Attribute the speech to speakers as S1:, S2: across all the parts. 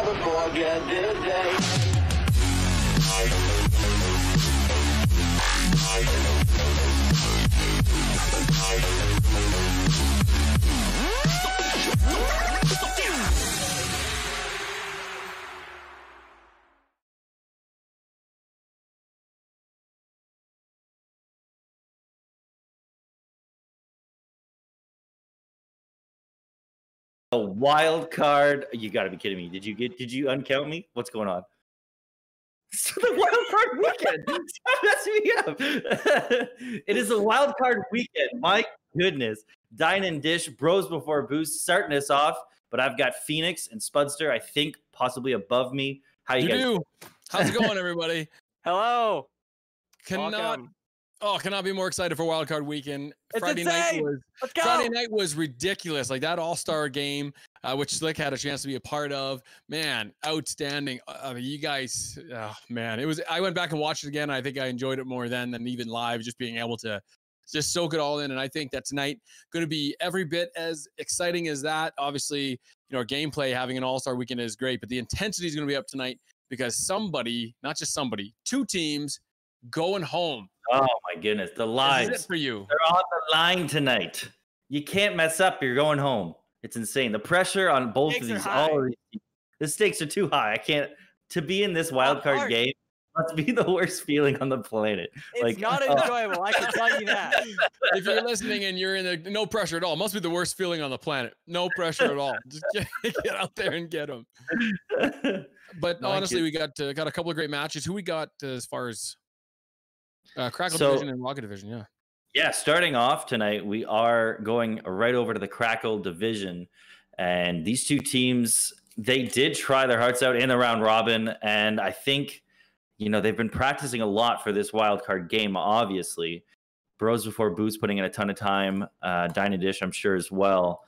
S1: never forget this day.
S2: A wild card. You got to be kidding me. Did you uncount me? What's going on? So the wild card weekend. Stop messing me up. It is a wild card weekend. My goodness. Dine and Dish, bros before boost, starting us off. But I've got Phoenix and Spudster, I think, possibly above me. How you guys?
S3: How's it going, everybody?
S4: Hello.
S3: Cannot be more excited for Wildcard Weekend.
S4: It's
S3: Friday
S4: insane.
S3: night was ridiculous. Like that All-Star game, which Slick had a chance to be a part of. Man, outstanding. You guys, man, it was. I went back and watched it again. I think I enjoyed it more then than even live, just being able to just soak it all in. And I think that tonight going to be every bit as exciting as that. Obviously, gameplay having an All-Star Weekend is great, but the intensity is going to be up tonight because somebody, not just somebody, two teams going home.
S2: Oh my goodness, the lives.
S3: This is it for you.
S2: They're on the line tonight. You can't mess up. You're going home. It's insane. The pressure on both of these, all of these, the stakes are too high. I can't. To be in this wild card game must be the worst feeling on the planet.
S4: It's not enjoyable. I can tell you that.
S3: If you're listening and you're in the no pressure at all, it must be the worst feeling on the planet. No pressure at all. Just get out there and get them. But honestly, we got a couple of great matches. Who we got as far as Crackle Division and Rocket Division,
S2: yeah. Starting off tonight, we are going right over to the Crackle Division, and these two teams, they did try their hearts out in the round robin, and I think they've been practicing a lot for this wild card game. Obviously, Bros Before Boots putting in a ton of time, Dine and Dish, I'm sure as well.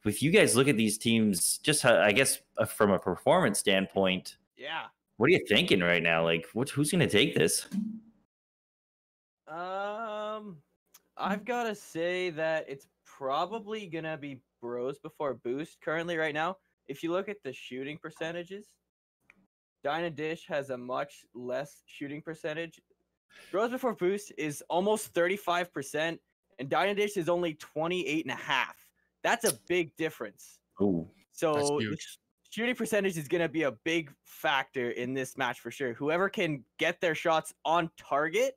S2: If you guys look at these teams, just I guess from a performance standpoint, what are you thinking right now? Like, who's going to take this?
S4: I've got to say that it's probably going to be Bros Before Boost currently right now. If you look at the shooting percentages, Dine and Dish has a much less shooting percentage. Bros Before Boost is almost 35%, and Dine and Dish is only 28.5%. That's a big difference.
S2: Ooh,
S4: so shooting percentage is going to be a big factor in this match for sure. Whoever can get their shots on target,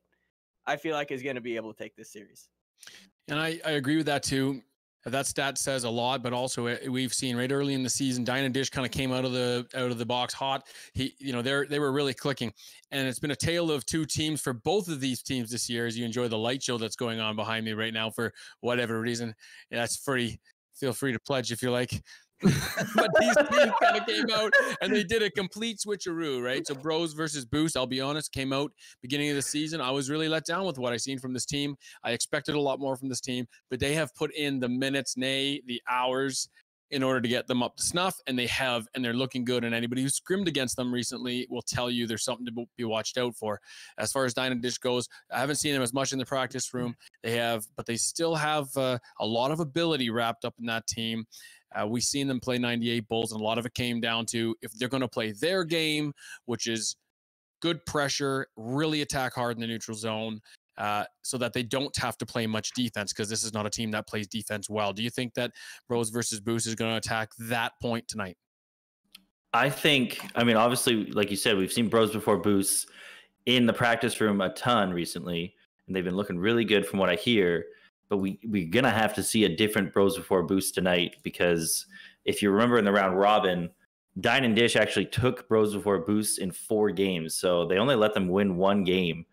S4: I feel like is going to be able to take this series.
S3: And I agree with that too. That stat says a lot, but also we've seen right early in the season, Dine and Dish kind of came out of the box hot. They were really clicking, and it's been a tale of two teams for both of these teams this year. As you enjoy the light show that's going on behind me right now for whatever reason, that's free. Feel free to pledge if you like. But these teams kind of came out and they did a complete switcheroo, right? So Bros versus Boost, I'll be honest, came out beginning of the season. I was really let down with what I seen from this team. I expected a lot more from this team, but they have put in the minutes, nay, the hours in order to get them up to snuff, and they have, and they're looking good. And anybody who's scrimmed against them recently will tell you there's something to be watched out for. As far as Dine and Dish goes, I haven't seen them as much in the practice room. But they still have a lot of ability wrapped up in that team. We've seen them play 98 Bulls, and a lot of it came down to if they're going to play their game, which is good pressure, really attack hard in the neutral zone, so that they don't have to play much defense, because this is not a team that plays defense well. Do you think that Bros versus Boost is going to attack that point tonight?
S2: I mean, obviously, like you said, we've seen Bros Before Boosts in the practice room a ton recently, and they've been looking really good from what I hear. But we're going to have to see a different Bros Before Boost tonight, because if you remember in the round robin, Dine and Dish actually took Bros Before Boost in 4 games. So they only let them win 1 game.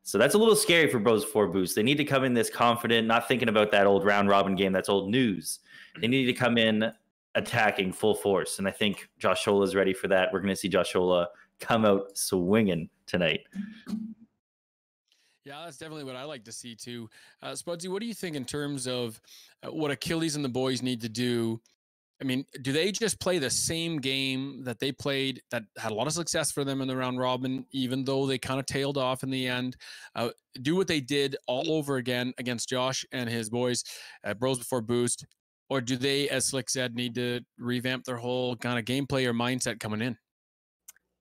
S2: So that's a little scary for Bros Before Boost. They need to come in this confident, not thinking about that old round robin game. That's old news. They need to come in attacking full force. And I think Josh Shola is ready for that. We're going to see Josh Shola come out swinging tonight.
S3: Yeah, that's definitely what I like to see too. Spudsy, what do you think in terms of what Achilles and the boys need to do? I mean, do they just play the same game that they played that had a lot of success for them in the round robin, even though they kind of tailed off in the end? Do what they did all over again against Josh and his boys at Bros Before Boost? Or do they, as Slick said, need to revamp their whole kind of gameplay or mindset coming in?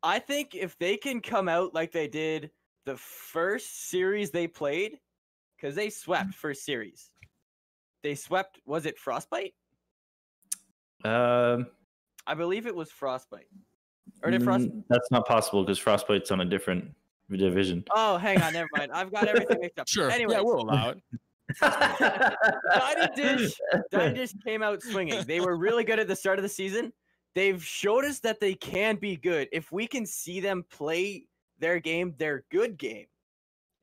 S4: I think if they can come out like they did the first series they played, because they swept first series. They swept, was it Frostbite?
S2: Um,
S4: I believe it was Frostbite. Or did Frost?
S2: That's not possible because Frostbite's on a different division.
S4: Oh, hang on, never mind. I've got everything mixed up.
S3: Sure.
S4: Anyways,
S3: Yeah, we'll allow it.
S4: Dine Dish came out swinging. They were really good at the start of the season. They've showed us that they can be good. If we can see them play their game, their good game.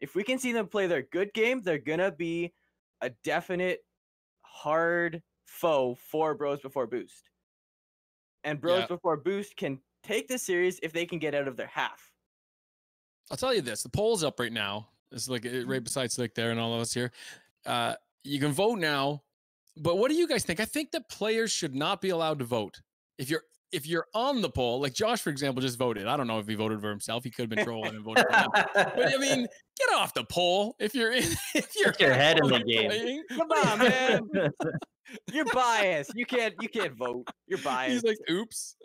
S4: If we can see them play their good game, they're going to be a definite hard foe for Bros Before Boost. And Bros Before Boost can take the series if they can get out of their half.
S3: I'll tell you this: the poll's up right now. It's like right beside Slick there and all of us here. You can vote now, but what do you guys think? I think that players should not be allowed to vote. If you're on the poll, like Josh, for example, just voted. I don't know if he voted for himself. He could have been trolling and voted for him. But I mean, get off the poll if you're
S2: Put your head in the game.
S3: playing.
S4: Come on, man. You're biased. You can't vote. You're biased.
S3: He's like, oops.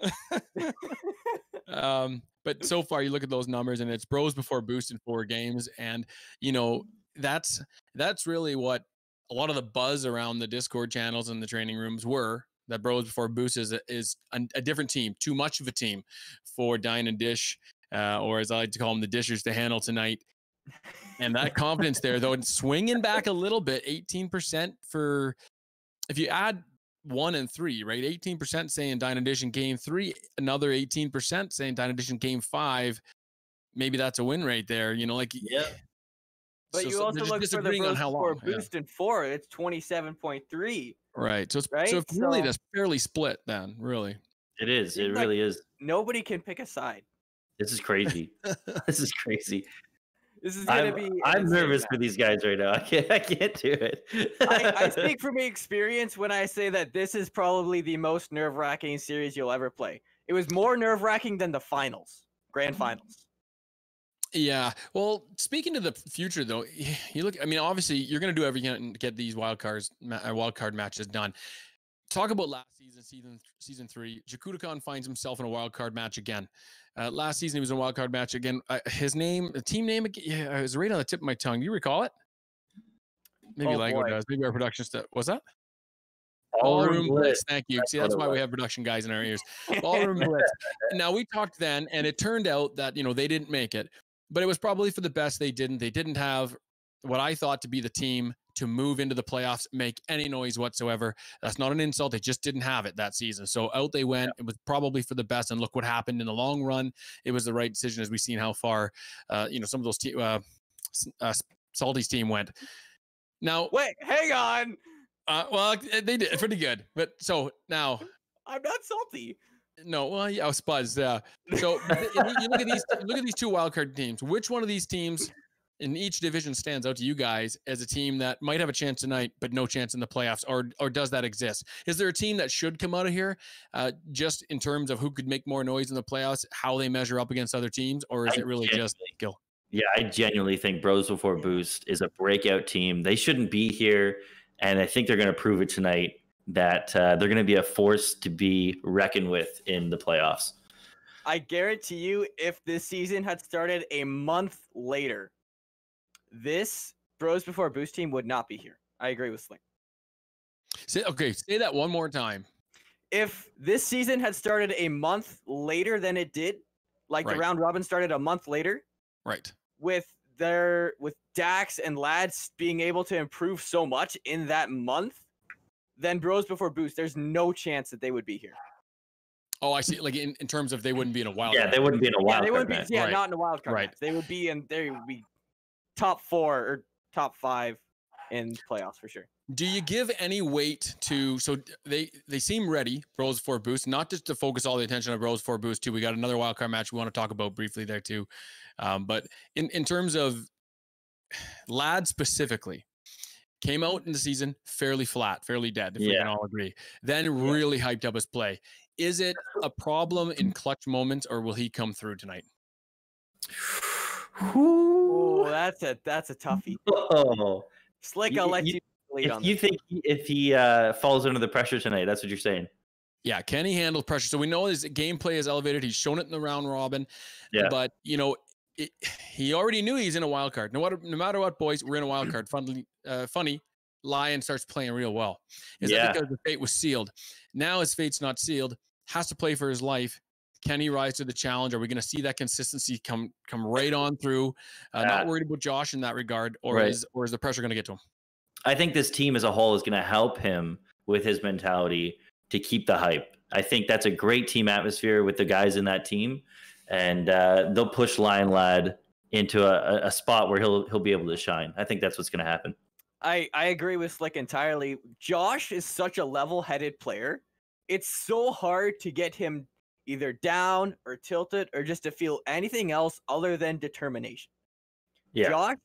S3: But so far, you look at those numbers, and it's Bros Before Boost in 4 games, and you know that's really what a lot of the buzz around the Discord channels and the training rooms were. That Bros Before Boost is a different team, too much of a team for Dine and Dish, or as I like to call them, the Dishers to handle tonight. And that confidence there, though, it's swinging back a little bit. 18% for if you add 1 and 3, right? 18% saying Dine and Dish in game 3, another 18% saying Dine and Dish in game 5. Maybe that's a win rate there. You know, like
S2: yeah.
S4: But you also look for the Bros Before Boost in 4. It's 27.3.
S3: Right. So it's
S4: right?
S3: so it's really just fairly split then, really.
S2: It is. It really is.
S4: Nobody can pick a side.
S2: This is crazy. This is crazy.
S4: This is gonna be.
S2: I'm nervous for these guys right now. I can't do it.
S4: I speak from experience when I say that this is probably the most nerve-wracking series you'll ever play. It was more nerve-wracking than the finals, grand finals.
S3: Yeah. Well, speaking to the future, though, you look. I mean, obviously, you're going to do everything to get these wild card matches done. Talk about last season 3. Jakutakan finds himself in a wild card match again. Last season, he was in a wild card match again. His name, the team name, it was right on the tip of my tongue. Do you recall it? Maybe Lego does. Maybe our production stuff. What's that? Ballroom Blitz. Thank you. See, that's why we have production guys in our ears. Ballroom Blitz. Now, we talked then, and it turned out that they didn't make it. But it was probably for the best they didn't. They didn't have what I thought to be the team to move into the playoffs, make any noise whatsoever. That's not an insult. They just didn't have it that season. So out they went. It was probably for the best. And look what happened in the long run. It was the right decision as we've seen how far, some of those Salty's team went. Now,
S4: wait, hang on.
S3: Well, they did pretty good. But so now.
S4: I'm not salty.
S3: No, well, yeah, I was Spuds. Yeah. So you look at these 2 wildcard teams. Which one of these teams in each division stands out to you guys as a team that might have a chance tonight, but no chance in the playoffs, or does that exist? Is there a team that should come out of here, just in terms of who could make more noise in the playoffs, how they measure up against other teams, or is it really just skill?
S2: Yeah, I genuinely think Bros Before Boost is a breakout team. They shouldn't be here, and I think they're going to prove it tonight that they're going to be a force to be reckoned with in the playoffs.
S4: I guarantee you, if this season had started a month later, this Bros Before Boost team would not be here. I agree with Slick.
S3: Say that one more time.
S4: If this season had started a month later than it did, like the round robin started a month later,
S3: right?
S4: With Dax and Lads being able to improve so much in that month, then Bros Before Boost, there's no chance that they would be here.
S3: Oh, I see. Like in terms of they wouldn't be in a wild.
S2: Yeah, they wouldn't be in a wild.
S4: Yeah, they wouldn't be.
S2: Match.
S4: Yeah, not in a wild card. Match. They would be top 4 or top 5 in playoffs for sure.
S3: Do you give any weight to? So they seem ready, Bros Before Boost, not just to focus all the attention on Bros Before Boost too. We got another wild card match we want to talk about briefly there too. But in terms of Lads specifically. Came out in the season fairly flat, fairly dead, if we can all agree. Then really hyped up his play. Is it a problem in clutch moments, or will he come through tonight?
S4: Oh, that's a toughie.
S2: Oh,
S4: Slick, I'll let you lead on
S2: You
S4: this.
S2: think if he falls under the pressure tonight, that's what you're saying?
S3: Yeah, can he handle pressure? So we know his gameplay is elevated. He's shown it in the round robin.
S2: Yeah.
S3: But, you know, he already knew he's in a wild card. No matter what, boys, we're in a wild card. Funny, Lion starts playing real well. Is that because the fate was sealed? Now his fate's not sealed. Has to play for his life. Can he rise to the challenge? Are we going to see that consistency come right on through? Not worried about Josh in that regard, or is the pressure going to get to him? I
S2: think this team as a whole is going to help him with his mentality to keep the hype. I think that's a great team atmosphere with the guys in that team, and they'll push Lion Lad into a spot where he'll be able to shine. I think that's what's going to happen.
S4: I agree with Slick entirely. Josh is such a level-headed player. It's so hard to get him either down or tilted or just to feel anything else other than determination. Yeah. Josh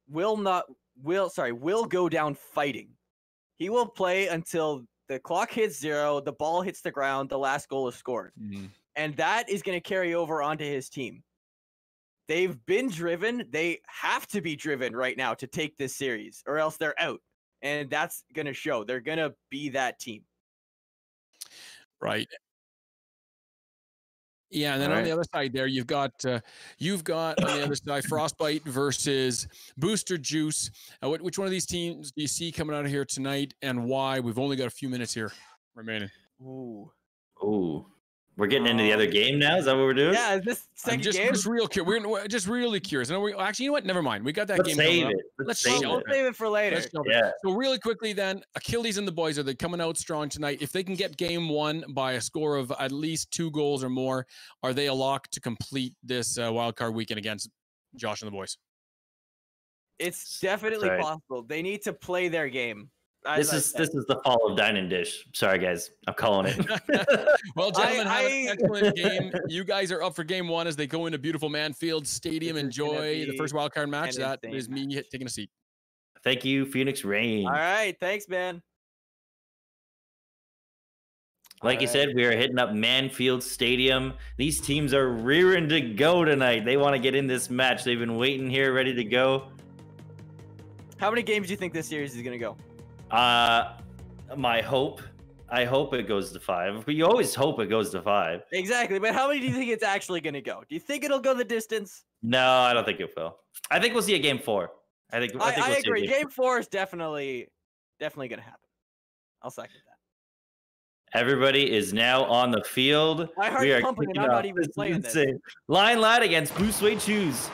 S4: will go down fighting. He will play until the clock hits 0, the ball hits the ground, the last goal is scored. Mm-hmm. And that is going to carry over onto his team. They've been driven. They have to be driven right now to take this series, or else they're out. And that's going to show. They're going to be that team.
S3: Right. Yeah, and then on the other side there, you've got on the other side Frostbite versus Booster Juice. Which one of these teams do you see coming out of here tonight, and why? We've only got a few minutes here remaining.
S2: Ooh. We're getting into the other game now. Is that what we're doing?
S4: Yeah, is this second game?
S3: Just real curious. We're just really curious. Actually, you know what? Never mind. We got that game.
S4: Let's save it for later.
S3: Yeah. So really quickly then, Achilles and the boys, are they coming out strong tonight? If they can get game 1 by a score of at least 2 goals or more, are they a lock to complete this wild card weekend against Josh and the boys?
S4: It's definitely possible. They need to play their game.
S2: This is the fall of Dine and Dish. Sorry, guys. I'm calling it.
S3: Well, gentlemen, have an excellent game. You guys are up for game 1 as they go into beautiful Manfield Stadium. Enjoy the first wild card match. That is me taking a seat.
S2: Thank you, Phoenix Rain.
S4: All right. Thanks, man.
S2: Like you said, we are hitting up Manfield Stadium. These teams are rearing to go tonight. They want to get in this match. They've been waiting here, ready to go.
S4: How many games do you think this series is going to go?
S2: I hope it goes to 5. But you always hope it goes to 5.
S4: Exactly. But how many do you think it's actually going to go? Do you think it'll go the distance?
S2: No, I don't think it will. I think we'll see a game 4. I
S4: agree. Game 4 is definitely going to happen. I'll second that.
S2: Everybody is now on the field.
S4: My heart's pumping and I'm not even playing this.
S2: Lion Lad against Boost Way Choose.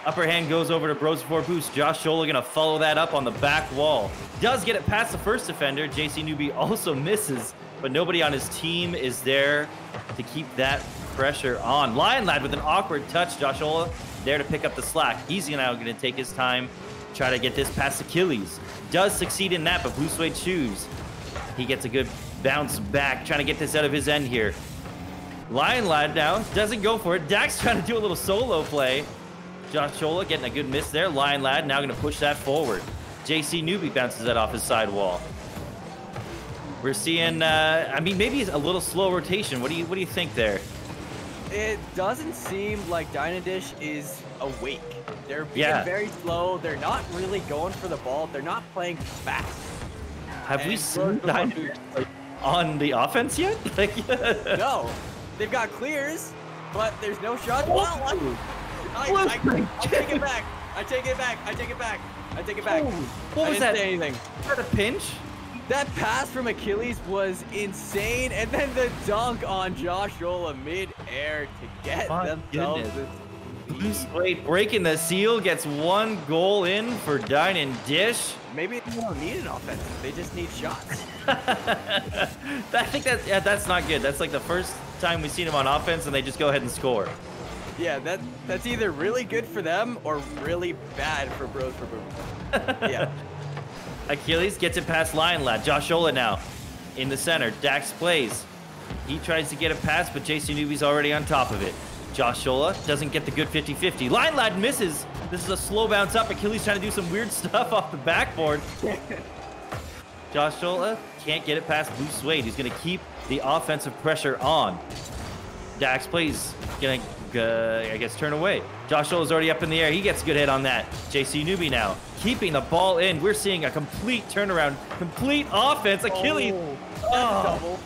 S2: Upper hand goes over to Bros before Boost. Josh Scholler going to follow that up on the back wall. Does get it past the first defender. JC Newbie also misses, but nobody on his team is there to keep that pressure on. Lion Lad with an awkward touch. Josh Scholler there to pick up the slack. He's now going to take his time, try to get this past Achilles. Does succeed in that, but Boost Way Choose. He gets a good bounce back, trying to get this out of his end here. Lion Lad now doesn't go for it. Dax trying to do a little solo play. Josh Scholler getting a good miss there. Lion Lad now going to push that forward. JC Newbie bounces that off his side wall. We're seeing, maybe a little slow rotation. What do you think there?
S4: It doesn't seem like Dine and Dish is awake. They're being very slow. They're not really going for the ball. They're not playing fast.
S2: Have we seen Dine and Dish on the offense yet?
S4: No. They've got clears, but there's no shots. I take it back. I take it back.
S2: What was that?
S4: Anything.
S2: Was that a pinch?
S4: That pass from Achilles was insane, and then the dunk on Josh Scholler mid-air to get themselves this
S2: lead. Breaking the seal, gets 1 goal in for Dine and Dish.
S4: Maybe they don't need an offense. They just need shots.
S2: I think that's not good. That's like the first time we've seen him on offense, and they just go ahead and score.
S4: Yeah, that's either really good for them or really bad for Bros for Boom. Yeah.
S2: Achilles gets it past Lion Lad. Josh Scholler now in the center. Dax plays. He tries to get it past, but JC Newbie's already on top of it. Josh Scholler doesn't get the good 50-50. Lion Lad misses. This is a slow bounce up. Achilles trying to do some weird stuff off the backboard. Josh Scholler can't get it past Boost Wade. He's going to keep the offensive pressure on. Dax plays. Going to turn away. Josh Scholler's already up in the air. He gets a good hit on that. JC Newbie now keeping the ball in. We're seeing a complete turnaround, complete offense. Achilles.
S4: Double.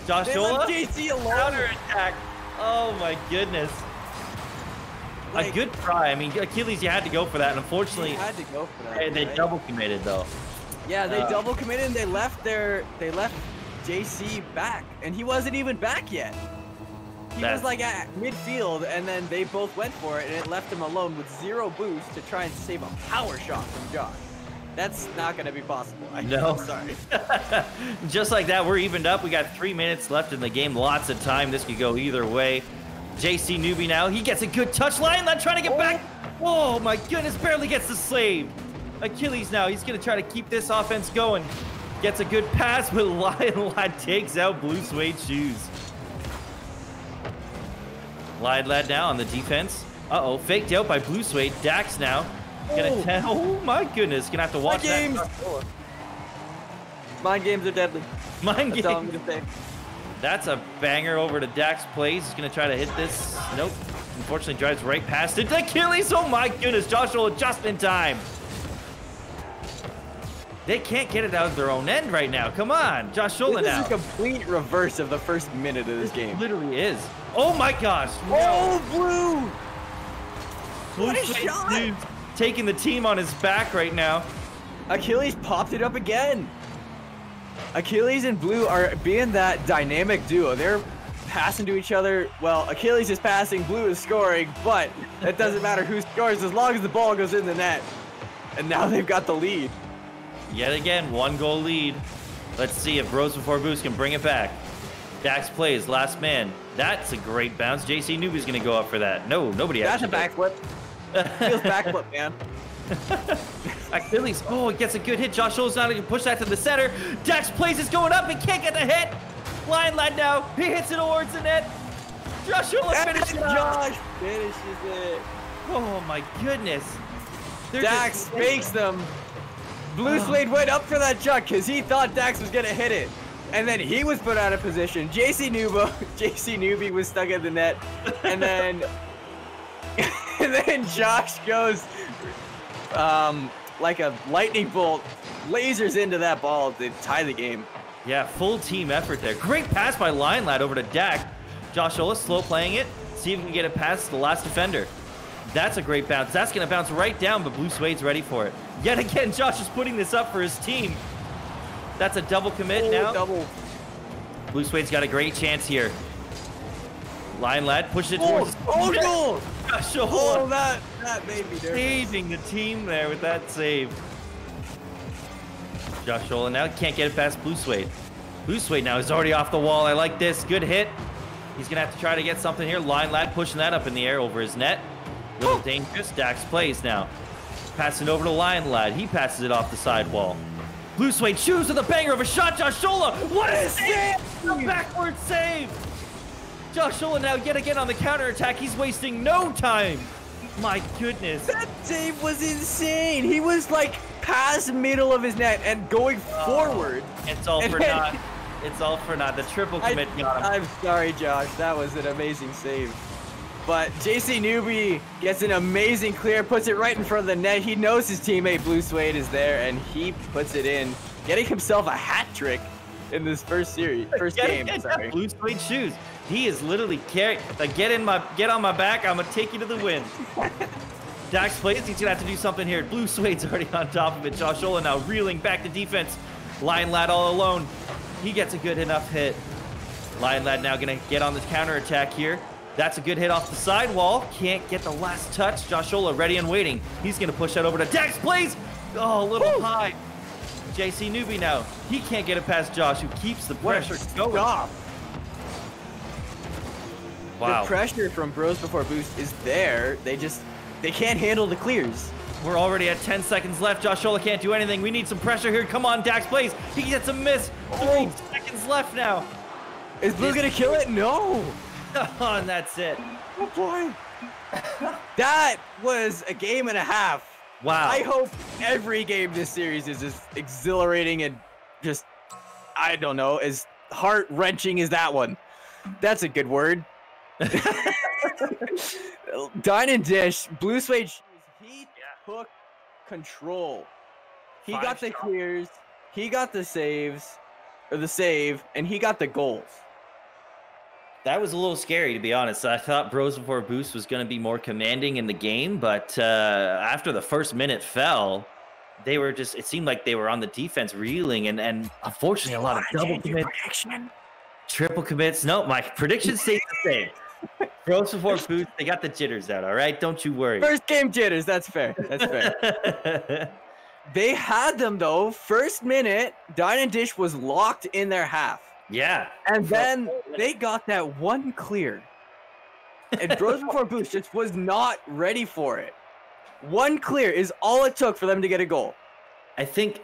S2: Josh
S4: They
S2: Shola.
S4: left JC alone.
S2: Counter attack. Oh my goodness. A good try. I mean, Achilles, you had to go for that, and unfortunately,
S4: They had to go for that.
S2: they
S4: right?
S2: double committed though.
S4: Yeah, they double committed and they left JC back, and he wasn't even back yet. He was like at midfield, and then they both went for it, and it left him alone with 0 boost to try and save a power shot from Josh. That's not going to be possible.
S2: No.
S4: I'm sorry.
S2: Just like that, we're evened up. We got 3 minutes left in the game. Lots of time. This could go either way. JC Newbie now. He gets a good touch line. Not trying to get back. Oh my goodness. Barely gets the save. Achilles now. He's going to try to keep this offense going. Gets a good pass, but Lion Lad takes out Blue Suede Shoes. Lion Lad now on the defense. Uh-oh. Faked out by Blue Suede. Dax now. Oh my goodness. Gonna have to watch that.
S4: Mind games are deadly.
S2: Mind
S4: That's all I'm
S2: games.
S4: gonna say.
S2: That's a banger over to Dax Plays. He's going to try to hit this. Nope. Unfortunately, drives right past it. Achilles, oh my goodness. Joshua just in time. They can't get it out of their own end right now. Come on. Joshua now.
S4: This is a complete reverse of the first minute of this game.
S2: Literally is. Oh my gosh.
S4: Oh, Blue!
S2: Blue
S4: What a
S2: Suede
S4: shot!
S2: Shoes taking the team on his back right now.
S4: Achilles popped it up again. Achilles and Blue are being that dynamic duo. They're passing to each other. Well, Achilles is passing, Blue is scoring, but it doesn't matter who scores as long as the ball goes in the net. And now they've got the lead.
S2: Yet again, 1-goal lead. Let's see if Bros Before Boost can bring it back. Dax Plays, last man. That's a great bounce. JC Newbie's going to go up for that. No, nobody
S4: That's a
S2: actually
S4: backflip. Feels backflip, man.
S2: Achilles, oh, he gets a good hit. Josh Scholl's not going to push that to the center. Dax Plays is going up. He can't get the hit. Lion Lad now. He hits it towards the net. Josh Scholl finishes it off.
S4: Josh finishes it.
S2: Oh, my goodness. They're
S4: Dax
S2: just-
S4: fakes them. Blue Suede went up for that chuck because he thought Dax was going to hit it. And then he was put out of position. JC Newbie was stuck in the net. And then and then Josh goes like a lightning bolt, lasers into that ball to tie the game.
S2: Yeah, full team effort there. Great pass by Lion Lad over to Dak. Josh Ola slow playing it. See if he can get it past the last defender. That's a great bounce. That's going to bounce right down, but Blue Suede's ready for it. Yet again, Josh is putting this up for his team. That's a double commit now.
S4: Double.
S2: Blue Suede's got a great chance here. Lion Lad pushes it towards
S4: Oh, goal!
S2: Josh
S4: Oh,
S2: Ola.
S4: that made me nervous.
S2: Saving the team there with that save. Josh Ola now can't get it past Blue Suede. Blue Suede now is already off the wall. I like this. Good hit. He's going to have to try to get something here. Lion Lad pushing that up in the air over his net. Little dangerous. Dax Plays now. Passing over to Lion Lad. He passes it off the sidewall. Blue Suede shoots with a banger of a shot. Josh Ola. What a save! A backward save. Josh Ola now yet again on the counterattack. He's wasting no time. My goodness.
S4: That save was insane. He was like past middle of his net and going forward.
S2: It's all for naught. It's all for naught. The triple commit got him.
S4: I'm sorry, Josh. That was an amazing save. But JC Newbie gets an amazing clear, puts it right in front of the net. He knows his teammate Blue Suede is there, and he puts it in, getting himself a hat trick in this first game. Sorry.
S2: Blue Suede Shoes. He is literally carrying. Like, get on my back. I'm gonna take you to the win. Dax Plays. He's gonna have to do something here. Blue Suede's already on top of it. Josh Ola now reeling back to defense. Lion Lad all alone. He gets a good enough hit. Lion Lad now gonna get on this counterattack here. That's a good hit off the sidewall. Can't get the last touch. Josh Ola ready and waiting. He's going to push that over to Dax Plays. Oh, a little high. JC Newbie now. He can't get it past Josh, who keeps the pressure going.
S4: Wow.
S2: Wow.
S4: The pressure from Bros Before Boost is there. They can't handle the clears.
S2: We're already at 10 seconds left. Josh Ola can't do anything. We need some pressure here. Come on, Dax Plays. He gets a miss. 3 seconds left now.
S4: Is Blue going to kill it? No.
S2: Oh, and that's it.
S4: Oh, boy. That was a game and a half.
S2: Wow.
S4: I hope every game this series is as exhilarating and just, I don't know, as heart-wrenching as that one. That's a good word. Dine and Dish, Blue Suede Shoes, he took control. He got the clears, he got the saves, or the save, and he got the goals.
S2: That was a little scary, to be honest. I thought Bros Before Boost was going to be more commanding in the game, but after the first minute fell, they were just, it seemed like they were on the defense reeling, and unfortunately a lot of double commits, triple commits. No, my prediction stays the same. Bros Before Boost, they got the jitters out, all right? Don't you worry.
S4: First game jitters, that's fair. That's fair. They had them, though. First minute, Dine and Dish was locked in their half.
S2: Yeah.
S4: And then they got that one clear. And Bros Before Boost just was not ready for it. One clear is all it took for them to get a goal.
S2: I think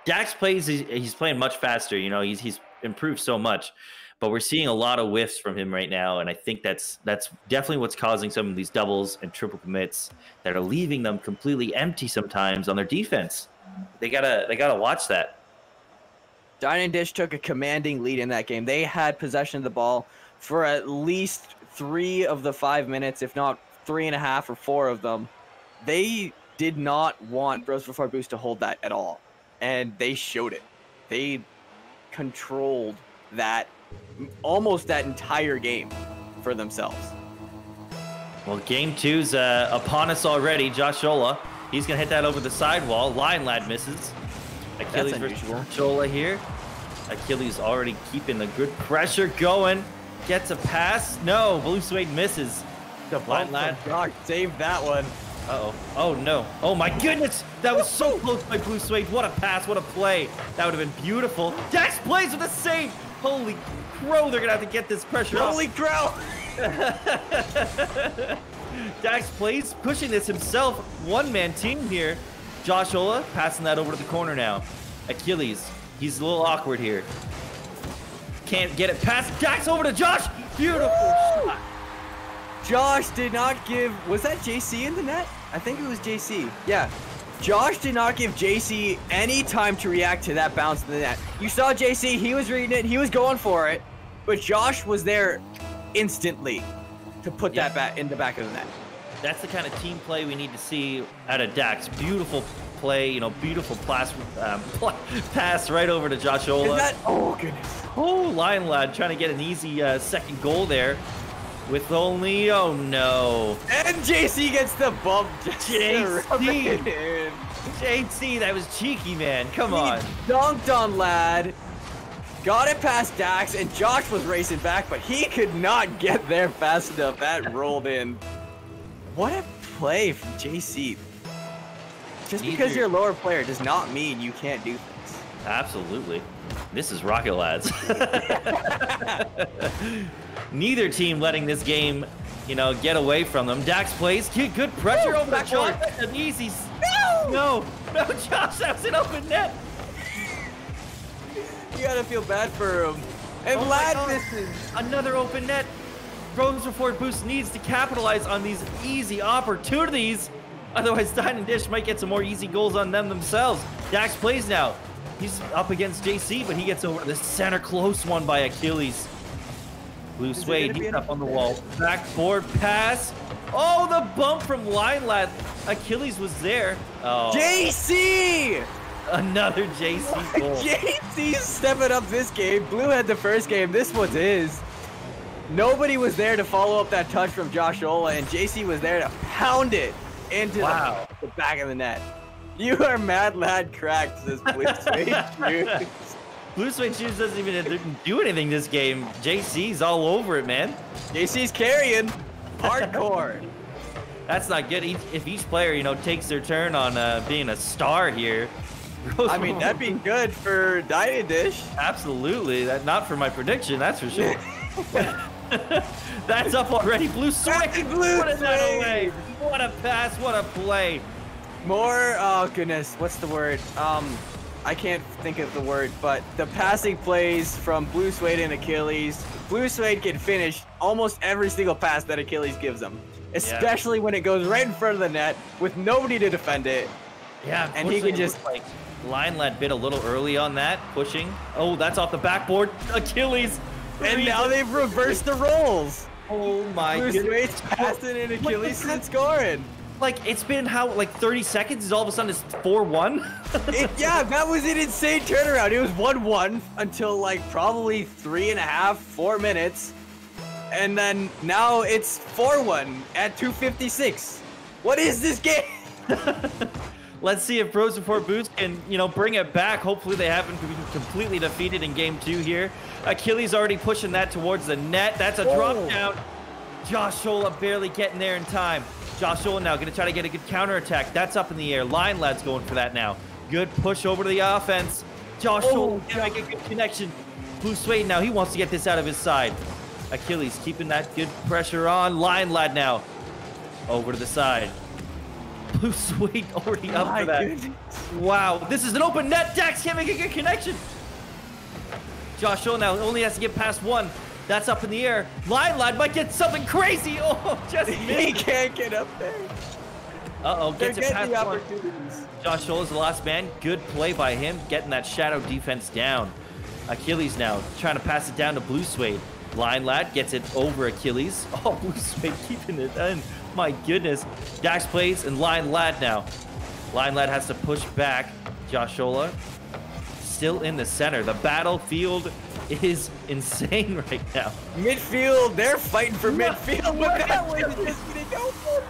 S2: Dax plays, he's playing much faster. You know, he's improved so much. But we're seeing a lot of whiffs from him right now, and I think that's definitely what's causing some of these doubles and triple commits that are leaving them completely empty sometimes on their defense. They gotta watch that.
S4: Dine and Dish took a commanding lead in that game. They had possession of the ball for at least 3 of the 5 minutes, if not 3.5 or 4 of them. They did not want Bros Before Boost to hold that at all, and they showed it. They controlled that. Almost that entire game for themselves.
S2: Well, game 2's upon us already. Josh Ola, he's going to hit that over the sidewall. Lion Lad misses. Achilles versus Josh Ola here. Achilles already keeping the good pressure going. Gets a pass. No, Blue Suede misses.
S4: Lion Lad. God, save that one.
S2: Uh-oh. Oh, no. Oh, my goodness. That was so close by Blue Suede. What a pass. What a play. That would have been beautiful. Dax plays with a save. Holy crow, they're going to have to get this pressure off.
S4: Holy crow!
S2: Dax plays, pushing this himself. One-man team here. Josh Ola passing that over to the corner now. Achilles, he's a little awkward here. Can't get it past. Dax over to Josh. Beautiful shot.
S4: Josh did not give... Was that JC in the net? I think it was JC. Yeah. Josh did not give JC any time to react to that bounce in the net. You saw JC, he was reading it, he was going for it, but Josh was there instantly to put that bat in the back of the net.
S2: That's the kind of team play we need to see out of Dax. Beautiful play, you know, beautiful pass right over to Josh Ola.
S4: Oh, goodness.
S2: Oh, Lion Lad trying to get an easy second goal there. With only, oh no.
S4: And JC gets the bump.
S2: JC, that was cheeky, man. Come on.
S4: Dunked on Lad. Got it past Dax, and Josh was racing back, but he could not get there fast enough. That rolled in. What a play from JC. Just because you're a lower player does not mean you can't do things.
S2: Absolutely. This is Rocket Lads. Neither team letting this game, you know, get away from them. Dax plays. Good pressure over the Josh. That's an easy. No, Josh, that was an open net.
S4: You gotta feel bad for him. And Lad misses.
S2: Another open net. Bros Before Boost needs to capitalize on these easy opportunities. Otherwise, Dine and Dish might get some more easy goals on them themselves. Dax plays now. He's up against JC, but he gets over the center. Close one by Achilles. Blue Suede, he's up on the wall. Backboard pass. Oh, the bump from Lion Lad. Achilles was there. Oh.
S4: JC!
S2: Another JC goal.
S4: JC's stepping up this game. Blue had the first game. This one's his. Nobody was there to follow up that touch from Josh Ola, and JC was there to pound it into the back of the net. You are mad lad cracked, this Blue Suede dude.
S2: Blue Suede Shoes doesn't even do anything this game. JC's all over it, man.
S4: JC's carrying hardcore.
S2: That's not good. If each player, you know, takes their turn on being a star here.
S4: I mean, that'd be good for Dine and Dish.
S2: Absolutely. Not for my prediction, that's for sure. That's up already. Blue Suede. Putting that away. What a pass. What a play.
S4: More, oh goodness, what's the word? I can't think of the word, but the passing plays from Blue Suede and Achilles. Blue Suede can finish almost every single pass that Achilles gives them, especially when it goes right in front of the net with nobody to defend it.
S2: Yeah,
S4: and he can just
S2: like Lion Lad bit a little early on that, pushing. Oh, that's off the backboard. Achilles.
S4: And now they've reversed the roles.
S2: Oh my goodness.
S4: Blue Suede's passing and Achilles is scoring.
S2: Like, it's been how, like 30 seconds? All of a sudden it's 4-1?
S4: Yeah, that was an insane turnaround. It was 1-1 until like probably 3.5, 4 minutes. And then now it's 4-1 at 256. What is this game?
S2: Let's see if Bros Before Boost can, bring it back. Hopefully they haven't been completely defeated in game 2 here. Achilles already pushing that towards the net. That's a drop down. Josh Shola barely getting there in time. Josh Shola now going to try to get a good counterattack. That's up in the air. Lion Lad's going for that now. Good push over to the offense. Josh Shola can make a good connection. Blue Suede now, he wants to get this out of his side. Achilles keeping that good pressure on. Lion Lad now over to the side. Blue Suede already up for that. Goodness. Wow, this is an open net. Dax can't make a good connection. Josh Shola now only has to get past one. That's up in the air. Lion Lad might get something crazy. Oh, just
S4: he can't get up there.
S2: Uh-oh, gets it past
S4: the
S2: one. Josh Shola's the last man. Good play by him, getting that shadow defense down. Achilles now trying to pass it down to Blue Suede. Lion Lad gets it over Achilles. Oh, Blue Suede keeping it in. My goodness. Dax plays and Lion Lad now. Lion Lad has to push back. Josh Shola still in the center. The battlefield is insane right now.
S4: Midfield, they're fighting for midfield. But that way just gonna go for it.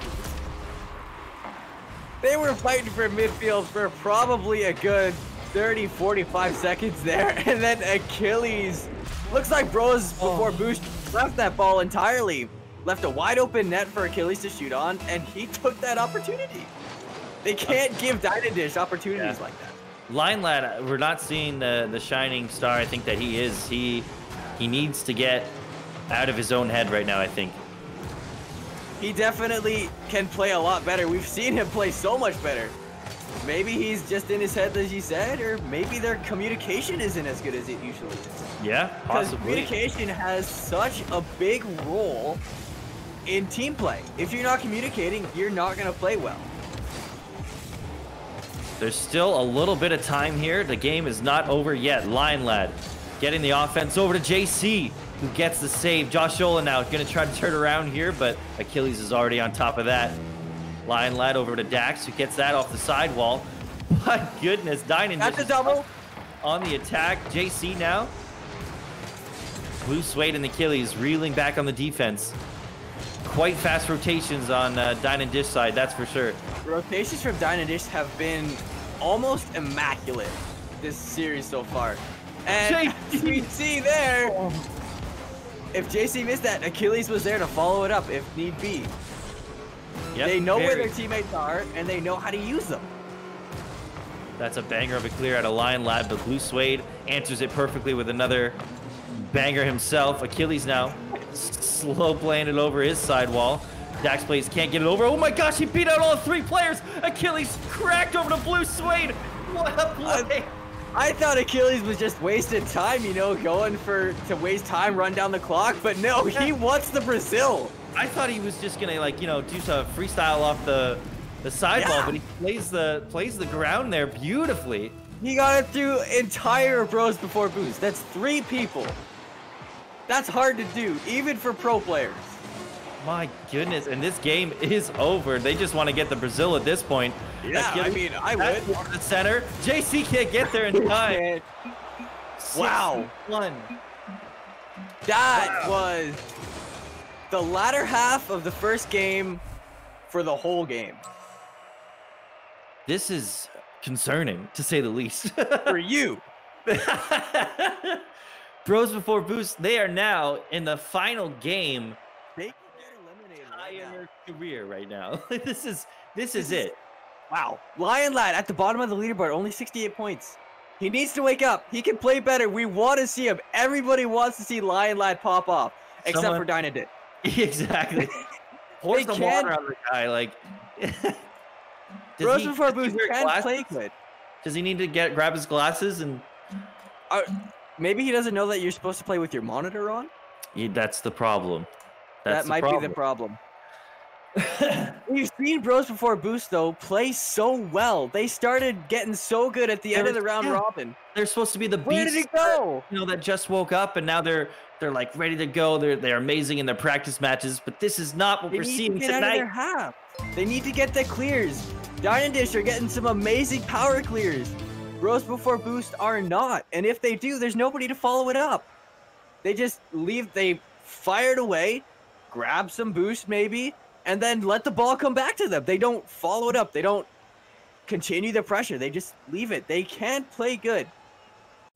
S4: They were fighting for midfield for probably a good 30, 45 seconds there. And then Achilles, looks like Bros Before Boost left that ball entirely. Left a wide open net for Achilles to shoot on, and he took that opportunity. They can't give Dine Dish opportunities like that.
S2: Lion Lad, we're not seeing the shining star I think that he is. He needs to get out of his own head right now, I think.
S4: He definitely can play a lot better. We've seen him play so much better. Maybe he's just in his head, as you said, or maybe their communication isn't as good as it usually is.
S2: Yeah, possibly.
S4: Communication has such a big role in team play. If you're not communicating, you're not going to play well.
S2: There's still a little bit of time here. The game is not over yet. Lion Lad getting the offense over to JC, who gets the save. Josh Shola now going to try to turn around here, but Achilles is already on top of that. Lion Lad over to Dax, who gets that off the sidewall. My goodness, Dine
S4: That's a double.
S2: On the attack. JC now. Blue Suede and Achilles reeling back on the defense. Quite fast rotations on Dine and Dish side, that's for sure.
S4: Rotations from Dine and Dish have been almost immaculate this series so far. And you see there, if JC missed that, Achilles was there to follow it up if need be. Yep, they know where their teammates are, and they know how to use them.
S2: That's a banger of a clear out of Lion Lad, but Blue Suede answers it perfectly with another banger himself. Achilles now slow playing it over his sidewall. Dax plays, can't get it over. Oh my gosh, he beat out all 3 players. Achilles cracked over to Blue Suede. What a play.
S4: I thought Achilles was just wasting time, going to waste time, run down the clock, but no, he wants the Brazil.
S2: I thought he was just gonna do some freestyle off the sidewall, but he plays the ground there beautifully.
S4: He got it through entire Bros Before Boost. That's 3 people. That's hard to do, even for pro players.
S2: My goodness, and this game is over. They just want to get the Brazil at this point.
S4: Yeah, I mean, I would.
S2: The center. JC can't get there in time.
S4: Wow.
S2: 6-1.
S4: That was the latter half of the first game for the whole game.
S2: This is concerning, to say the least.
S4: For you.
S2: Bros Before Boost, they are now in the final game.
S4: They can get eliminated
S2: in their career right now. This is it.
S4: Wow. Lion Lad at the bottom of the leaderboard, only 68 points. He needs to wake up. He can play better. We want to see him. Everybody wants to see Lion Lad pop off, except for Dine Dish.
S2: Exactly. Pour some water on the guy. Like,
S4: Bros Before Boost can play good.
S2: Does he need to grab his glasses and?
S4: Maybe he doesn't know that you're supposed to play with your monitor on.
S2: Yeah, that's the problem.
S4: That might be the problem. We've seen Bros Before Boost though play so well. They started getting so good at the end of the round robin.
S2: They're supposed to be the beast.
S4: Where did it go?
S2: That just woke up and now they're like ready to go. They're amazing in their practice matches, but this is not what we're seeing tonight. They need to get out of their half.
S4: They need to get the clears. Dine and Dish are getting some amazing power clears. Bros Before Boost are not, and if they do, there's nobody to follow it up. They just leave. They fire it away, grab some boost maybe, and then let the ball come back to them. They don't follow it up. They don't continue the pressure. They just leave it. They can't play good.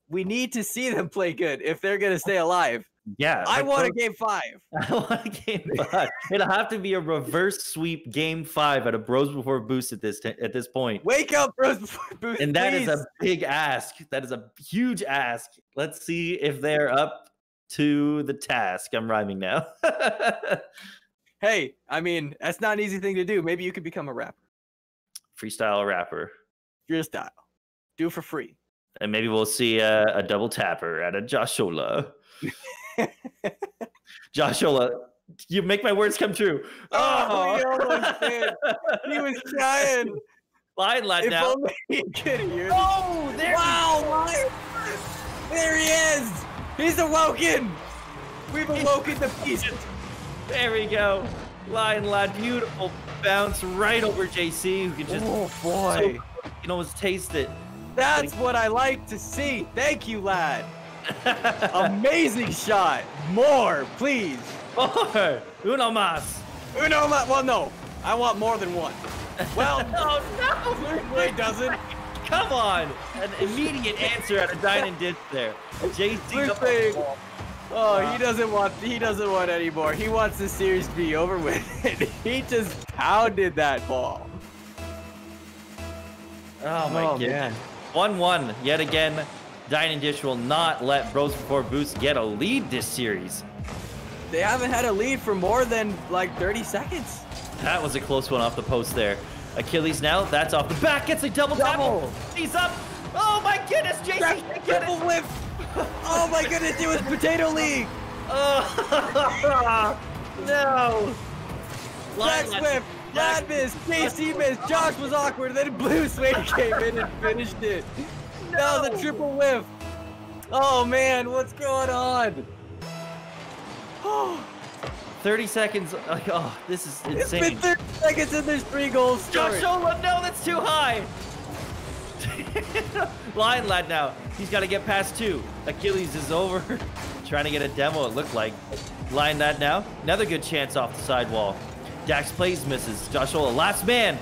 S4: We need to see them play good if they're going to stay alive.
S2: Yeah.
S4: I want a game 5.
S2: I want a game 5. It'll have to be a reverse sweep game 5 at a Bros Before Boost at this point.
S4: Wake up, Bros Before Boost,
S2: and that
S4: please.
S2: is a big ask. That is a huge ask. Let's see if they're up to the task. I'm rhyming now.
S4: Hey, I mean, that's not an easy thing to do. Maybe you could become a rapper.
S2: Freestyle rapper.
S4: Freestyle. Do it for free.
S2: And maybe we'll see a double tapper at a Joshola. Joshola, you make my words come true.
S4: Oh, he almost did. He was trying.
S2: Line lad
S4: If
S2: now.
S4: only he could hear.
S2: Oh, there
S4: Wow! There he is! He's awoken! We've awoken the beast!
S2: There we go. Lion lad, beautiful bounce right over JC, who can just
S4: boy.
S2: you can almost taste it.
S4: That's what I like to see. Thank you, lad. Amazing shot. More, please.
S2: More. Uno más.
S4: Uno, well, no. I want more than one. Well,
S2: no.
S4: Wait, doesn't.
S2: Come on. An immediate answer at a Dine and Dish there. JC.
S4: Oh, he doesn't want any more. He wants the series to be over with. He just pounded that ball.
S2: Oh my goodness. 1-1 yet again. Dine and Dish will not let Bros Before Boost get a lead this series.
S4: They haven't had a lead for more than like 30 seconds.
S2: That was a close one off the post there. Achilles now, that's off the back, gets a double tackle. He's up. Oh my goodness, JC.
S4: Triple whip. Oh my goodness, it was Potato League.
S2: Oh, no.
S4: Flex whip. Lad missed. JC missed. Josh was awkward. Then Blue Suede came in and finished it. No, the triple whiff. Oh man, what's going on?
S2: 30 seconds. Oh, this is insane.
S4: It's been 30 seconds and there's 3 goals scored.
S2: Joshola, no, that's too high. Lion lad now. He's got to get past 2. Achilles is over. Trying to get a demo, it looked like. Lion lad now. Another good chance off the sidewall. Dax plays, misses. Joshola, last man.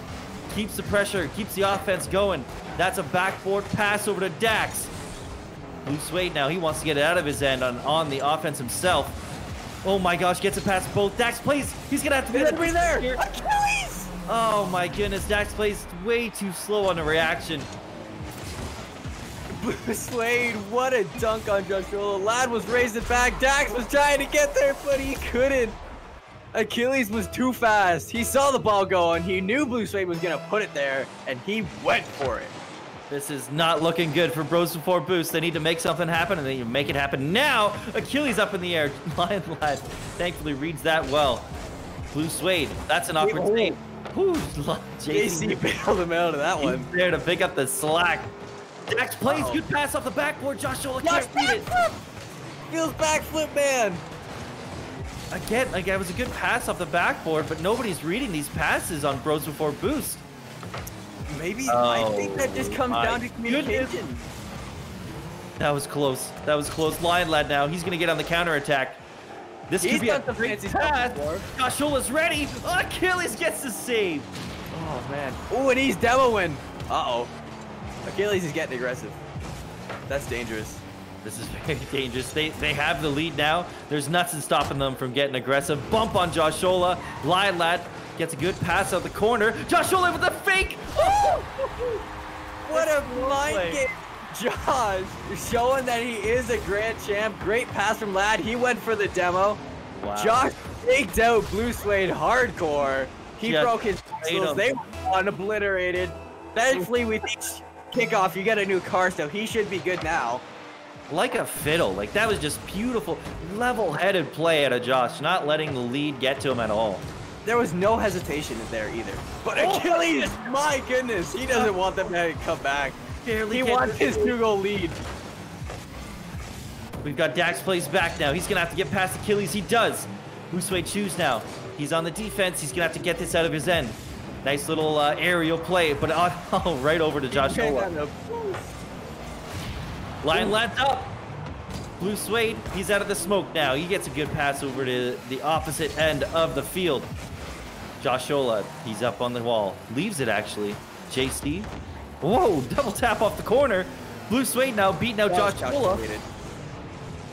S2: Keeps the pressure, keeps the offense going. That's a backboard pass over to Dax. Blue Suede now, he wants to get it out of his end on the offense himself. Oh my gosh, gets it past both. Dax plays. He's going to have to
S4: get it there. Achilles!
S2: Oh my goodness, Dax plays way too slow on the reaction.
S4: Blue Suede, what a dunk on Joshola. Lad was raising back. Dax was trying to get there, but he couldn't. Achilles was too fast. He saw the ball going. He knew Blue Suede was going to put it there, and he went for it.
S2: This is not looking good for Bros Before Boost. They need to make something happen, and they need to make it happen now. Achilles up in the air. Lion lad thankfully reads that well. Blue Suede, that's an awkward save.
S4: JC bailed him out of that one.
S2: He's there to pick up the slack. Dax plays, good pass off the backboard. Joshola can't beat it.
S4: Feels backflip, man.
S2: Again, like, that was a good pass off the backboard, but nobody's reading these passes on Bros Before Boost.
S4: Maybe, I think that just comes down to communication.
S2: That was close. That was close. Lion lad now. He's going to get on the counterattack. This could be a great pass. Joshola's ready. Achilles gets the save. Oh, man.
S4: Oh, and he's demoing. Uh-oh. Achilles is getting aggressive. That's dangerous.
S2: This is very dangerous. They have the lead now. There's nothing stopping them from getting aggressive. Bump on Joshola. Lion lad gets a good pass out the corner. Joshola with a fake. Oh!
S4: What a mind game. Josh showing that he is a grand champ. Great pass from Lad. He went for the demo.
S2: Wow.
S4: Josh faked out Blue Suede hardcore. He broke his pencils. They were obliterated. Thankfully, with each kickoff, you get a new car, so he should be good now.
S2: Like a fiddle. Like, that was just beautiful, level-headed play out of Josh, not letting the lead get to him at all.
S4: There was no hesitation in there either. But Achilles, my goodness, he doesn't want them to come back. He wants his 2-goal lead.
S2: We've got Dax plays back now. He's going to have to get past Achilles. He does. Blue Suede choose now. He's on the defense. He's going to have to get this out of his end. Nice little aerial play, but right over to Joshola. Lion lad's up. Blue Suede, he's out of the smoke now. He gets a good pass over to the opposite end of the field. Joshola, he's up on the wall. Leaves it, actually. JC. Whoa, double tap off the corner. Blue Suede now beating out Joshola.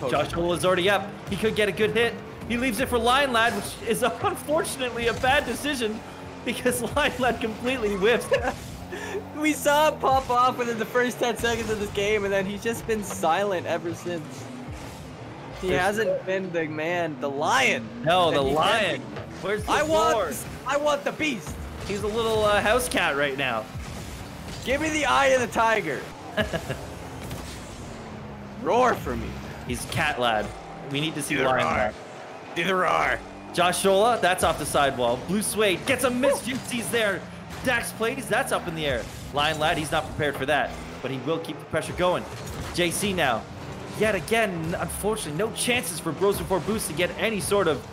S2: Joshola's already up. He could get a good hit. He leaves it for Lion Lad, which is unfortunately a bad decision because Lion Lad completely whips.
S4: We saw him pop off within the first 10 seconds of this game, and then he's just been silent ever since. He hasn't been the man, the lion.
S2: No, the lion. Where's the roar?
S4: I want the beast.
S2: He's a little house cat right now.
S4: Give me the eye of the tiger. Roar for me.
S2: He's Cat Lad. We need to see Lion Lad.
S4: Do the roar.
S2: Joshola, that's off the sidewall. Blue Suede gets a miss. Gypsy's there. Dax plays, that's up in the air. Lion Lad, he's not prepared for that, but he will keep the pressure going. JC now. Yet again, unfortunately, no chances for Bros Before Boost to get any sort of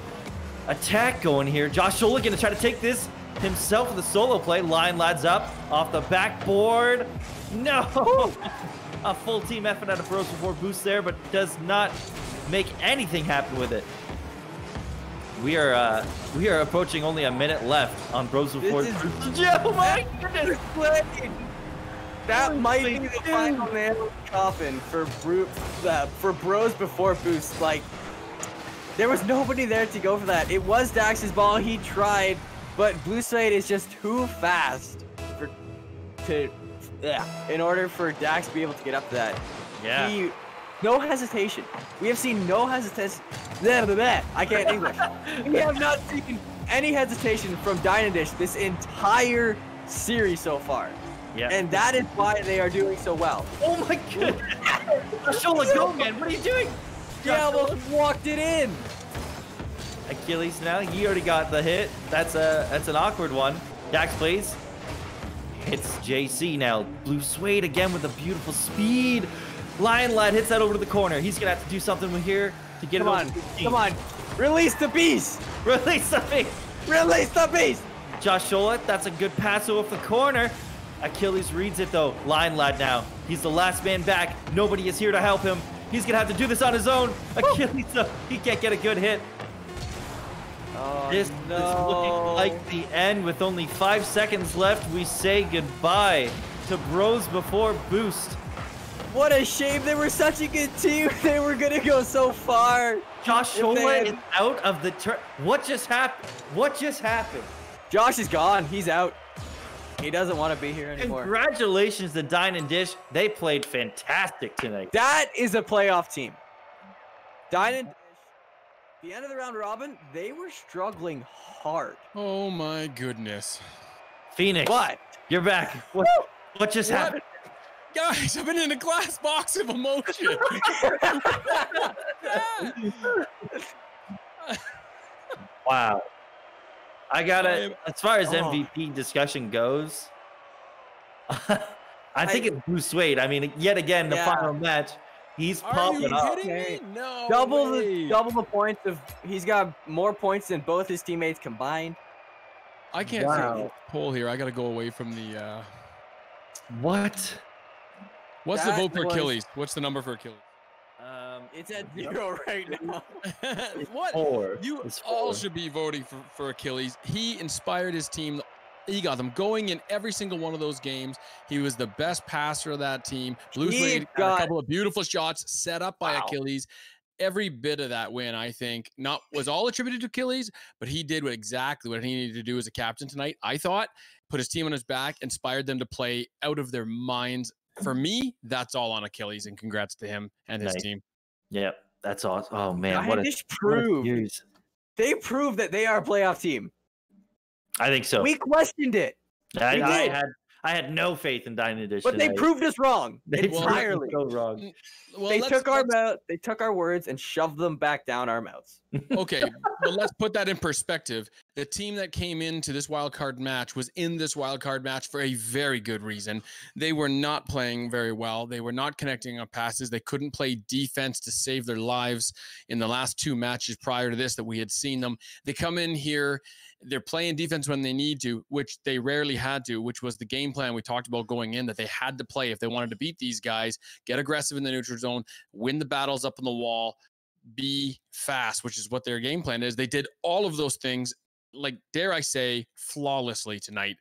S2: attack going here. Joshola gonna try to take this himself with a solo play. Lion Lad's up off the backboard. No! A full team effort out of Bros Before Boost there, but does not make anything happen with it. We are approaching only a minute left on Bros Before Boost. Oh my goodness!
S4: That might be the final nail in the coffin for Bros Before Boost. Like, there was nobody there to go for that. It was Dax's ball. He tried, but Blue Suede is just too fast in order for Dax to be able to get up to that.
S2: Yeah.
S4: No hesitation. We have seen no hesitation. I can't English. We have not seen any hesitation from Dine this entire series so far.
S2: Yeah.
S4: And that is why they are doing so well.
S2: Oh my goodness! Joshola, go, man! What are you doing?
S4: He almost walked it in.
S2: Achilles now. He already got the hit. That's an awkward one. Dax plays. Hits JC now. Blue Suede again with a beautiful speed. Lion Lad hits that over to the corner. He's gonna have to do something here to get it over.
S4: Come on. Release the beast.
S2: Release the beast.
S4: Release the beast.
S2: Joshola, that's a good pass off the corner. Achilles reads it though. Lion Lad now. He's the last man back. Nobody is here to help him. He's gonna have to do this on his own. Achilles, he can't get a good hit.
S4: Oh,
S2: This is looking like the end with only 5 seconds left. We say goodbye to Bros Before Boost.
S4: What a shame. They were such a good team. They were going to go so far.
S2: Joshola is out of the turn. What just happened? What just happened?
S4: Josh is gone. He's out. He doesn't want to be here anymore.
S2: Congratulations to Dine and Dish. They played fantastic tonight.
S4: That is a playoff team. Dine and Dish, the end of the round robin, they were struggling hard.
S3: Oh my goodness.
S2: Phoenix,
S4: But
S2: you're back. What just happened?
S3: Guys, I've been in a glass box of emotion.
S2: Wow. I gotta, as far as MVP discussion goes, I think it's Blue Suede. I mean, yet again, the final match, he's popping up.
S3: Me? No
S4: double
S3: way.
S4: the points of, he's got more points than both his teammates combined.
S3: I can't see the poll here. I gotta go away from the
S2: What?
S3: What's the vote for Achilles? What's the number for Achilles?
S4: It's at 0 right now.
S3: What?
S2: 4.
S3: You
S2: It's
S3: all
S2: 4.
S3: should be voting for Achilles. He inspired his team. He got them going in every single one of those games. He was the best passer of that team. Blue Suede got a couple of beautiful shots set up by Achilles. Every bit of that win, I think, was all attributed to Achilles, but he did exactly what he needed to do as a captain tonight. I thought, put his team on his back, inspired them to play out of their minds. For me, that's all on Achilles, and congrats to him and his team.
S2: Yep, that's awesome. Oh man,
S4: They proved that they are a playoff team.
S2: I think so.
S4: We questioned it.
S2: I had no faith in Dine Edition.
S4: But they proved us wrong entirely.
S2: So wrong.
S3: Well,
S4: they took our words and shoved them back down our mouths.
S3: Okay, but let's put that in perspective. The team that came into this wild card match was in this wild card match for a very good reason. They were not playing very well. They were not connecting on passes. They couldn't play defense to save their lives in the last 2 matches prior to this that we had seen them. They come in here, they're playing defense when they need to, which they rarely had to, which was the game plan we talked about going in, that they had to play if they wanted to beat these guys, get aggressive in the neutral zone, win the battles up on the wall, be fast, which is what their game plan is. They did all of those things, like, dare I say, flawlessly tonight.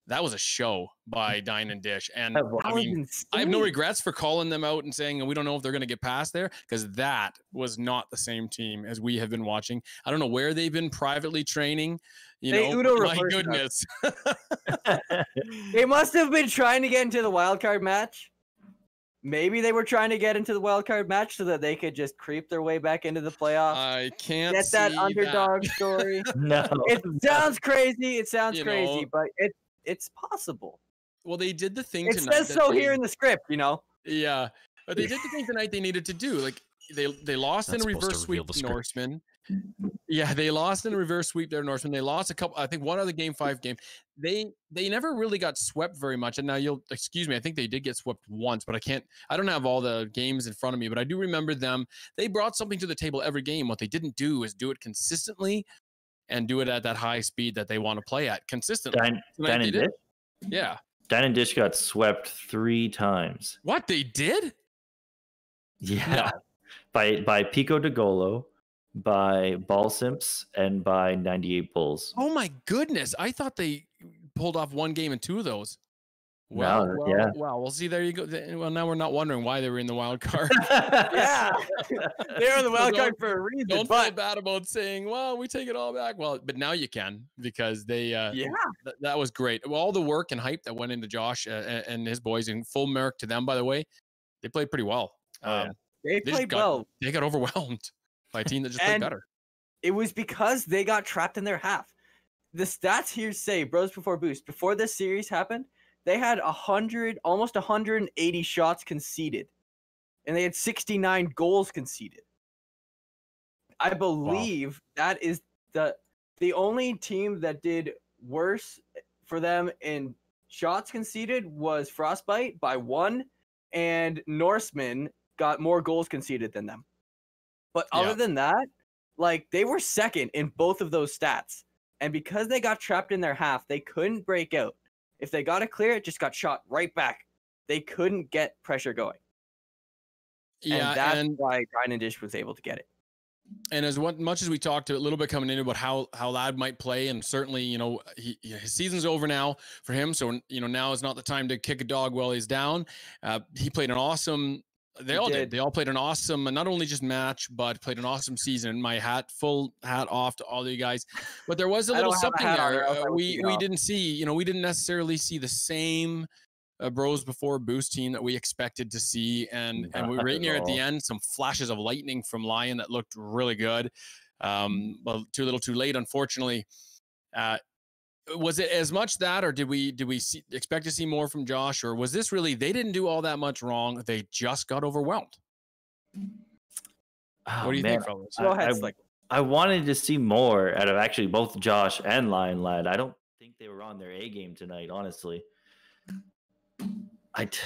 S3: That was a show by Dine and Dish. And I mean, I have no regrets for calling them out and saying we don't know if they're going to get past there, because that was not the same team as we have been watching. I don't know where they've been privately training. My goodness.
S4: They must have been trying to get into the wild card match. Maybe they were trying to get into the wild card match so that they could just creep their way back into the playoffs.
S3: I can't
S4: get that underdog story.
S2: No,
S4: it sounds crazy. It sounds crazy, but it's possible.
S3: Well, they did the thing
S4: it
S3: tonight.
S4: It says so here in the script,
S3: Yeah, but they did the thing tonight they needed to do. Like they lost in a reverse sweep to Norseman. Yeah, they lost in a reverse sweep there, Norseman. They lost a couple. I think one other game 5 game. They never really got swept very much. And now you'll excuse me. I think they did get swept once, but I don't have all the games in front of me. But I do remember them. They brought something to the table every game. What they didn't do is do it consistently and do it at that high speed that they want to play at consistently.
S2: Dine and Dish?
S3: Yeah.
S2: Dine and Dish got swept 3 times.
S3: What, they did?
S2: Yeah. By Pico de Golo, by Ball Simps, and by 98 Bulls.
S3: Oh my goodness. I thought they pulled off 1 game in 2 of those.
S2: Wow.
S3: Well, see, there you go. Well, now we're not wondering why they were in the wild card.
S4: Yeah. They're in the wild card for a reason.
S3: Don't feel bad about saying, well, we take it all back. Well, but now you can, because they, that was great. Well, all the work and hype that went into Josh and his boys, and full merit to them, by the way, they played pretty well.
S4: They played well.
S3: They got overwhelmed by a team that just played better.
S4: It was because they got trapped in their half. The stats here say, Bros Before Boost, before this series happened, they had almost 180 shots conceded, and they had 69 goals conceded. I believe that is the only team that did worse for them in shots conceded was Frostbite by 1, and Norseman got more goals conceded than them. But other than that, like, they were second in both of those stats. And because they got trapped in their half, they couldn't break out. If they got to clear, it just got shot right back. They couldn't get pressure going.
S3: Yeah,
S4: and that's why Dine and Dish was able to get it.
S3: And as much as we talked a little bit coming in about how Ladd might play, and certainly, his season's over now for him. So, now is not the time to kick a dog while he's down. He played an awesome... They all did. They all played an awesome, not only just match, but played an awesome season. My full hat off to all of you guys. But there was a little something there. We didn't see, we didn't necessarily see the same Bros Before Boost team that we expected to see. And we were right near at the end, some flashes of lightning from Lion that looked really good. Well, too little too late, unfortunately. Was it as much that, or did we expect to see more from Josh, or was this really they didn't do all that much wrong? They just got overwhelmed. What do you think, fellas?
S2: I wanted to see more out of actually both Josh and Lion Lad. I don't think they were on their A game tonight, honestly.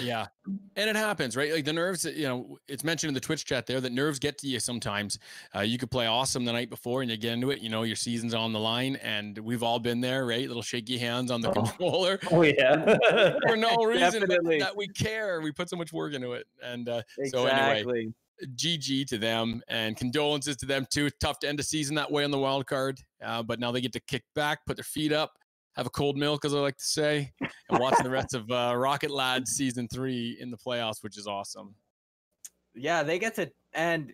S3: Yeah, and it happens, right? Like the nerves, it's mentioned in the Twitch chat there that nerves get to you sometimes. You could play awesome the night before and you get into it, your season's on the line, and we've all been there, right? Little shaky hands on the controller.
S2: Oh, yeah.
S3: For no reason that we care. We put so much work into it. And so anyway, GG to them, and condolences to them too. Tough to end a season that way on the wild card, but now they get to kick back, put their feet up, have a cold milk, as I like to say, and watch the rest of Rocket Lads Season 3 in the playoffs, which is awesome.
S4: Yeah, they get to, and,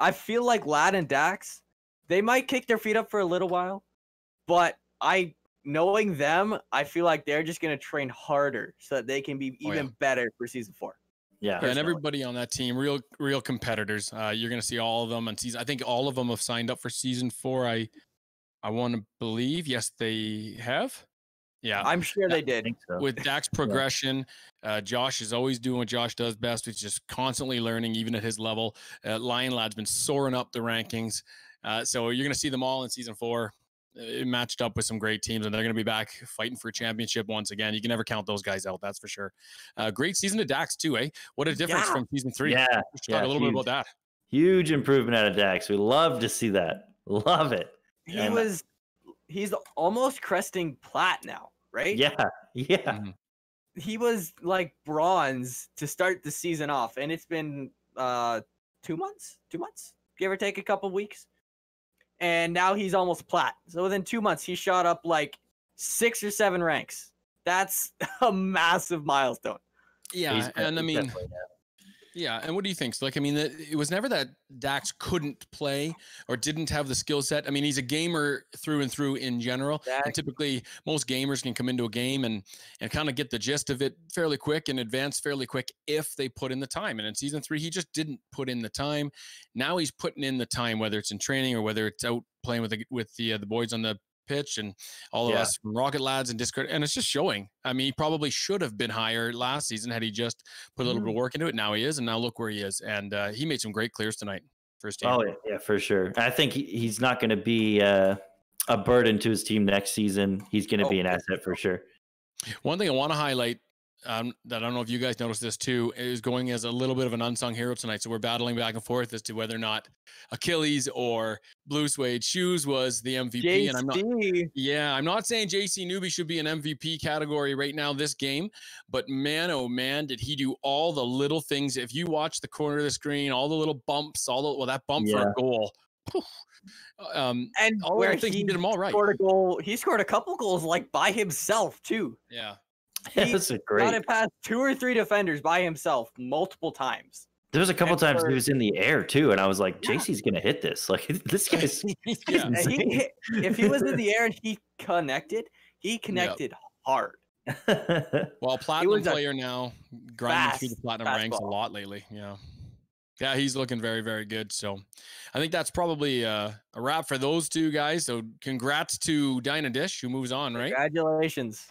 S4: I feel like Lad and Dax, they might kick their feet up for a little while, but knowing them, I feel like they're just going to train harder so that they can be even better for Season 4.
S2: Yeah,
S3: and everybody on that team, real competitors. You're going to see all of them on season. I think all of them have signed up for Season 4. I want to believe, yes, they have. Yeah,
S4: I'm sure they did.
S2: So.
S3: With Dak's progression, Josh is always doing what Josh does best. He's just constantly learning, even at his level. Lion Lad's been soaring up the rankings. So you're going to see them all in Season 4. it matched up with some great teams, and they're going to be back fighting for a championship once again. You can never count those guys out, that's for sure. Great season to Dax too, eh? What a difference from season 3.
S2: Yeah,
S3: Let's talk a little bit about that.
S2: Huge improvement out of Dax. We love to see that. Love it.
S4: He's almost cresting plat now, right?
S2: Yeah.
S3: Mm-hmm.
S4: He was like bronze to start the season off, and it's been 2 months, give or take a couple weeks. And now he's almost plat. So within 2 months, he shot up like 6 or 7 ranks. That's a massive milestone.
S3: Yeah, and I mean, yeah, and what do you think? So, like, I mean, it was never that Dax couldn't play or didn't have the skill set. I mean, he's a gamer through and through in general. And typically, most gamers can come into a game and kind of get the gist of it fairly quick and advance fairly quick if they put in the time. And in season 3, he just didn't put in the time. Now he's putting in the time, whether it's in training or whether it's out playing with the boys on the pitch and all of us from Rocket Lads and Discord, and it's just showing. I mean, he probably should have been higher last season had he just put a little bit of work into it. Now he is, and now look where he is. And he made some great clears tonight for his team.
S2: Oh yeah, for sure. I think he's not going to be a burden to his team next season. He's going to be an asset for sure.
S3: One thing I want to highlight that I don't know if you guys noticed this too, is going as a little bit of an unsung hero tonight. So we're battling back and forth as to whether or not Achilles or Blue Suede Shoes was the MVP.
S4: JC.
S3: And I'm not saying JC Newby should be an MVP category right now this game, but man, oh man, did he do all the little things. If you watch the corner of the screen, all the little bumps, that bump for a goal.
S4: And
S3: all
S4: where
S3: I think he did them all right.
S4: He scored a couple goals like by himself too.
S3: Yeah.
S2: That's great.
S4: Got it past 2 or 3 defenders by himself multiple times.
S2: There was a couple times he was in the air too, and I was like, JC's gonna hit this. Like this guy's.
S4: If he was in the air and he connected hard.
S3: Well, platinum player now, grinding through the platinum ranks a lot lately. Yeah, he's looking very, very good. So I think that's probably a wrap for those two guys. So congrats to Dine and Dish, who moves on, right?
S4: Congratulations.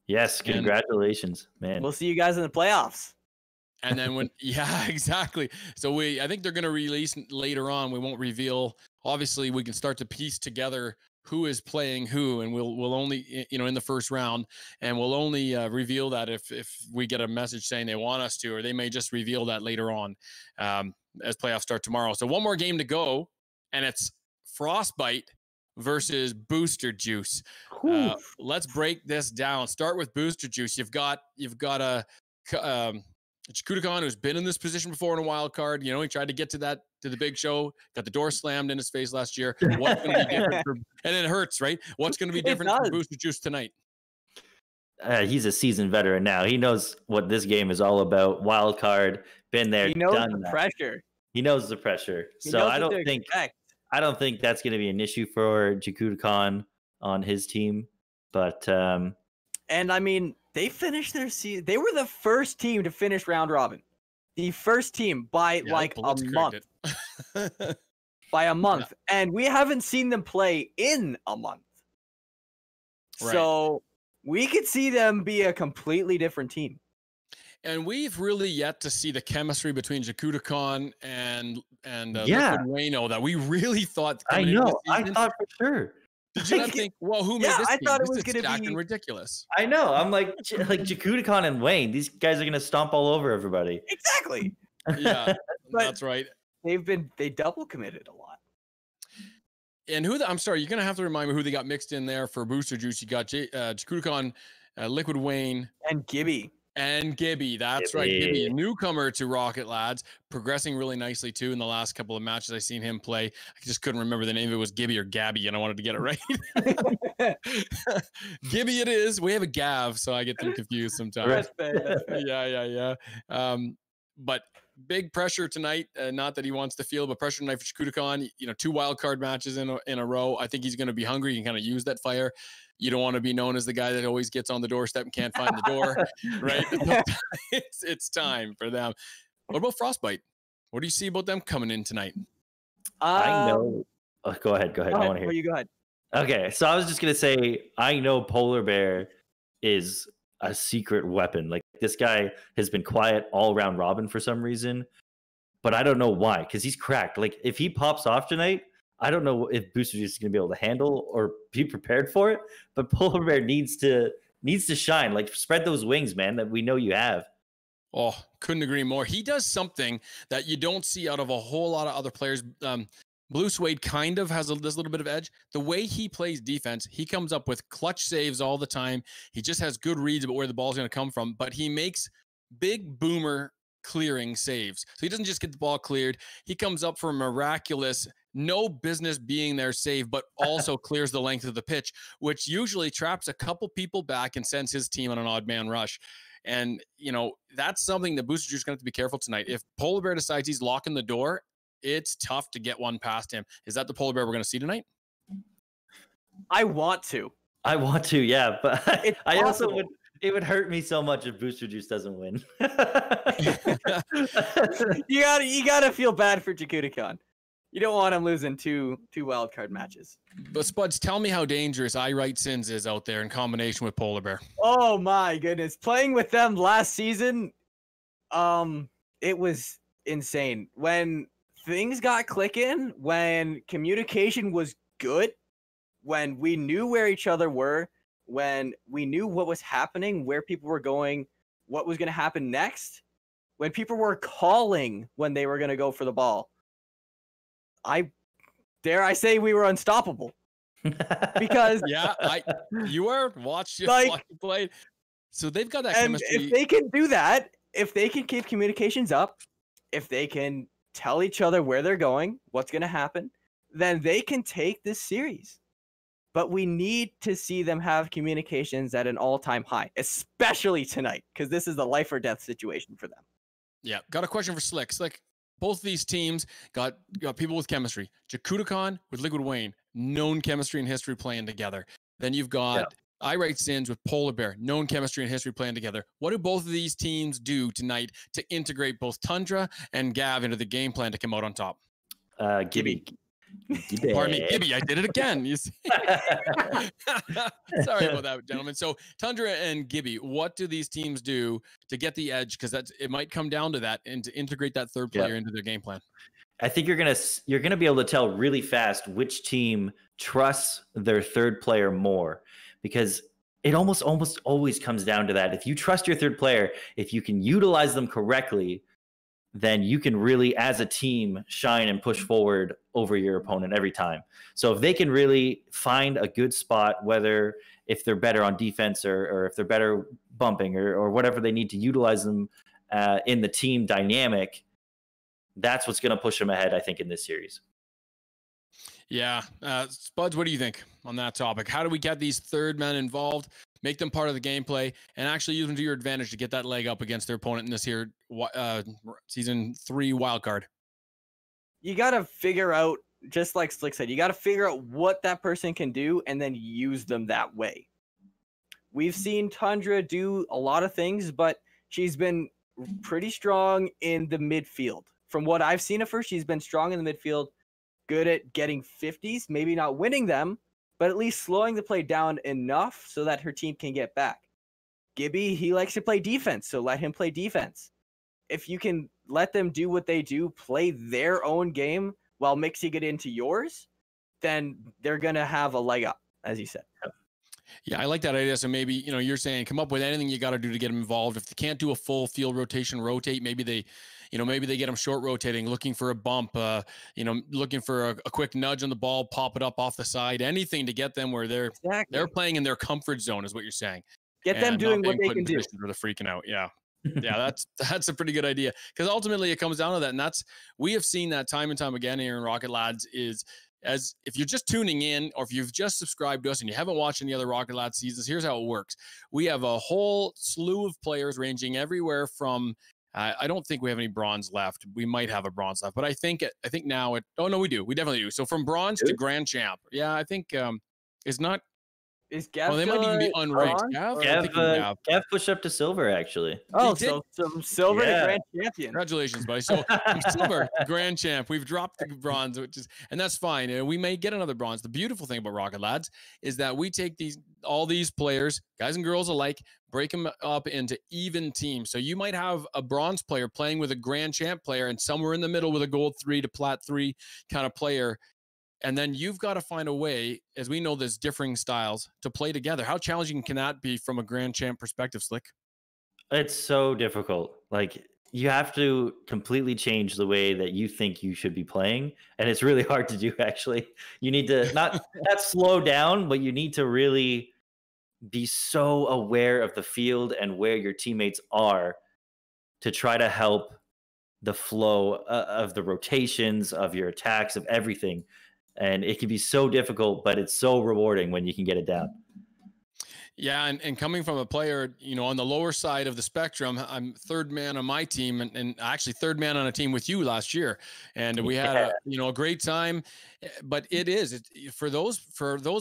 S2: Yes, congratulations, man.
S4: We'll see you guys in the playoffs.
S3: And then exactly. So I think they're going to release later on. We won't reveal. Obviously, we can start to piece together who is playing who, and we'll only, in the first round, and we'll only reveal that if we get a message saying they want us to, or they may just reveal that later on as playoffs start tomorrow. So one more game to go, and it's Frostbite versus Booster Juice. Let's break this down. Start with Booster Juice. You've got a Chikudakan who's been in this position before in a wild card. He tried to get to the big show, got the door slammed in his face last year. What's going to be different and it hurts, right? What's going to be different for Booster Juice tonight?
S2: He's a seasoned veteran now. He knows what this game is all about. Wild card, been there,
S4: he knows
S2: done
S4: the
S2: that.
S4: Pressure.
S2: He knows the pressure. So I don't think that's going to be an issue for Chikudakan on his team. But
S4: and I mean, they finished their season. They were the first team to finish round robin. The first team by a month. By a month. Yeah. And we haven't seen them play in a month. Right. So we could see them be a completely different team.
S3: And we've really yet to see the chemistry between Chikudakan and Liquid Wayno that we really thought.
S2: I know. I thought for sure.
S3: Did you not think, well, who made this?
S4: I thought
S3: it
S4: was going to
S3: be ridiculous.
S2: I know. I'm like Chikudakan and Wayne. These guys are going to stomp all over everybody.
S4: Exactly.
S3: Yeah, that's right.
S4: They double committed a lot.
S3: And I'm sorry, you're going to have to remind me who they got mixed in there for Booster Juice. You got Chikudakan, Liquid Wayne,
S4: and Gibby.
S3: That's right. Gibby, a newcomer to Rocket Lads, progressing really nicely too in the last couple of matches I've seen him play. I just couldn't remember the name. It was Gibby or Gabby, and I wanted to get it right. Gibby it is. We have a Gav, so I get them confused sometimes. Yeah. But big pressure tonight. Not that he wants to feel, but pressure tonight for Chikudakan. 2 wild card matches in a row. I think he's going to be hungry and kind of use that fire. You don't want to be known as the guy that always gets on the doorstep and can't find the door, right? It's time for them. What about Frostbite? What do you see about them coming in tonight?
S2: I know. Oh, go ahead. I want to hear.
S4: You go ahead.
S2: Okay, so I was just gonna say, I know Polar Bear is a secret weapon. Like, this guy has been quiet all round robin for some reason, but I don't know why. Because he's cracked. Like, if he pops off tonight, I don't know if Booster Juice is going to be able to handle or be prepared for it, but Polar Bear needs to shine. Like, spread those wings, man, that we know you have.
S3: Oh, couldn't agree more. He does something that you don't see out of a whole lot of other players. Blue Suede kind of has this little bit of edge. The way he plays defense, he comes up with clutch saves all the time. He just has good reads about where the ball's going to come from, but he makes big boomer clearing saves. So he doesn't just get the ball cleared. He comes up for a miraculous, no business being there save, but also clears the length of the pitch, which usually traps a couple people back and sends his team on an odd man rush. And, you know, that's something that Booster Juice is going to have to be careful tonight. If Polar Bear decides he's locking the door, it's tough to get one past him. Is that the Polar Bear we're going to see tonight?
S4: I want to.
S2: Yeah. But I also
S4: possible.
S2: it would hurt me so much if Booster Juice doesn't win.
S4: You gotta feel bad for Jakutakon. You don't want him losing two wildcard matches.
S3: But Spuds, tell me how dangerous I Write Sins is out there in combination with Polar Bear.
S4: Oh my goodness. Playing with them last season, it was insane. When things got clicking, when communication was good, when we knew where each other were, when we knew what was happening, where people were going, what was going to happen next, when people were calling when they were going to go for the ball, I say we were unstoppable. Because
S3: you were watch you play. So they've got that
S4: and
S3: chemistry.
S4: If they can do that, if they can keep communications up, if they can tell each other where they're going, what's going to happen, then they can take this series. But we need to see them have communications at an all-time high, especially tonight, because this is a life or death situation for them.
S3: Yeah, got a question for Slick. Slick, both of these teams got people with chemistry. Jakutakon with Liquid Wayne, known chemistry and history playing together. Then you've got I Write Sins with Polar Bear, known chemistry and history playing together. What do both of these teams do tonight to integrate both Tundra and Gav into the game plan to come out on top?
S2: Gibby.
S3: Pardon me, Gibby. I did it again. You see? Sorry about that, gentlemen. So Tundra and Gibby, what do these teams do to get the edge? Because it might come down to that, and to integrate that third player into their game plan.
S2: I think you're gonna be able to tell really fast which team trusts their third player more, because it almost always comes down to that. If you trust your third player, if you can utilize them correctly, then you can really, as a team, shine and push forward over your opponent every time. So if they can really find a good spot, whether if they're better on defense or if they're better bumping or whatever they need to utilize them in the team dynamic, that's what's going to push them ahead, I think, in this series.
S3: Yeah. Spuds, what do you think on that topic? How do we get these third men involved, make them part of the gameplay, and actually use them to your advantage to get that leg up against their opponent in this here season 3 wildcard?
S4: You got to figure out, just like Slick said, you got to figure out what that person can do and then use them that way. We've seen Tundra do a lot of things, but she's been pretty strong in the midfield. From what I've seen of her, she's been strong in the midfield, good at getting 50s, maybe not winning them, but at least slowing the play down enough so that her team can get back. Gibby, he likes to play defense, so let him play defense. If you can let them do what they do, play their own game while mixing it into yours, then they're going to have a leg up, as you said.
S3: Yeah, I like that idea. So maybe, you're saying come up with anything you got to do to get them involved. If they can't do a full field rotation, rotate, maybe they get them short rotating, looking for a bump, looking for a quick nudge on the ball, pop it up off the side, anything to get them where they're playing in their comfort zone is what you're saying.
S4: Get them doing what they can do.
S3: Where they're freaking out. Yeah. Yeah, that's a pretty good idea, because ultimately it comes down to that. And we have seen that time and time again here in Rocket Lads as if you're just tuning in or if you've just subscribed to us and you haven't watched any other Rocket Lads seasons, here's how it works. We have a whole slew of players ranging everywhere from, I don't think we have any bronze left. We might have a bronze left, but I think now oh no, we do. We definitely do. So from bronze to grand champ. Yeah, I think Is Gav
S4: they
S3: might even be unranked.
S2: Gav pushed up to silver, actually.
S4: Oh, so from silver to grand champion.
S3: Congratulations, buddy. So from silver to grand champ, we've dropped the bronze, and that's fine. We may get another bronze. The beautiful thing about Rocket Lads is that we take all these players, guys and girls alike, break them up into even teams. So you might have a bronze player playing with a grand champ player, and somewhere in the middle with a gold 3 to plat 3 kind of player. And then you've got to find a way, as we know, there's differing styles to play together. How challenging can that be from a Grand Champ perspective, Slick?
S2: It's so difficult. Like, you have to completely change the way that you think you should be playing, and it's really hard to do. Actually, you need to not slow down, but you need to really be so aware of the field and where your teammates are to try to help the flow of the rotations, of your attacks, of everything. And it can be so difficult, but it's so rewarding when you can get it down.
S3: Yeah, and coming from a player, on the lower side of the spectrum, I'm third man on my team, and actually third man on a team with you last year, and we had a great time. But it's for those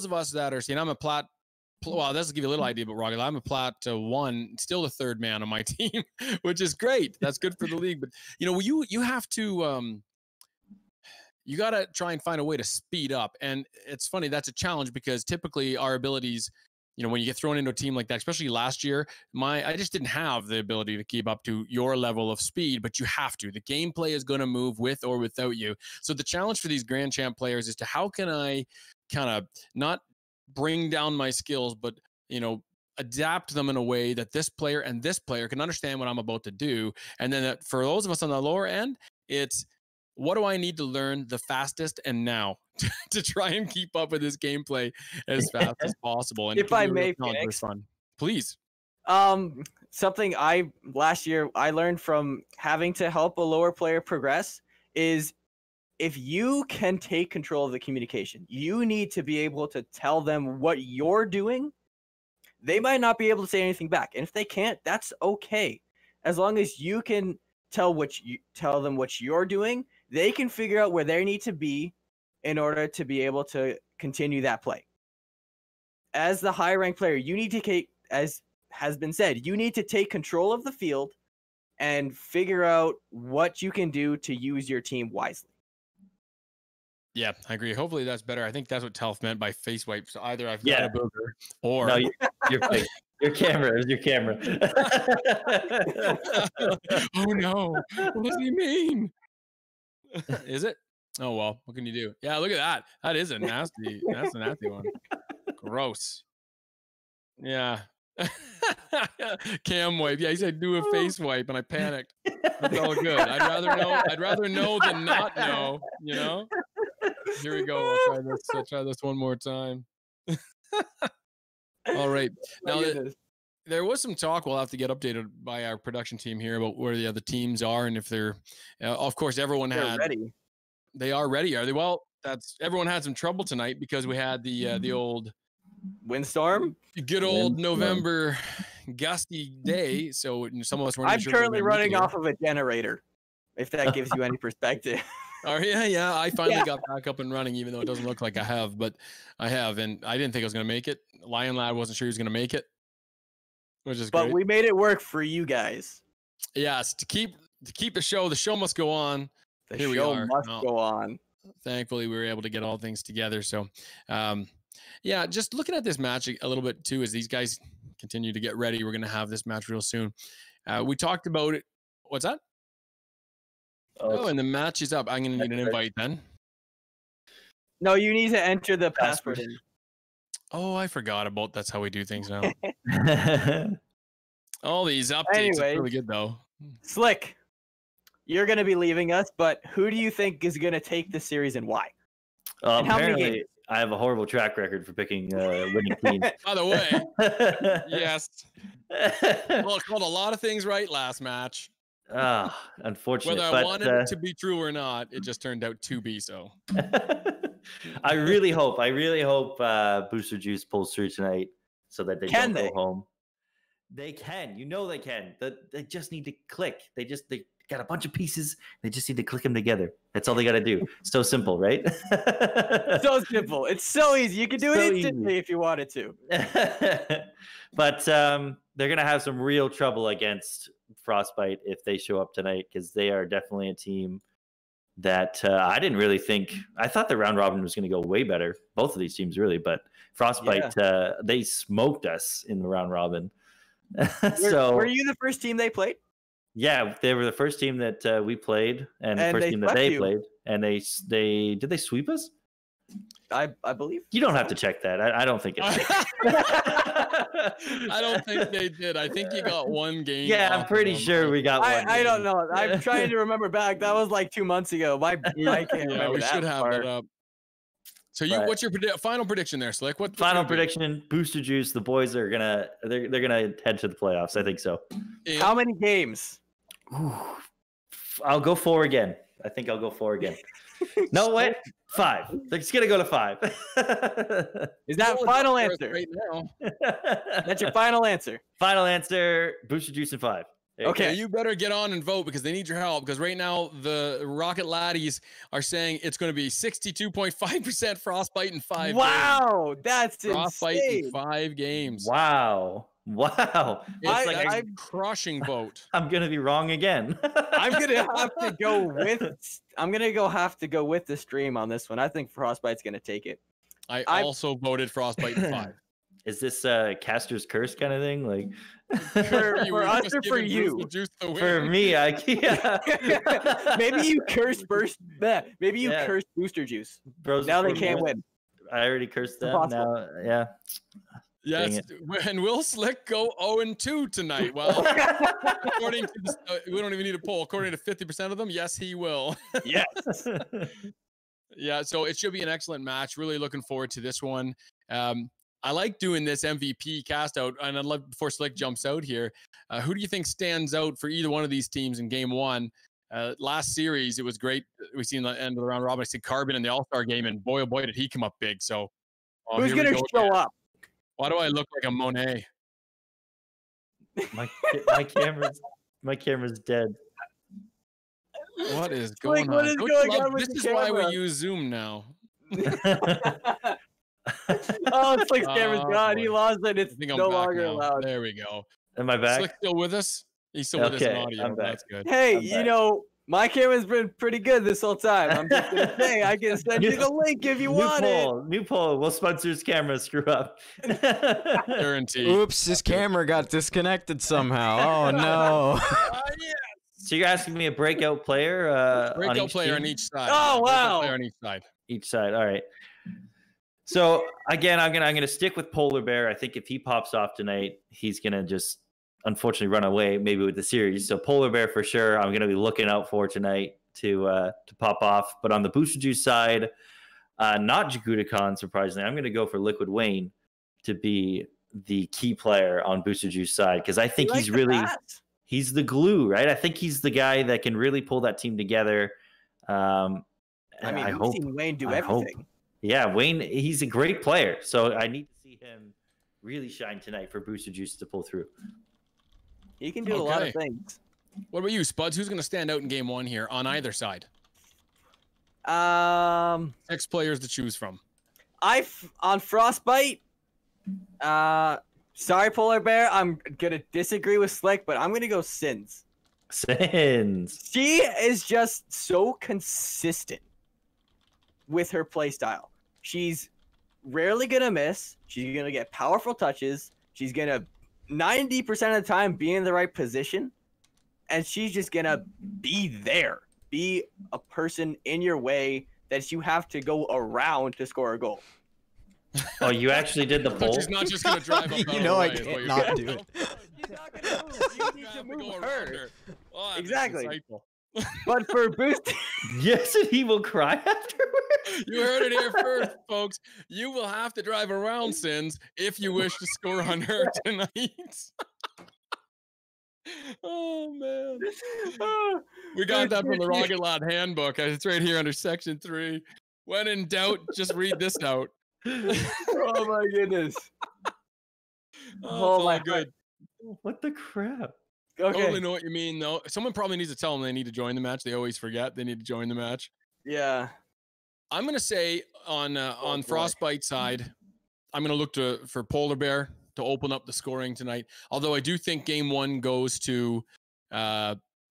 S3: of us that are seeing. I'm a plat. Well, that's to give you a little idea, but Rocket, I'm a plat 1, still the third man on my team, which is great. That's good for the league. But you have to. You got to try and find a way to speed up. And it's funny, that's a challenge because typically our abilities, when you get thrown into a team like that, especially last year, I just didn't have the ability to keep up to your level of speed, but you have to. The gameplay is going to move with or without you. So the challenge for these Grand Champ players is to how can I kind of not bring down my skills, but, adapt them in a way that this player and this player can understand what I'm about to do. And then for those of us on the lower end, it's, what do I need to learn the fastest and now to try and keep up with this gameplay as fast as possible? And
S4: if I may, Phoenix,
S3: fun, please.
S4: Something last year I learned from having to help a lower player progress is if you can take control of the communication, you need to be able to tell them what you're doing. They might not be able to say anything back, and if they can't, that's okay. As long as you can tell them what you're doing, they can figure out where they need to be in order to be able to continue that play. As the high rank player, you need to, as has been said, you need to take control of the field and figure out what you can do to use your team wisely.
S3: Yeah, I agree. Hopefully that's better. I think that's what Telf meant by face wipe. So either I've got a booger or
S2: no, you're fake. Your camera is your camera.
S3: Oh no. What does he mean? Is it? Oh well, what can you do? Yeah, look at that. That's a nasty one. Gross. Yeah. Cam wipe. Yeah, he said do a face wipe and I panicked. That's all good. I'd rather know than not know, Here we go. I'll try this one more time. All right. Now there was some talk. We'll have to get updated by our production team here about where the other teams are and if they're. Of course, everyone
S4: they're ready.
S3: They are ready, are they? Well, everyone had some trouble tonight because we had the old
S4: windstorm.
S3: Good old November gusty day. So some of us weren't.
S4: I'm currently running off of a generator. If that gives you any perspective.
S3: Oh yeah. I finally got back up and running, even though it doesn't look like I have, but I have, and I didn't think I was going to make it. Lion Lad wasn't sure he was going to make it, which is great.
S4: But we made it work for you guys.
S3: Yes, to keep the show must go on.
S4: The show must go on.
S3: Thankfully, we were able to get all things together. So, just looking at this match a little bit too, as these guys continue to get ready, we're going to have this match real soon. We talked about it. What's that? Oh, and the match is up. I'm going to need an invite then.
S4: No, you need to enter the password.
S3: Oh, I forgot about that's how we do things now. All these updates are really good though.
S4: Slick, you're going to be leaving us, but who do you think is going to take this series and why?
S2: And how many games? I have a horrible track record for picking winning teams.
S3: By the way, yes. Well, it called a lot of things right last match.
S2: Unfortunately.
S3: Whether I wanted it to be true or not, it just turned out to be so.
S2: I really hope Booster Juice pulls through tonight so that they don't go home. They can. They can. They just need to click. They got a bunch of pieces. They just need to click them together. That's all they got to do. So simple, right?
S4: So simple. It's so easy. You can do it instantly if you wanted to.
S2: But they're going to have some real trouble against Frostbite if they show up tonight, because they are definitely a team that I didn't really think. I thought the round robin was going to go way better. Both of these teams really, but Frostbite, they smoked us in the round robin.
S4: Were you the first team they played?
S2: Yeah, they were the first team that we played, and the first team that they played. And they did they sweep us?
S4: I believe.
S2: You don't have to check that. I don't think it's.
S3: I don't think they did. I think you got one game.
S2: Yeah, I'm
S3: off
S2: pretty
S3: of them.
S2: sure we got one.
S4: I don't
S2: game.
S4: know. I'm trying to remember back. That was like 2 months ago. I can't
S3: Yeah,
S4: remember
S3: we
S4: that
S3: should have
S4: part.
S3: that up. So you,
S2: But-
S3: what's your final prediction there, Slick? What's
S2: Final
S3: gonna be?
S2: prediction: Booster Juice. The boys are gonna they're gonna head to the playoffs. I think so.
S3: In-
S4: How many games?
S2: Ooh, I'll go 4 again. I think I'll go 4 again. No, wait, 5. They're just gonna go to 5.
S4: Is that
S3: Going
S4: final
S3: up for us
S4: answer?
S3: right now?
S4: That's your final answer.
S2: Final answer: Booster Juice and 5. There you
S4: Okay.
S3: Yeah, you better get on and vote because they need your help. Because right now the Rocket Laddies are saying it's going to be 62.5% Frostbite in 5 games.
S4: Wow, that's
S3: Frostbite in
S4: insane.
S3: 5 games.
S2: Wow. It's
S3: It's
S2: like
S3: like a crushing vote.
S2: I'm gonna be wrong again.
S4: I'm gonna have to go with. Have to go with the stream on this one. I think Frostbite's gonna take it.
S3: I
S4: I-
S3: also voted Frostbite in 5.
S2: Is this Caster's curse kind of thing? Like
S4: For
S3: You were
S4: us
S3: just
S4: or for
S3: giving
S4: you?
S3: Bruce the Juice the win.
S2: for me, yeah.
S4: Maybe you cursed first. Maybe you
S2: Yeah.
S4: cursed Booster Juice.
S2: Bros
S4: Now they
S2: before
S4: can't
S2: boys.
S4: win.
S2: I already cursed them.
S4: Impossible.
S2: Now, yeah.
S3: Yes, and will Slick go 0-2 tonight? Well, according to this, we don't even need a poll. According to 50% of them, yes, he will.
S4: Yes.
S3: Yeah, so it should be an excellent match. Really looking forward to this one. I like doing this MVP cast out, and I'd love before Slick jumps out here. Who do you think stands out for either one of these teams in Game 1? Last series, it was great. We seen the end of the round robin. I said Carbon in the All-Star game, and boy, oh boy, did he come up big. So
S4: Who's
S3: here we
S4: gonna
S3: go
S4: show
S3: again.
S4: up?
S3: Why do I look like a Monet?
S2: my camera's dead.
S3: What is
S4: Like,
S3: going
S4: what
S3: on?
S4: is
S3: Don't you
S4: going
S3: love-
S4: on with
S3: this
S4: the
S3: is why
S4: camera?
S3: we use Zoom now.
S4: Oh, Slick's camera's
S3: Oh,
S4: gone. He
S3: boy.
S4: lost it.
S3: I
S4: It's
S3: think I'm
S4: no
S3: back
S4: longer
S3: now.
S4: allowed.
S3: There we go.
S2: Am I back?
S3: Slick still with us? He's still with us in
S2: Okay,
S3: audio.
S2: I'm back.
S3: That's good.
S4: Hey,
S2: I'm
S4: you
S2: back.
S4: know, my camera's been pretty good this whole time. I'm just gonna say I can send you the link if you want it.
S2: New poll. Will Spencer's camera screw up?
S3: Guarantee.
S5: Oops, his camera got disconnected somehow. Oh no.
S2: So you're asking me a breakout player? on
S3: Breakout
S2: each
S3: player
S2: team?
S3: on each side.
S4: Oh,
S3: Breakout
S4: wow.
S3: Player on each side.
S2: Each side. All right. So again, I'm gonna stick with Polar Bear. I think if he pops off tonight, he's gonna just unfortunately run away, maybe with the series. So Polar Bear for sure. I'm gonna be looking out for tonight to pop off. But on the Booster Juice side, not Jakudakon, surprisingly, I'm gonna go for Liquid Wayne to be the key player on Booster Juice side because I think
S4: You
S2: he's
S4: like the
S2: really
S4: pass?
S2: he's the glue, right? I think he's the guy that can really pull that team together.
S4: I
S2: And
S4: mean,
S2: I
S4: we've
S2: hope.
S4: seen Wayne do
S2: I hope.
S4: everything.
S2: Yeah, Wayne, he's a great player. So I need to see him really shine tonight for Booster Juice to pull through.
S4: He can do a lot of
S3: Okay.
S4: things.
S3: What about you, Spuds? Who's going to stand out in Game 1 here on either side? 6 players to choose from.
S4: On Frostbite. Sorry, Polar Bear. I'm gonna disagree with Slick, but I'm gonna go Sins.
S2: Sins.
S4: She is just so consistent with her playstyle. She's rarely gonna miss. She's gonna get powerful touches. She's gonna 90% of the time be in the right position, and she's just gonna be there, be a person in your way that you have to go around to score a goal.
S2: Oh, you actually did the
S3: But
S2: poll?
S3: she's not just going to drive up.
S5: You
S3: out of
S5: know
S3: the
S5: I
S3: way, is what
S5: can't
S3: you're
S5: not
S3: saying.
S5: do it.
S4: She's not gonna move. You need
S3: You
S4: to
S3: have to
S4: move
S3: go around
S4: her.
S3: her. Oh, that's
S4: Exactly.
S3: insightful.
S4: But for boost,
S2: Yes, and he will cry afterwards.
S3: You heard it here first, folks. You will have to drive around Sins if you wish to score on her tonight. Oh man, we got that from the Rocket Lad Handbook. It's right here under Section 3. When in doubt, just read this out.
S4: oh my goodness.
S3: Oh, it's
S4: my
S3: all good.
S2: What the crap?
S4: Okay.
S3: Totally know what you mean, though. Someone probably needs to tell them they need to join the match. They always forget they need to join the match.
S4: Yeah.
S3: I'm gonna say on
S4: boy.
S3: Frostbite side, I'm gonna look for Polar Bear to open up the scoring tonight. Although I do think Game 1 goes to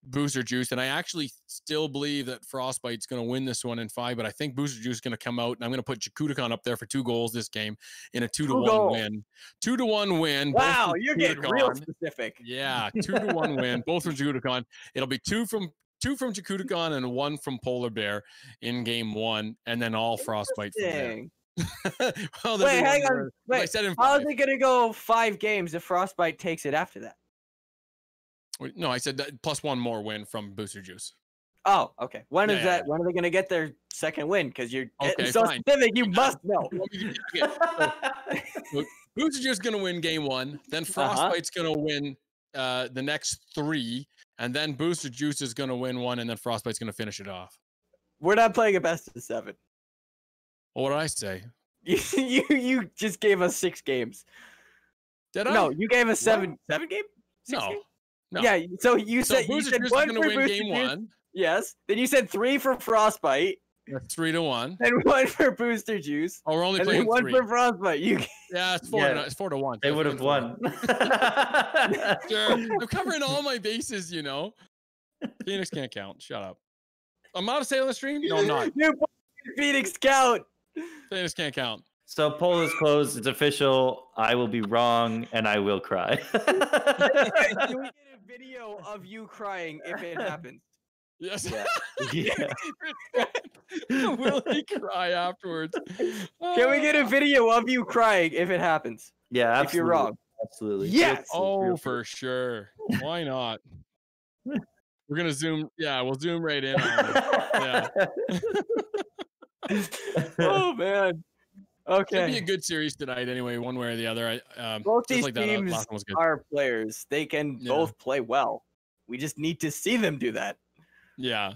S3: Booster Juice, and I actually still believe that Frostbite's gonna win this one in 5. But I think Booster Juice is gonna come out, and I'm gonna put Jakudakon up there for 2 goals this game in a 2-1
S4: goals.
S3: win. 2-1 win. both
S4: Wow,
S3: from
S4: you're getting real
S3: Jakudakon.
S4: specific.
S3: Yeah, 2-1 win, both from Jakudakon. It'll be 2 from 2 from Jakutagon and 1 from Polar Bear in game 1, and then all Frostbite from there.
S4: Dang.
S3: Well,
S4: Wait, hang on.
S3: I
S4: Wait,
S3: said in
S4: how
S3: 5.
S4: is it gonna go 5 games if Frostbite takes it after that?
S3: No, I said that plus 1 more win from Booster Juice.
S4: Oh, okay. When is
S3: Yeah,
S4: that? When are they gonna get their second win? Because you're
S3: Okay,
S4: so
S3: fine.
S4: specific. You must know.
S3: So Booster Juice going to win game 1. Then Frostbite's going to win the next 3. And then Booster Juice is going to win 1. And then Frostbite's going to finish it off.
S4: We're not playing a best of 7.
S3: Well, what did I say?
S4: You just gave us 6 games.
S3: Did I?
S4: No, you gave us 7 games. 6
S3: No.
S4: games?
S3: No.
S4: Yeah. So you
S3: So
S4: said you
S3: Booster
S4: said
S3: Juice is
S4: 1
S3: going to
S4: for
S3: win
S4: Booster
S3: game
S4: Juice.
S3: 1.
S4: Yes. Then you said 3 for Frostbite
S3: That's 3-1.
S4: and 1 for Booster Juice.
S3: Oh, we're only
S4: And
S3: playing
S4: then 1
S3: 3.
S4: for Frostbite.
S3: Yeah, it's 4
S2: Yeah.
S3: to 4 to 1.
S2: They would have won.
S3: Sure. I'm covering all my bases, you know. Phoenix can't count. Shut up. I'm not a sale on the stream? No, I'm not.
S4: You Phoenix count.
S3: Phoenix can't count.
S2: So poll is closed. It's official. I will be wrong, and I will cry.
S4: Can we get a video of you crying if it happens?
S3: Yes.
S2: Yeah.
S3: Will he cry afterwards?
S4: Can we get a video of you crying if it happens?
S2: Yeah, absolutely.
S4: If you're wrong.
S2: Absolutely.
S4: Yes!
S3: Oh, for sure. Why not? We're gonna zoom. Yeah, we'll zoom right in. On it.
S4: Oh man.
S3: Should be a
S4: Okay.
S3: good series tonight, anyway, one way or the other.
S4: Both
S3: just
S4: these
S3: like that
S4: teams
S3: last one was good.
S4: are players. They can
S3: Yeah.
S4: both play well. We just need to see them do that.
S3: Yeah.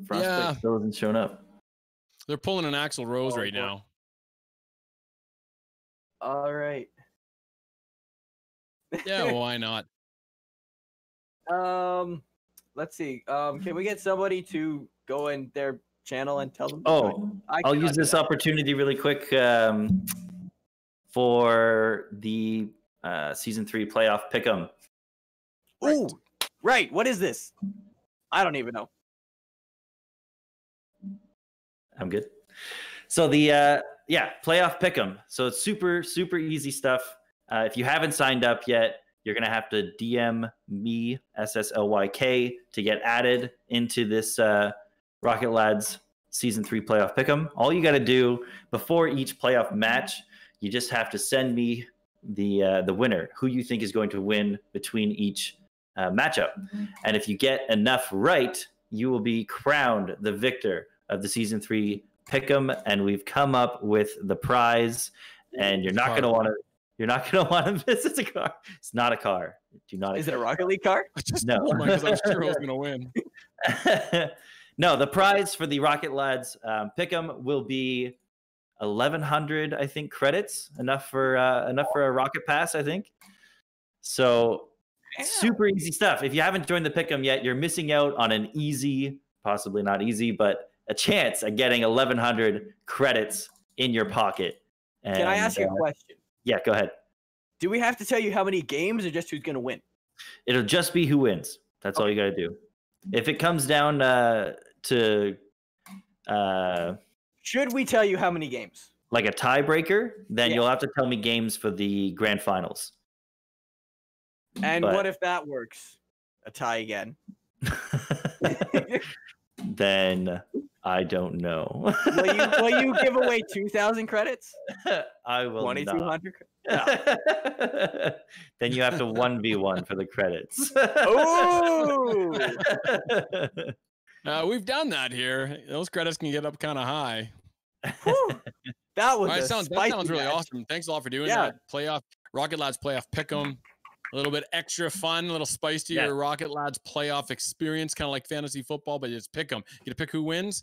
S2: Frostbite
S3: Yeah.
S2: still hasn't shown up.
S3: They're pulling an Axl Rose
S4: Oh,
S3: right
S4: boy.
S3: now.
S4: All right.
S3: Yeah, why not?
S4: Let's see. Can we get somebody to go in their channel and tell them?
S2: Oh,
S4: I
S2: I'll
S4: cannot
S2: use
S4: do
S2: this
S4: that.
S2: opportunity really quick for the season 3 playoff pick'em.
S4: Ooh, right. What is this? I don't even know.
S2: I'm good. So the playoff pick'em. So it's super easy stuff. If you haven't signed up yet, you're gonna have to DM me SSLYK to get added into this Rocket Lads season 3 playoff pick'em. All you got to do before each playoff match, you just have to send me the winner, who you think is going to win between each matchup. And if you get enough right, you will be crowned the victor of the season 3 pick'em. And we've come up with the prize. And you're not gonna want to miss it. A car. It's not a car. Do not.
S4: Is it a Rocket League car?
S3: I just
S2: No.
S3: told because I was sure I was gonna win.
S2: No, the prize for the Rocket Lads pick'em will be 1,100, I think, credits. Enough for a Rocket Pass, I think. So super easy stuff. If you haven't joined the pick'em yet, you're missing out on an easy, possibly not easy, but a chance at getting 1,100 credits in your pocket. And,
S4: Can I ask you a question?
S2: Yeah, go ahead.
S4: Do we have to tell you how many games or just who's going to win?
S2: It'll just be who wins. That's all you got to do. If it comes down to
S4: Should we tell you how many games?
S2: like a tiebreaker, then
S4: Yeah.
S2: you'll have to tell me games for the grand finals.
S4: And
S2: But-
S4: what if that works? A tie again.
S2: Then I don't know.
S4: Will you give away 2,000 credits?
S2: I will
S4: 2,200?
S2: not. Then you have to 1v1 for the credits.
S4: Ooh!
S3: We've done that here. Those credits can get up kind of high.
S4: Whew. That was
S3: All right,
S4: a
S3: that
S4: spicy
S3: sounds really
S4: match.
S3: awesome. Thanks a lot for doing
S4: Yeah.
S3: that. Playoff Rocket Lads playoff pick'em. A little bit extra fun, a little spice to
S2: Yeah.
S3: your Rocket Lads playoff experience, kind of like fantasy football, but it's pick 'em. You get to pick who wins,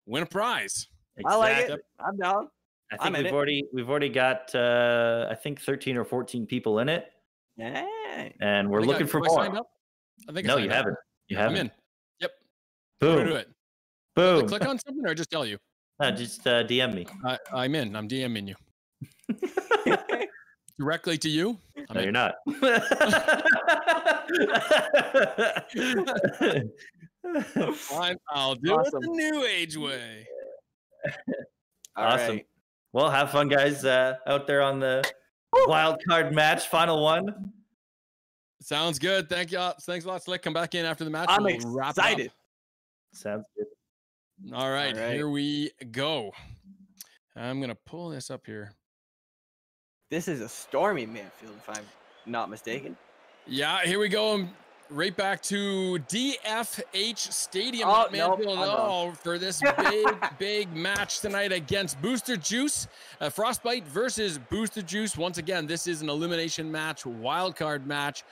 S3: win a prize.
S4: I like
S2: Exactly.
S4: it. I'm down.
S2: I
S4: I'm
S2: think
S4: in
S2: we've already got I think 13 or 14 people in it,
S4: Yeah.
S2: and we're
S3: I think
S2: looking for
S3: have I signed
S2: more.
S3: up? I think I
S2: No,
S3: signed
S2: you
S3: up.
S2: haven't. You
S3: I'm
S2: haven't.
S3: in. Yep. How do I
S2: Boom.
S3: do it?
S2: Boom.
S3: Click on something or just tell you?
S2: Just DM me.
S3: I'm in. I'm DMing you. Directly to you? I'm
S2: No,
S3: in.
S2: you're not.
S3: Fine, I'll do it
S4: Awesome.
S3: the new age way.
S4: All
S2: Awesome.
S4: right.
S2: Well, have fun, guys, out there on the wild card match, final one.
S3: Sounds good. Thanks a lot, Slick. Come back in after the match.
S4: I'm
S3: We'll wrap it up.
S4: excited.
S2: Sounds good.
S3: All right,
S4: All right.
S3: here we go. I'm gonna pull this up here.
S4: This is a stormy Manfield, if I'm not mistaken.
S3: Yeah, here we go. Right back to DFH Stadium,
S4: Oh,
S3: not
S4: nope,
S3: Manfield at
S4: I'm wrong.
S3: all, for this big match tonight against Booster Juice. Frostbite versus Booster Juice. Once again, this is an elimination match, wild card match.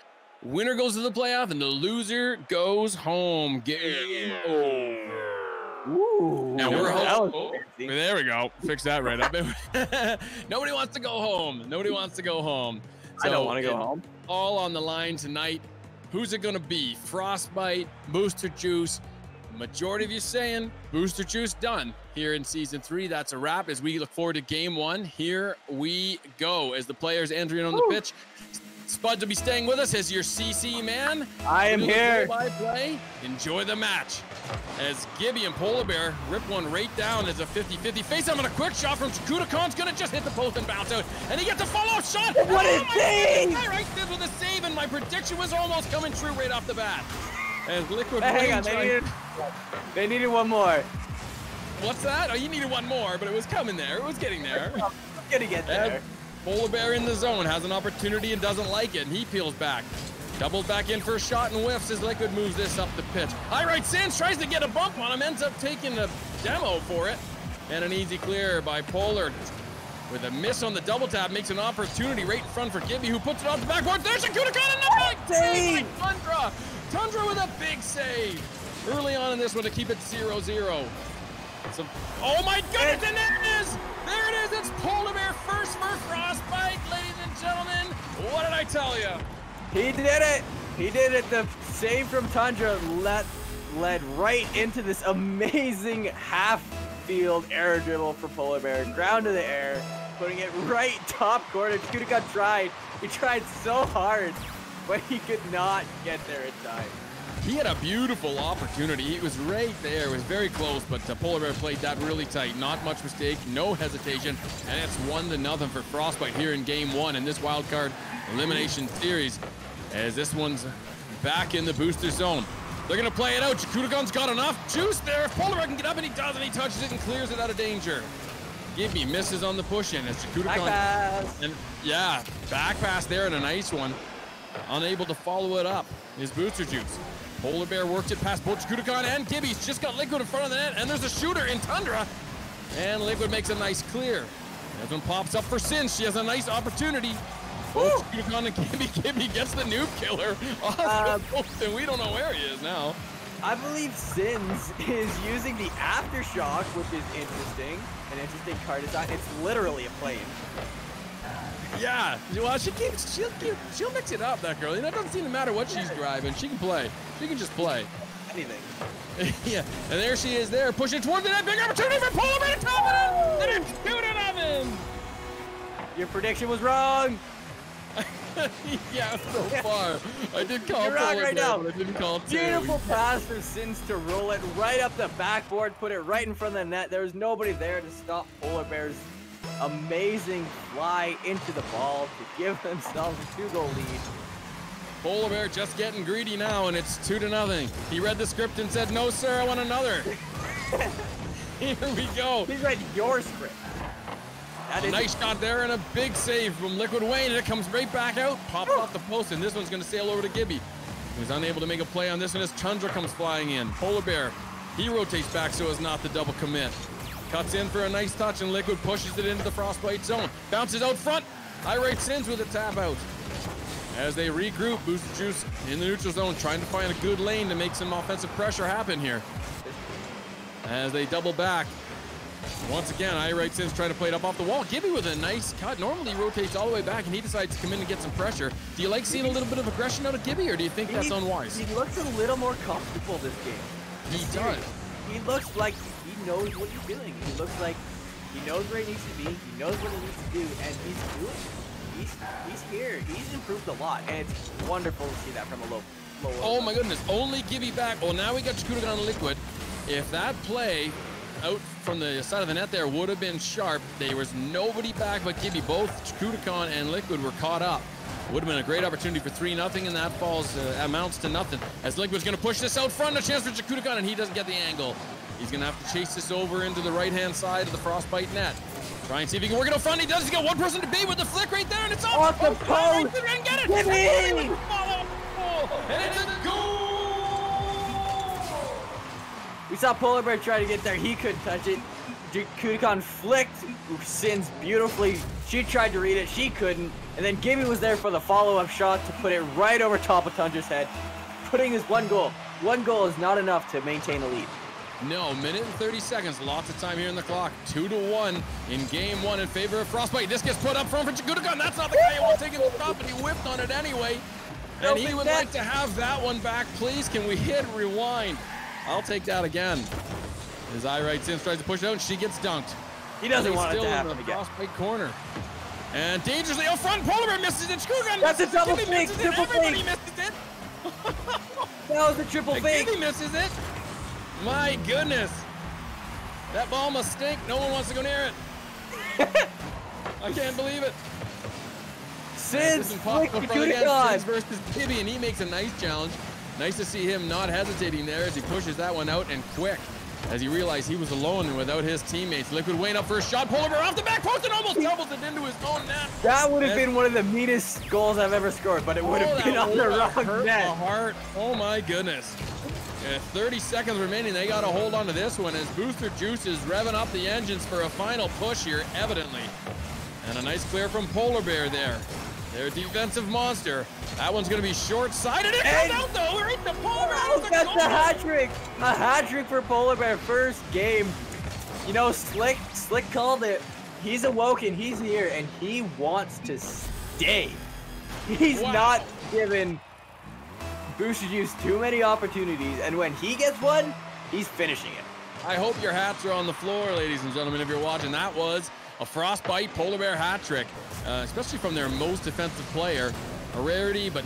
S3: Winner goes to the playoff, and the loser goes home. Game over.
S4: Ooh,
S3: Now we're
S4: that was
S3: home.
S4: fancy.
S3: There we go. Fix that right up. Nobody wants to go home. Nobody wants to go home.
S4: I don't
S3: So,
S4: want to go home.
S3: all on the line tonight. Who's it going to be? Frostbite, Booster Juice. Majority of you saying Booster Juice done here in season 3. That's a wrap as we look forward to game 1. Here we go as the players entering on the pitch. Spuds will be staying with us as your CC man.
S4: I am here.
S3: Play-by-play. Enjoy the match. As Gibby and Polar Bear rip one right down as a 50-50 face. I'm on a quick shot from Chakudakon's gonna just hit the post and bounce out. And he gets a follow-up shot.
S4: What a save!
S3: I right this with a save, and my prediction was almost coming true right off the bat. As Liquid
S4: Hang on,
S3: Rage
S4: they needed one more.
S3: What's that? Oh, you needed one more, but it was coming there. It was getting there.
S4: I'm gonna get there.
S3: As Polar Bear in the zone has an opportunity and doesn't like it, and he peels back. Doubles back in for a shot and whiffs as Liquid moves this up the pitch. High right Sands tries to get a bump on him, ends up taking a demo for it. And an easy clear by Polar. With a miss on the double tap, makes an opportunity right in front for Gibby, who puts it off the backboard. There's Chakudakan, another save by Tundra. Tundra with a big save. Early on in this one to keep it 0-0. So, oh my goodness, and there it is! There it is, it's Polar Bear first for Frostbite, ladies and gentlemen. What did I tell you?
S4: He did it! He did it! The save from Tundra led right into this amazing half-field air dribble for Polar Bear. Ground to the air, putting it right top corner. Chakudakan tried. He tried so hard, but he could not get there in time.
S3: He had a beautiful opportunity. It was right there. It was very close, but Polar Bear played that really tight. Not much mistake, no hesitation, and it's 1-0 for Frostbite here in game 1 in this wild card elimination series. As this one's back in the booster zone. They're gonna play it out. Chakudakon's got enough juice there. If Polar Bear can get up, and he does, and he touches it and clears it out of danger. Gibby misses on the push in as Chakudakan.
S4: Back pass.
S3: And yeah, back pass there and a nice one. Unable to follow it up is Booster Juice. Polar Bear works it past both Chakudakan and Gibby's just got Liquid in front of the net, and there's a shooter in Tundra. And Liquid makes a nice clear. This one pops up for Sin. She has a nice opportunity. Both Chakudakan and Gibby gets the noob killer off the post, and we don't know where he is now.
S4: I believe Sins is using the aftershock, which is interesting. An interesting card design. It's literally a plane.
S3: Yeah, well, she'll mix it up, that girl. You know, it doesn't seem to matter what she's driving. She can play. She can just play.
S4: Anything.
S3: Yeah, and there she is there, pushing towards the net. Big opportunity for Polar Bear to top it in, and it's 2-0.
S4: Your prediction was wrong.
S3: Yeah, so far. I did call
S4: You're wrong
S3: Polar
S4: right
S3: Bear,
S4: now.
S3: but I didn't call two.
S4: Beautiful pass for Sins to roll it right up the backboard, put it right in front of the net. There was nobody there to stop Polar Bear's amazing fly into the ball to give themselves a 2-goal lead.
S3: Polar Bear just getting greedy now, and it's 2-0. He read the script and said, "No, sir, I want another." Here we go.
S4: He read your script.
S3: A nice shot there and a big save from Liquid Wayne, and it comes right back out, pops off the post, and this one's going to sail over to Gibby. He was unable to make a play on this one as Tundra comes flying in. Polar Bear, he rotates back so as not to double commit. Cuts in for a nice touch, and Liquid pushes it into the Frostbite zone. Bounces out front. Irate Sins with a tap out. As they regroup, Booster Juice in the neutral zone, trying to find a good lane to make some offensive pressure happen here. As they double back. Once again, Irate Sins trying to play it up off the wall. Gibby with a nice cut. Normally he rotates all the way back, and he decides to come in and get some pressure. Do you like seeing a little bit of aggression out of Gibby, or do you think that's unwise?
S4: He looks a little more comfortable this game.
S3: He does.
S4: He looks like he knows what he's doing. He looks like he knows where he needs to be. He knows what he needs to do, and he's doing it. He's here. He's improved a lot, and it's wonderful to see that from a low.
S3: Oh my goodness! Only Gibby back. Well, now we got Chakudakan on Liquid. If that play out from the side of the net there would have been sharp, there was nobody back but Gibby. Both Chakudakan and Liquid were caught up. Would have been a great opportunity for 3-0, and that falls amounts to nothing. As Liquid's going to push this out front, a chance for Jakudakan, and he doesn't get the angle. He's going to have to chase this over into the right-hand side of the Frostbite net. Try and see if he can work it out front. He does. He's got one person to beat with the flick right there, and it's off
S4: the post.
S3: Right there and get it.
S4: Give me!
S3: And it's a goal.
S4: We saw Polar Bear try to get there. He couldn't touch it. Jakudakan flicked Sins beautifully. She tried to read it. She couldn't. And then Gibby was there for the follow-up shot to put it right over top of Tundra's head, putting his one goal. One goal is not enough to maintain a lead.
S3: No, minute and 30 seconds. Lots of time here in the clock. 2-1 in game one in favor of Frostbite. This gets put up front for Jakudakan. That's not the guy who wants taking the top, and he whipped on it anyway. And he would like to have that one back, please. Can we hit rewind? I'll take that again. As I right Sims tries to push it out, and she gets dunked.
S4: He doesn't want it to happen
S3: in the
S4: again.
S3: Frostbite corner. And dangerously out front, Polar Bear misses it. Jakudakan
S4: That's a double
S3: Gibby
S4: fake,
S3: misses it.
S4: triple
S3: Everybody
S4: fake.
S3: misses it.
S4: That was a triple fake.
S3: Gibby misses it. My goodness. That ball must stink. No one wants to go near it. I can't believe it.
S4: Sins, flick
S3: Jakudakan
S4: Jakudakan.
S3: versus Gibby, and he makes a nice challenge. Nice to see him not hesitating there as he pushes that one out and quick. As he realized he was alone and without his teammates. Liquid Wayne up for a shot. Polar Bear off the back post and almost doubles it into his own net.
S4: That would have been one of the meanest goals I've ever scored, but it would have been on the wrong
S3: hurt
S4: net.
S3: my heart. Oh my goodness. 30 seconds remaining. They got to hold on to this one as Booster Juice is revving up the engines for a final push here, evidently. And a nice clear from Polar Bear there. Their defensive monster. That one's going to be short-sided. It comes out though. Right to Polar Bear.
S4: That's a hat trick. A hat trick for Polar Bear. First game. You know, Slick called it. He's awoken. He's here, and he wants to stay. He's not giving Booster Juice too many opportunities, and when he gets one, he's finishing it.
S3: I hope your hats are on the floor, ladies and gentlemen, if you're watching. That was a Frostbite Polar Bear hat trick, especially from their most defensive player. A rarity, but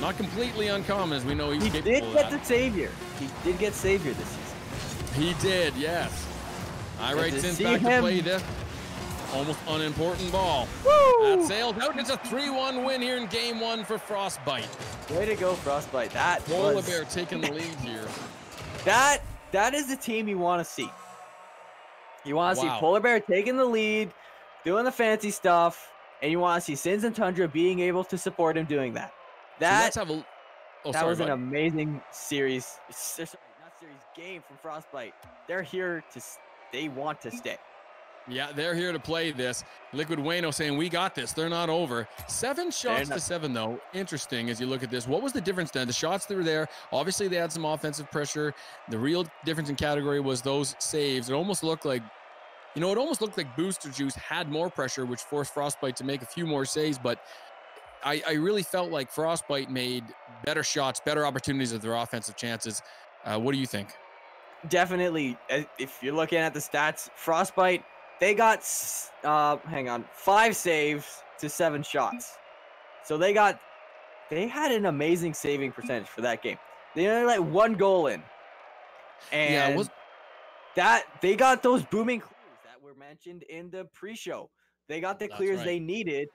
S3: not completely uncommon, as we know he's capable of that.
S4: He did get the savior. He did get savior this season.
S3: He did, yes. I right since
S4: see
S3: back to
S4: him-
S3: play this almost unimportant ball.
S4: Woo!
S3: That sailed out. It's a 3-1 win here in game one for Frostbite.
S4: Way to go, Frostbite. That
S3: Polar
S4: was,
S3: Bear taking the lead here.
S4: that is the team you want to see. You want to see
S3: Wow.
S4: Polar Bear taking the lead, doing the fancy stuff, and you want to see Sins and Tundra being able to support him doing that.
S3: So let's have a. Oh,
S4: That
S3: sorry,
S4: was an
S3: bud.
S4: amazing series. Sorry, not series, game from Frostbite. They're here to. They want to stay.
S3: Yeah, they're here to play this. Liquid Wayno saying we got this. They're not over. 7 shots to 7 though. Interesting as you look at this. What was the difference then? The shots that were there, obviously they had some offensive pressure. The real difference in category was those saves. It almost looked like, it almost looked like Booster Juice had more pressure, which forced Frostbite to make a few more saves. But I really felt like Frostbite made better shots, better opportunities of their offensive chances. What do you think?
S4: Definitely, if you're looking at the stats, Frostbite, they got 5 saves to 7 shots. So they had an amazing saving percentage for that game. They only let 1 goal in. And they got those booming clears that were mentioned in the pre-show. They got the clears they needed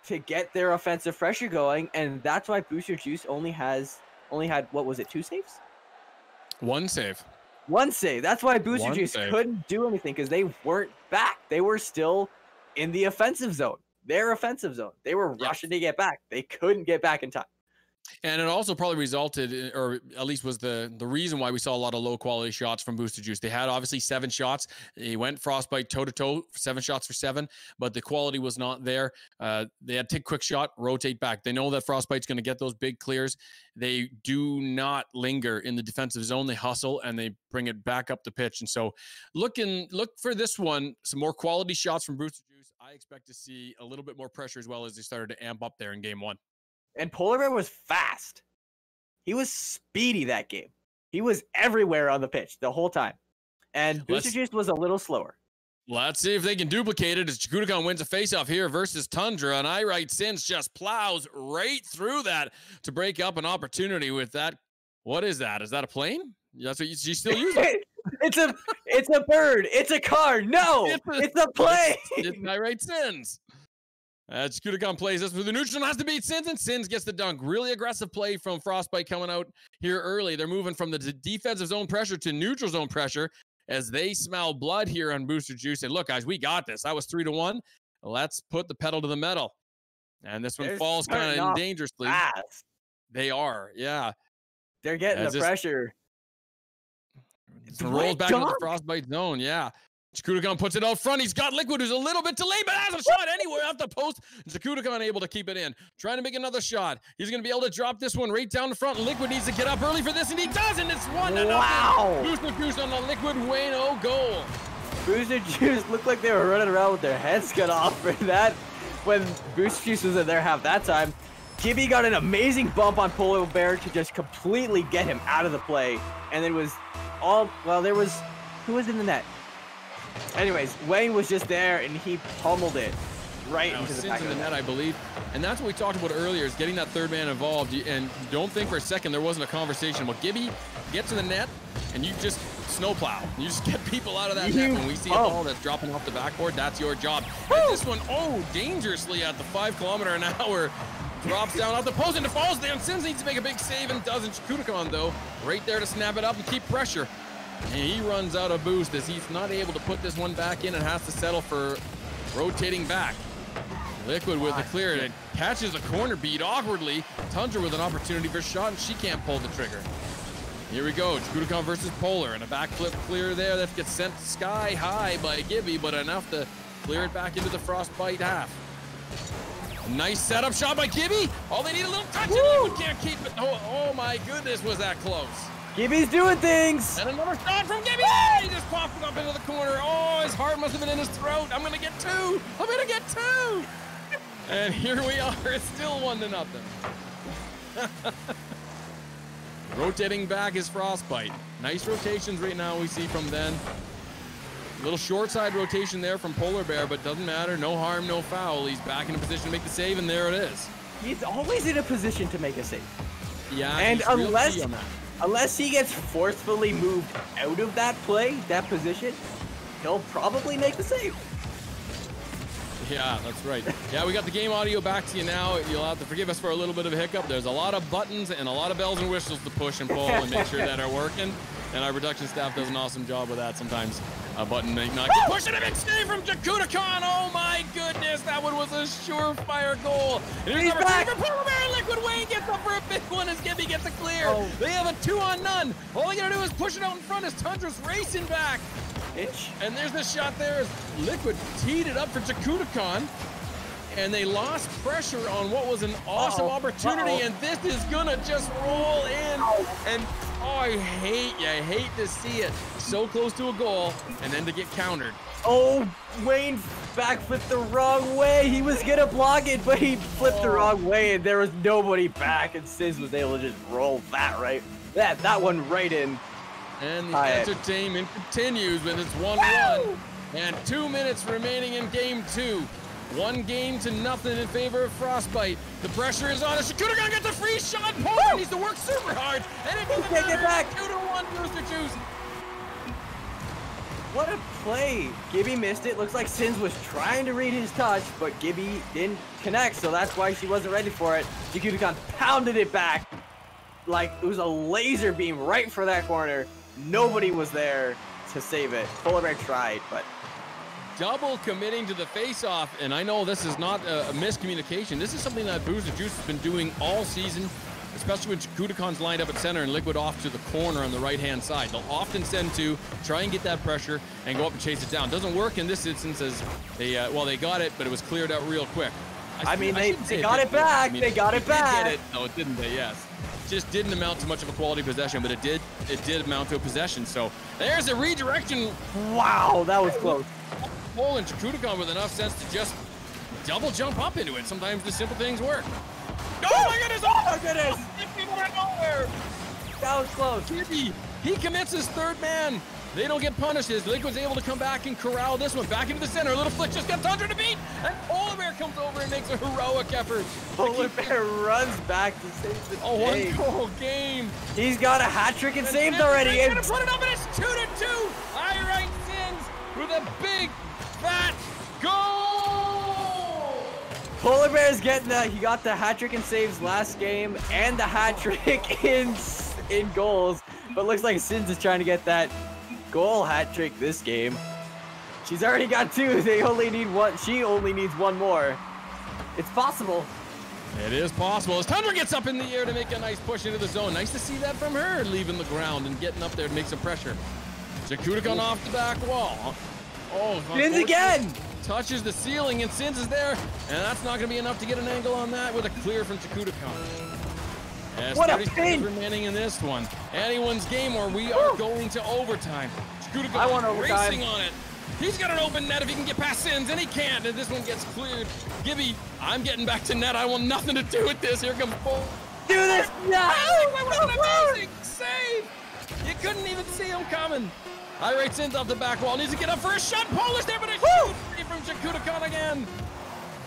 S4: to get their offensive pressure going, and that's why Booster Juice only had, what was it, 2 saves?
S3: 1 save.
S4: 1 save. That's why Booster
S3: One
S4: Juice
S3: save.
S4: couldn't do anything, because they weren't back. They were still in the offensive zone. Their offensive zone. They were rushing to get back. They couldn't get back in time.
S3: And it also probably resulted, or at least was the reason why we saw a lot of low quality shots from Booster Juice. They had obviously 7 shots. He went Frostbite toe to toe, 7 shots for 7, but the quality was not there. They had to take quick shot, rotate back. They know that Frostbite's going to get those big clears. They do not linger in the defensive zone. They hustle and they bring it back up the pitch. And so look for this one, some more quality shots from Booster Juice. I expect to see a little bit more pressure as well as they started to amp up there in game 1.
S4: And Polar Bear was fast. He was speedy that game. He was everywhere on the pitch the whole time. And Booster Juice was a little slower.
S3: Let's see if they can duplicate it as Jakudakan wins a faceoff here versus Tundra. And I right Sins just plows right through that to break up an opportunity with that. What is that? Is that a plane? That's what she's still using.
S4: It's a bird. It's a car. No, it's a plane.
S3: It's I right Sins. Scootagon plays this with the neutral, has to beat Sins, and Sins gets the dunk. Really aggressive play from Frostbite coming out here early. They're moving from the defensive zone pressure to neutral zone pressure as they smell blood here on Booster Juice. And look, guys, we got this. That was 3-1. Let's put the pedal to the metal. And this one falls kind of dangerously.
S4: Fast.
S3: They are, yeah.
S4: They're getting the pressure.
S3: Rolls back into the Frostbite zone, yeah. Scootagon puts it out front. He's got Liquid, who's a little bit delayed, but has a shot anywhere off the post. Scootagon able to keep it in. Trying to make another shot. He's going to be able to drop this one right down the front. Liquid needs to get up early for this, and he does, and it's 1-0.
S4: Wow.
S3: Booster Juice on the Liquid Wayno goal.
S4: Booster Juice looked like they were running around with their heads cut off for that when Booster Juice was in there half that time. Gibby got an amazing bump on Polar Bear to just completely get him out of the play. And it was all, well, there was, who was in the net? Anyways, Wayne was just there and he pummeled it right into the back of the net,
S3: I believe. And that's what we talked about earlier, is getting that third man involved. And don't think for a second there wasn't a conversation. Well, Gibby, get to the net and you just snowplow. You just get people out of that net. When we see a ball that's dropping off the backboard, that's your job. And this one, dangerously at the 5 km/h. Drops down off the post and it falls down. Sims needs to make a big save and doesn't. Scootagon, though, right there to snap it up and keep pressure. And he runs out of boost as he's not able to put this one back in and has to settle for rotating back. Liquid with the clear. It catches a corner beat awkwardly. Tundra with an opportunity for a shot, and she can't pull the trigger. Here we go. Scootagon versus Polar, and a backflip clear there that gets sent sky high by Gibby, but enough to clear it back into the Frostbite half. A nice setup shot by Gibby. Oh, they need a little touch, and Liquid can't keep it. Oh my goodness, was that close.
S4: Gibby's doing things.
S3: And another shot from Gibby. He just popped it up into the corner. Oh, his heart must have been in his throat. I'm going to get 2. I'm going to get 2. And here we are. It's still 1-0. Rotating back is Frostbite. Nice rotations right now we see from them. Little short side rotation there from Polar Bear, but doesn't matter. No harm, no foul. He's back in a position to make the save, and there it is.
S4: He's always in a position to make a save.
S3: Yeah,
S4: and unless he gets forcefully moved out of that play, that position, he'll probably make the save.
S3: Yeah, that's right. Yeah, we got the game audio back to you now. You'll have to forgive us for a little bit of a hiccup. There's a lot of buttons and a lot of bells and whistles to push and pull and make sure that are working. And our production staff does an awesome job with that. Sometimes a button may not get pushed, and a big save from Scootagon. Oh my goodness, that one was a surefire goal. And he's back. Liquid Wayne gets up for a big one as Gibby gets a clear. They have a 2-on-0. All they gotta do is push it out in front as Tundra's racing back. And there's the shot there as Liquid teed it up for Scootagon. And they lost pressure on what was an awesome opportunity. And this is gonna just roll in. And I hate to see it. So close to a goal and then to get countered.
S4: Oh, Wayne backflipped the wrong way. He was gonna block it, but he flipped the wrong way and there was nobody back, and Sis was able to just roll that one right in.
S3: And the entertainment continues with its 1-1 and 2 minutes remaining in game 2. 1-0 in favor of Frostbite. The pressure is on. Scootagon gets a free shot. Polar needs to work super hard, and it doesn't
S4: get back.
S3: 2-1 Booster Juice.
S4: What a play. Gibby missed it. Looks like Sins was trying to read his touch, but Gibby didn't connect, so that's why she wasn't ready for it. Scootagon pounded it back like it was a laser beam right for that corner. Nobody was there to save it. Polar Bear tried, but
S3: double committing to the face-off, and I know this is not a miscommunication. This is something that Booster Juice has been doing all season, especially when Scootagon's lined up at center and Liquid off to the corner on the right-hand side. They'll often send 2, try and get that pressure, and go up and chase it down. Doesn't work in this instance as they, they got it, but it was cleared out real quick.
S4: I mean, they got it back. They got it back.
S3: Get it. No, it didn't they? Yes. Just didn't amount to much of a quality possession, but it did amount to a possession. So there's a redirection.
S4: Wow, that was close.
S3: Pole and Scootagon with enough sense to just double jump up into it. Sometimes the simple things work. Oh my goodness! Oh my goodness!
S4: That was close.
S3: He commits his third man. They don't get punished as Liquid's able to come back and corral this one back into the center. A little flick just got Tundra to beat, and Polar Bear comes over and makes a heroic effort.
S4: Polar Bear runs back to save the day.
S3: 1-goal game.
S4: He's got a hat trick and saved already.
S3: He's gonna put it up, and it's 2-2. High right Sins with a big fat goal.
S4: Polar Bear's getting that. He got the hat trick in saves last game and the hat trick in goals. But looks like Sins is trying to get that goal hat trick this game. She's already got 2. They only need 1. She only needs 1 more. It's possible.
S3: It is possible. As Tundra gets up in the air to make a nice push into the zone. Nice to see that from her, leaving the ground and getting up there to make some pressure. Jakutikon off the back wall. Oh,
S4: Sins again!
S3: Touches the ceiling and Sins is there, and that's not going to be enough to get an angle on that with a clear from Jakutikon. As
S4: What a
S3: 30 seconds
S4: pin!
S3: remaining in this one. Anyone's game, or we are going to overtime.
S4: I want
S3: Jakutikon
S4: overtime.
S3: racing on it. He's got an open net if he can get past Sins, and he can't, and this one gets cleared. Gibby, I'm getting back to net. I want nothing to do with this. Here comes Bull.
S4: Do this now!
S3: What an amazing save! You couldn't even see him coming. Irate Sins off the back wall. Needs to get up for a shot. Polish there, but a shoot free from Jakutikon again.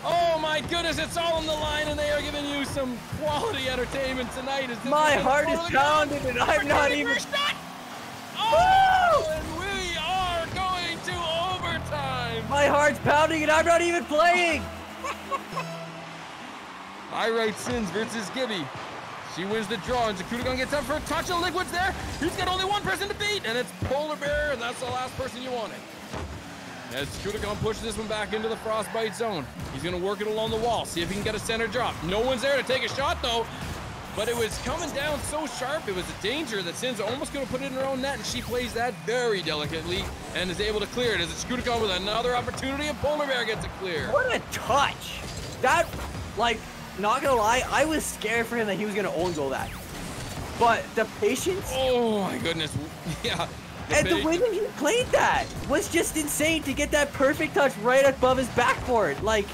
S3: Oh my goodness, it's all on the line, and they are giving you some quality entertainment tonight.
S4: My heart is pounding, and I'm not even.
S3: Shot. Oh, and we are going to overtime.
S4: My heart's pounding, and I'm not even playing.
S3: Irate Sins versus Gibby. She wins the draw, and Jakutikon gets up for a touch of Liquid's there. He's got only 1 person to beat, and it's Polar Bear, and that's the last person you wanted. As Jakutikon pushes this one back into the frostbite zone. He's gonna work it along the wall, see if he can get a center drop. No one's there to take a shot though, but it was coming down so sharp, it was a danger that Sins almost gonna put it in her own net, and she plays that very delicately and is able to clear it. As it's Jakutikon with another opportunity, and Polar Bear gets it clear.
S4: What a touch! That, like, not gonna lie, I was scared for him that he was gonna own goal that. But the patience.
S3: Oh my goodness, yeah.
S4: And the way that he played that was just insane to get that perfect touch right above his backboard. Like,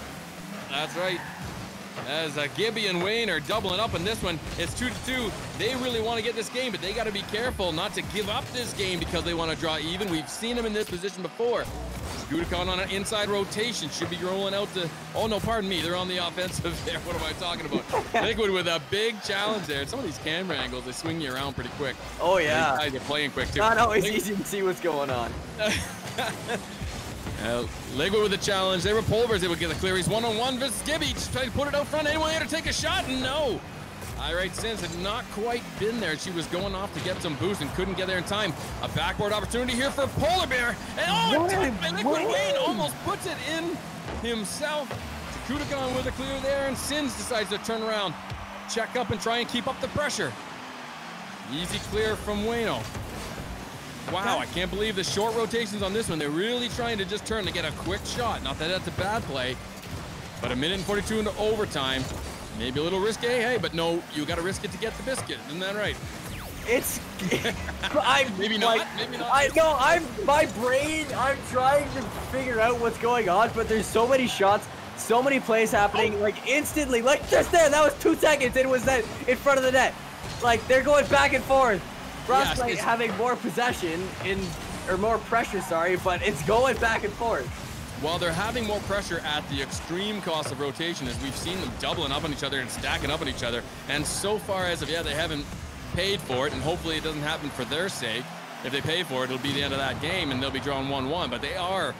S3: that's right. As Gibby and Wayne are doubling up in this one, it's 2-2. They really want to get this game, but they got to be careful not to give up this game because they want to draw even. We've seen them in this position before. Jakutikon on an inside rotation should be rolling out to. Oh no, pardon me. They're on the offensive there. What am I talking about? Liquid with a big challenge there. Some of these camera angles, they swing you around pretty quick.
S4: oh yeah.
S3: These guys are playing quick too.
S4: Not always easy to see what's going on.
S3: Liquid with the challenge. They were Polar Bears able to get the clear. He's 1-on-1 versus Gibby. Just trying to put it out front. Anyone here to take a shot? No. Irate Sins had not quite been there. She was going off to get some boost and couldn't get there in time. A backboard opportunity here for Polar Bear. And Liquid Wayne almost puts it in himself. Jakutikon with a clear there, and Sins decides to turn around, check up, and try and keep up the pressure. Easy clear from Wayno. Wow, I can't believe the short rotations on this one. They're really trying to just turn to get a quick shot. Not that that's a bad play, but 1:42 into overtime. Maybe a little risque, hey, but no, you got to risk it to get the biscuit. Isn't that right?
S4: It's. I'm
S3: Maybe
S4: like,
S3: not. Maybe not.
S4: I know. My brain. I'm trying to figure out what's going on, but there's so many shots, so many plays happening, like instantly, like just there. That was 2 seconds. It was that in front of the net. Like they're going back and forth. Frostbite having more possession or more pressure, sorry, but it's going back and forth.
S3: Well, they're having more pressure at the extreme cost of rotation, as we've seen them doubling up on each other and stacking up on each other. And so far as of yet, they haven't paid for it, and hopefully it doesn't happen for their sake. If they pay for it, it'll be the end of that game, and they'll be drawing 1-1. But they are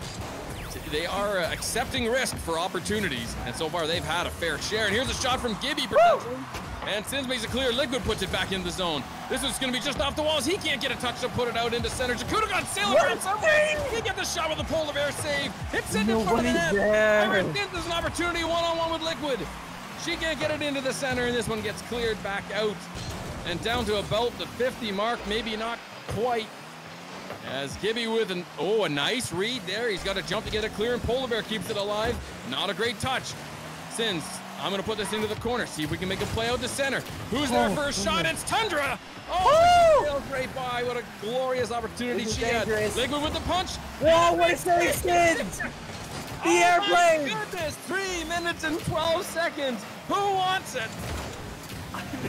S3: accepting risk for opportunities, and so far they've had a fair share. And here's a shot from Gibby, and Sins makes it clear. Liquid puts it back in the zone. This one's going to be just off the walls. He can't get a touch to put it out into center. Jakutikon sailing around somewhere. He gets the shot with the Polar Bear save. It's in front of the net. There's an opportunity 1-on-1 with Liquid. She can't get it into the center, and this one gets cleared back out and down to about the 50 mark. Maybe not quite. As Gibby with a nice read there. He's got to jump to get it clear, and Polar Bear keeps it alive. Not a great touch. Sins, I'm going to put this into the corner. See if we can make a play out to center. Who's there for a shot? It's Tundra. Oh, she sails right by. What a glorious opportunity she had. Liquid with the punch.
S4: Whoa, what a save, Sins! The airplane!
S3: Oh my goodness, 3 minutes and 12 seconds. Who wants it?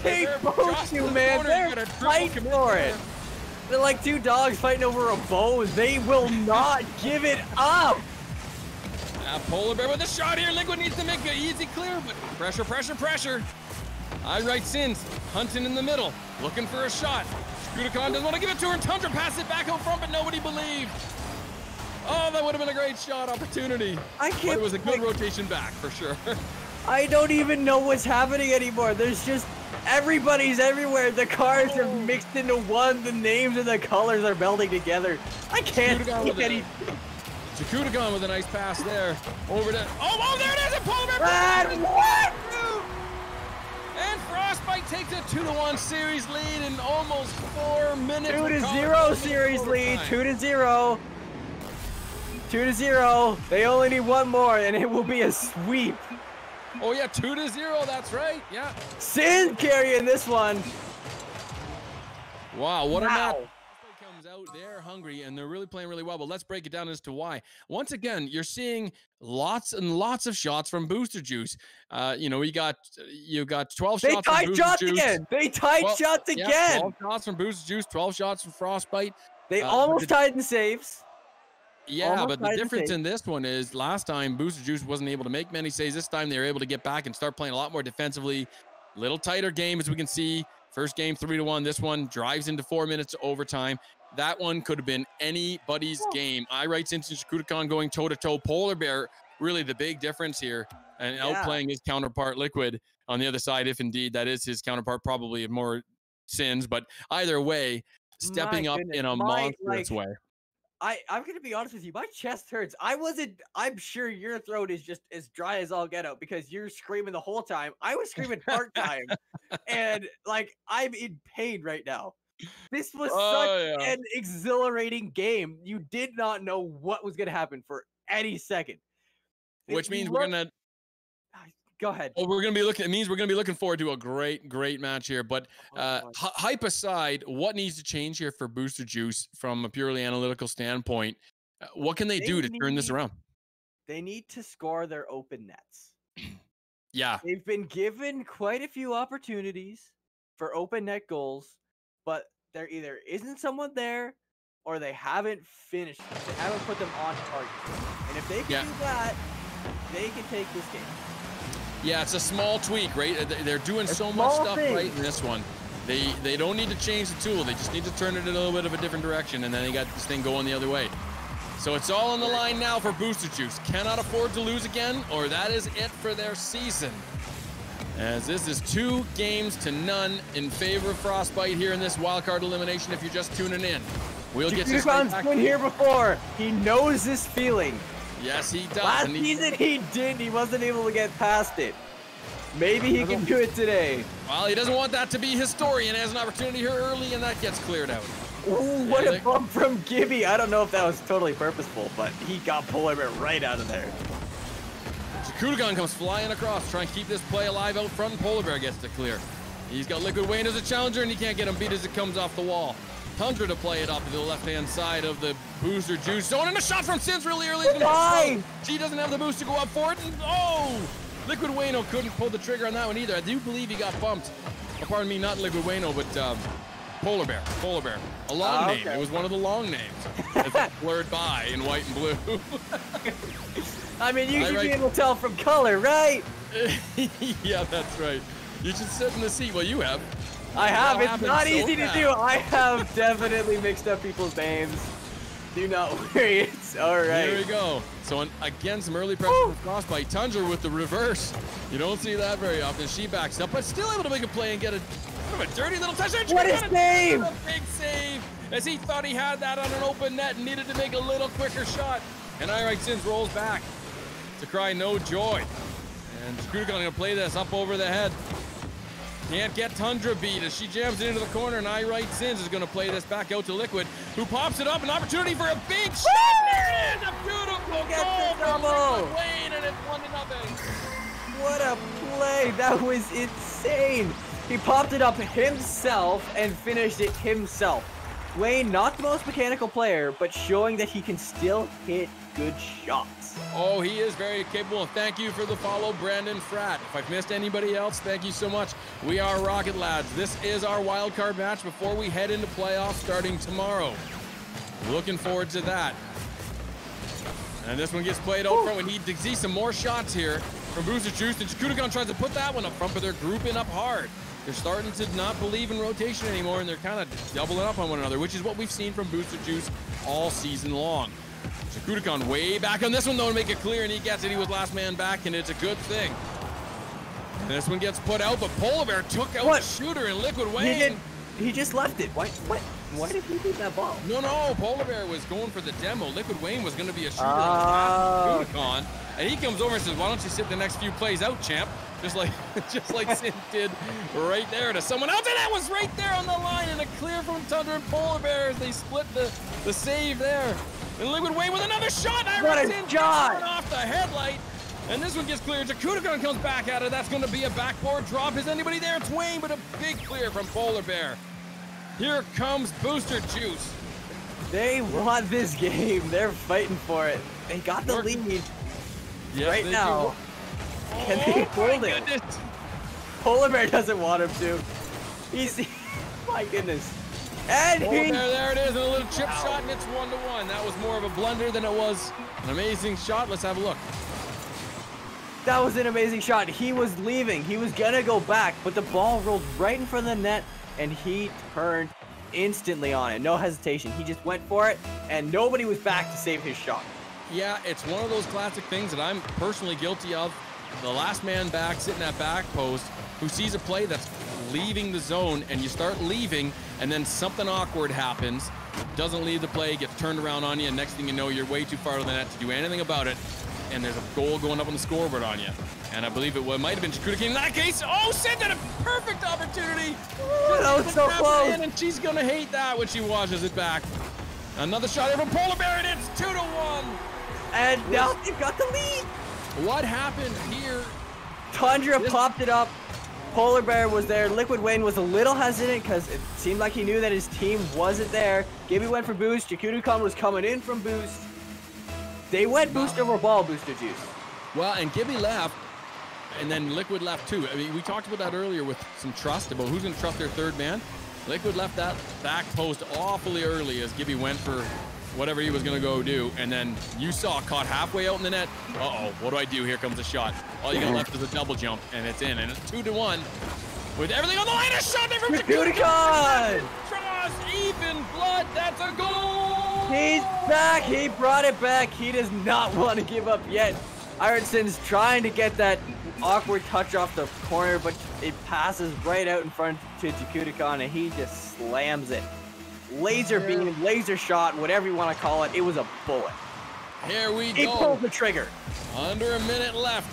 S4: They both do, man. They're fighting for it. They're like two dogs fighting over a bone. They will not give it up.
S3: Polar Bear with a shot here. Liquid needs to make an easy clear, but pressure. Irate Sins hunting in the middle, looking for a shot. Jakutikon doesn't want to give it to her, and Tundra passes it back out front, but nobody believed. Oh, that would have been a great shot opportunity.
S4: I can't.
S3: But it was a good rotation back for sure.
S4: I don't even know what's happening anymore. There's just everybody's everywhere. The cars are mixed into one. The names and the colors are melding together. I can't see any.
S3: Jakudagon with a nice pass there. Over to oh, there it is! A polar
S4: bear. What?
S3: And Frostbite takes a 2-1 series lead in almost 4 minutes.
S4: 2-0 series lead. 2-0. 2-0. They only need one more, and it will be a sweep.
S3: Oh yeah, 2-0. That's right. Yeah.
S4: Sin carrying this one.
S3: Wow, what a match. Comes out, they're hungry and they're really playing really well, but let's break it down as to why. Once again, you're seeing lots and lots of shots from Booster Juice. You know, you got 12
S4: they
S3: shots from Booster Juice.
S4: Again. They tied shots again.
S3: Yeah, 12 shots from Booster Juice, 12 shots from Frostbite.
S4: They almost tied in saves.
S3: Yeah,
S4: almost
S3: but the difference in this one is last time Booster Juice wasn't able to make many saves. This time they were able to get back and start playing a lot more defensively. Little tighter game, as we can see. First game 3-1. This one drives into 4 minutes overtime. That one could have been anybody's game. I write into Jakudagon going toe-to-toe. Polar Bear, really the big difference here, and outplaying his counterpart Liquid on the other side, if indeed that is his counterpart, probably more sins. But either way, stepping up in a monstrous way.
S4: I'm going to be honest with you. My chest hurts. I'm sure your throat is just as dry as all get out because you're screaming the whole time. I was screaming part-time. And, like, I'm in pain right now. This was such an exhilarating game. You did not know what was going to happen for any second.
S3: Which means we're going to...
S4: Go ahead.
S3: Well, it means we're going to be looking forward to a great match here. But hype aside, what needs to change here for Booster Juice from a purely analytical standpoint? What can they do to turn this around?
S4: They need to score their open nets.
S3: Yeah.
S4: They've been given quite a few opportunities for open net goals, but there either isn't someone there or they haven't finished. They haven't put them on target. And if they can do that, they can take this game.
S3: Yeah, it's a small tweak, right? They're doing so much stuff right in this one. They don't need to change the tool. They just need to turn it in a little bit of a different direction, and then they got this thing going the other way. So it's all on the line now for Booster Juice. Cannot afford to lose again, or that is it for their season. As this is 2-0 in favor of Frostbite here in this wildcard elimination if you're just tuning in. We'll get to
S4: Jakudagon's been here before. He knows this feeling.
S3: Yes, he does.
S4: Last season he didn't. He wasn't able to get past it. Maybe he can do it today.
S3: Well, he doesn't want that to be his story and has an opportunity here early, and that gets cleared out.
S4: Ooh, what a bump from Gibby. I don't know if that was totally purposeful, but he got Polar Bear right out of there.
S3: Jakudagon comes flying across, trying to keep this play alive out front, and Polar Bear gets to clear. He's got Liquid Wayne as a challenger, and he can't get him beat as it comes off the wall. Tundra to play it up to the left-hand side of the Booster Juice zone, and a shot from Sins really early. She doesn't have the boost to go up for it, and Liquid Wayno couldn't pull the trigger on that one either. I do believe he got bumped. Oh, pardon me, not Liquid Wayno, but Polar Bear. A long name. It was one of the long names. It's blurred by in white and blue.
S4: I mean, you should be able to tell from color, right?
S3: Yeah, that's right. You should sit in the seat. Well, you have.
S4: I have. It's not easy to do. I have definitely mixed up people's names. Do not worry. It's all right.
S3: Here we go. So again, some early pressure from Frostbite. Tundra with the reverse. You don't see that very often. She backs up, but still able to make a play and get a dirty little touchdown.
S4: What a save!
S3: A big save, as he thought he had that on an open net and needed to make a little quicker shot. And Irite Sins rolls back to cry no joy. And Jakudagon going to play this up over the head. Can't get Tundra beat as she jams it into the corner, and Irite Sins is going to play this back out to Liquid, who pops it up. An opportunity for a big shot. There it is! A beautiful goal from Wayne, and it's 1-0.
S4: What a play! That was insane. He popped it up himself and finished it himself. Wayne, not the most mechanical player, but showing that he can still hit good shots.
S3: Oh, he is very capable, and thank you for the follow, Brandon Fratt. If I've missed anybody else, thank you so much. We are Rocket Lads. This is our wild card match before we head into playoffs starting tomorrow. Looking forward to that. And this one gets played out front. We need to see some more shots here from Booster Juice, and Jakudagon tries to put that one up front, but they're grouping up hard. They're starting to not believe in rotation anymore, and they're kind of doubling up on one another, which is what we've seen from Booster Juice all season long. Jakudagon way back on this one, though, to make it clear, and he gets it. He was last man back, and it's a good thing. And this one gets put out, but Polar Bear took out
S4: What?
S3: Shooter and Liquid Wayne.
S4: He just left it. Why did he leave that ball?
S3: No, Polar Bear was going for the demo. Liquid Wayne was going to be a shooter
S4: Oh.
S3: on and he comes over and says, "Why don't you sit the next few plays out, champ?" Just like Sin did right there to someone else, and that was right there on the line, and a clear from Tundra and Polar Bear as they split the save there. And Liquid Wayne with another shot.
S4: What a
S3: Sin
S4: shot!
S3: off the headlight. And this one gets cleared. Jakutagon comes back at it. That's going to be a backboard drop. Is anybody there? It's Wayne, but a big clear from Polar Bear. Here comes Booster Juice.
S4: They want this game. They're fighting for it. They got the lead
S3: Yes,
S4: right
S3: they
S4: now.
S3: do.
S4: Can they
S3: Oh,
S4: hold
S3: my
S4: it?
S3: goodness.
S4: Polar Bear doesn't want him to. He's my goodness. And
S3: Polar
S4: he
S3: Bear, there it is, and a little chip shot, and it's 1-1. That was more of a blunder than it was an amazing shot. Let's have a look.
S4: that was an amazing shot. He was leaving. He was gonna go back, but the ball rolled right in front of the net, and he turned instantly on it. No hesitation. He just went for it, and nobody was back to save his shot.
S3: Yeah, it's one of those classic things that I'm personally guilty of. The last man back, sitting at back post, who sees a play that's leaving the zone, and you start leaving, and then something awkward happens, doesn't leave the play, gets turned around on you, and next thing you know, you're way too far to the net to do anything about it, and there's a goal going up on the scoreboard on you. And I believe it might have been Jakutagon in that case. Oh, Sid had a perfect opportunity.
S4: That was so close.
S3: And she's going to hate that when she watches it back. Another shot here from Polar Bear, and it's 2-1.
S4: And now they've got the lead.
S3: What happened here?
S4: Tundra popped it up. Polar Bear was there. Liquid Wayne was a little hesitant because it seemed like he knew that his team wasn't there. Gibby went for boost. Jakutagon was coming in from boost. They went boost over ball, Booster Juice.
S3: Well, and Gibby left, and then Liquid left too. I mean, we talked about that earlier with some trust about who's going to trust their third man. Liquid left that back post awfully early as Gibby went for whatever he was going to go do, and then you saw caught halfway out in the net. Uh-oh, what do I do? Here comes a shot. All you got left is a double jump, and it's in, and it's 2-1. With everything on the line, a shot there from
S4: Jakutagon!
S3: Draws even blood. That's a goal!
S4: He's back. He brought it back. He does not want to give up yet. Ironson's trying to get that awkward touch off the corner, but it passes right out in front to Jakutagon, and he just slams it. Laser beam, laser shot, whatever you want to call it. It was a bullet.
S3: Here we
S4: He
S3: go.
S4: pulled the trigger.
S3: Under a minute left.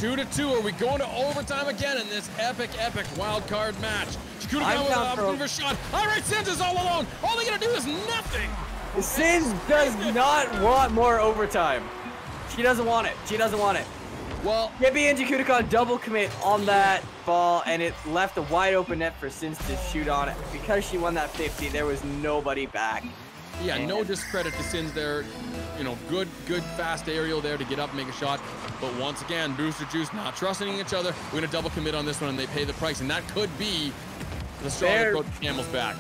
S3: 2-2. Are we going to overtime again in this epic wild card match? Jakutagon with an opportunity for shot. All right, Sins is all alone. All they got to do is nothing.
S4: Sins does not want more overtime. She doesn't want it. She doesn't want it.
S3: Well,
S4: Gibby and Jakutagon double commit on that ball, and it left a wide open net for Sins to shoot on it. Because she won that 50, there was nobody back.
S3: yeah, no discredit to Sins there. You know, good fast aerial there to get up and make a shot. But once again, Booster Juice not trusting each other. We're going to double commit on this one, and they pay the price. And that could be the straw that broke the camel's back.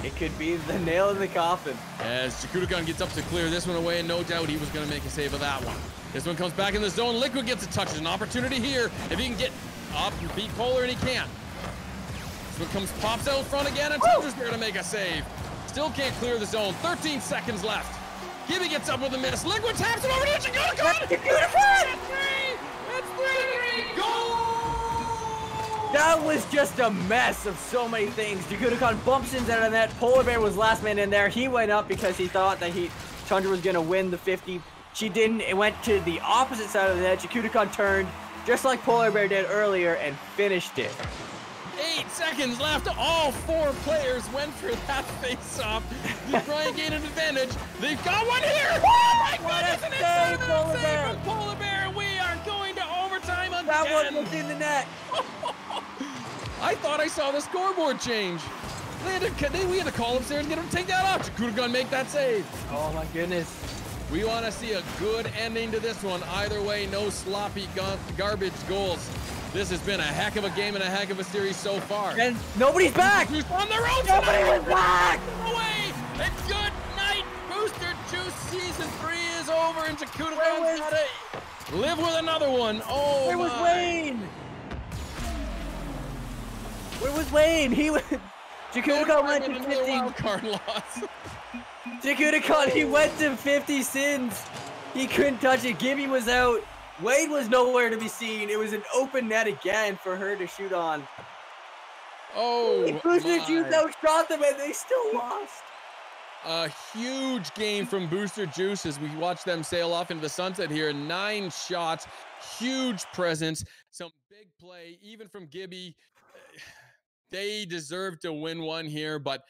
S4: It could be the nail in the coffin.
S3: As Jakutagon gets up to clear this one away, and no doubt he was going to make a save of that one. This one comes back in the zone. Liquid gets a touch. There's an opportunity here. If he can get up and beat Polar, and he can't. This one pops out front again, and Tundra's there to make a save. Still can't clear the zone. 13 seconds left. Gibby gets up with a miss. Liquid taps it over to Jakutagon. It's 3-3. Goal!
S4: That was just a mess of so many things. Jakutagon bumps into the net. Polar Bear was last man in there. He went up because he thought that Tundra was going to win the 50. She didn't. It went to the opposite side of the net. Jakutagon turned, just like Polar Bear did earlier, and finished it.
S3: 8 seconds left. All 4 players went for that face-off to try and gain an advantage. They've got one here. Oh my goodness! And it's
S4: Polar Bear.
S3: from Polar Bear. We are going to overtime again.
S4: That one was in the net.
S3: I thought I saw the scoreboard change. We had to call upstairs and get him to take that off. Jakutagon make that save.
S4: Oh my goodness.
S3: We want to see a good ending to this one. Either way, no sloppy garbage goals. This has been a heck of a game and a heck of a series so far.
S4: And nobody's back.
S3: Who's on their own?
S4: Nobody was back.
S3: Away. And good night. Booster Juice Season 3 is over, and Jakutagon's got to live with another one. Oh,
S4: Where was
S3: my.
S4: Wayne? Where was Wayne? He was. Jakutagon went to 50.
S3: Wild card loss.
S4: Jakutagon, he went to 50 Sins. He couldn't touch it. Gibby was out. Wade was nowhere to be seen. It was an open net again for her to shoot on.
S3: Oh,
S4: Booster
S3: my.
S4: Juice outshot them and they still lost.
S3: A huge game from Booster Juice as we watch them sail off into the sunset here. 9 shots, huge presence, some big play, even from Gibby. They deserve to win one here, but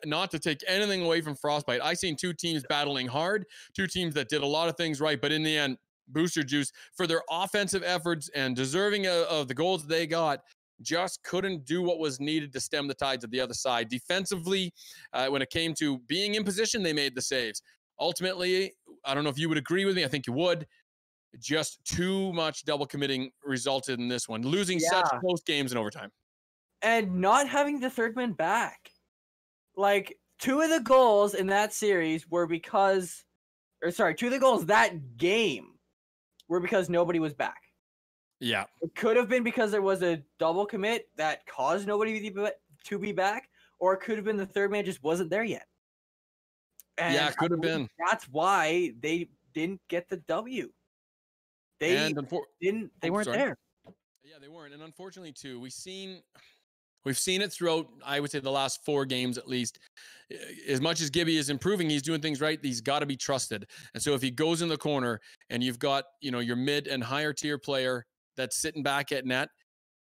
S3: not to take anything away from Frostbite. I seen 2 teams battling hard, 2 teams that did a lot of things right, but in the end, Booster Juice, for their offensive efforts and deserving of the goals they got, just couldn't do what was needed to stem the tides of the other side. Defensively, when it came to being in position, they made the saves. Ultimately, I don't know if you would agree with me. I think you would. Just too much double committing resulted in this one, losing such close games in overtime.
S4: And not having the third man back. Like, 2 of the goals in that series were because, 2 of the goals that game were because nobody was back.
S3: Yeah.
S4: It could have been because there was a double commit that caused nobody to be back, or it could have been the third man just wasn't there yet. And
S3: yeah, it could have been.
S4: That's why they didn't get the W. They weren't there.
S3: Yeah, they weren't. And unfortunately, too, we've seen it throughout, I would say, the last 4 games at least. As much as Gibby is improving, he's doing things right. He's got to be trusted. And so if he goes in the corner and you've got, your mid and higher tier player that's sitting back at net,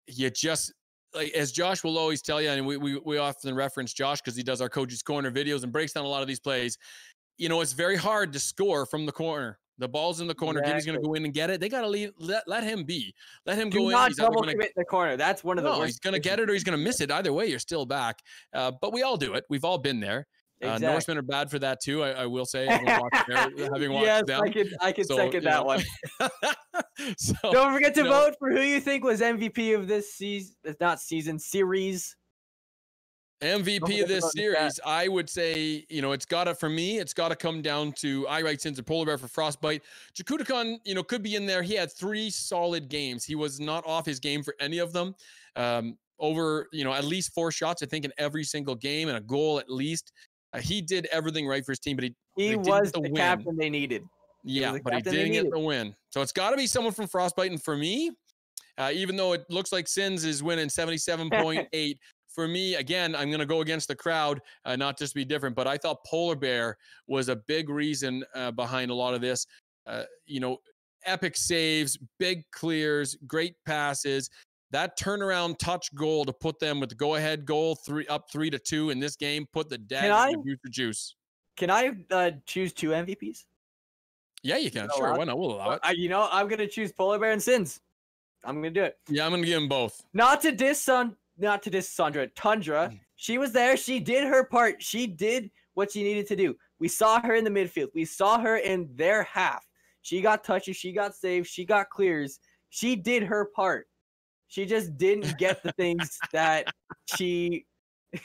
S3: you just, like, as Josh will always tell you, and we often reference Josh because he does our Coach's Corner videos and breaks down a lot of these plays. It's very hard to score from the corner. The ball's in the corner.
S4: Exactly.
S3: Gibby's going to go in and get it. They got to let him be. Let him
S4: Do
S3: go in.
S4: not
S3: He's
S4: double commit in the corner. That's one of the worst.
S3: He's going to get it or he's going to miss it. Either way, you're still back. But we all do it. We've all been there.
S4: Exactly.
S3: Norsemen are bad for that too. I will say, having watched them.
S4: I can second that one.
S3: So,
S4: don't forget to vote for who you think was MVP of this season. It's not season, series.
S3: MVP of this series, I would say, it's got to come down to I Write Sins and Polar Bear for Frostbite. Jakutakon, could be in there. He had 3 solid games. He was not off his game for any of them. Over, at least 4 shots, I think, in every single game and a goal at least. He did everything right for his team, but he
S4: was the captain they needed.
S3: Yeah, but he didn't get the win. So it's got to be someone from Frostbite. And for me, even though it looks like Sins is winning 77.8, for me, again, I'm going to go against the crowd, not just be different, but I thought Polar Bear was a big reason behind a lot of this. Epic saves, big clears, great passes. That turnaround touch goal to put them with the go-ahead goal, 3-2 in this game, put the dagger in the Booster Juice.
S4: Can I choose 2 MVPs?
S3: Yeah, you can. Sure, why not? We'll allow it.
S4: I'm going to choose Polar Bear and Sins. I'm going to do it.
S3: Yeah, I'm going to give them both.
S4: Not to diss Sandra. Tundra. She was there. She did her part. She did what she needed to do. We saw her in the midfield. We saw her in their half. She got touches. She got saves. She got clears. She did her part. She just didn't get the things that she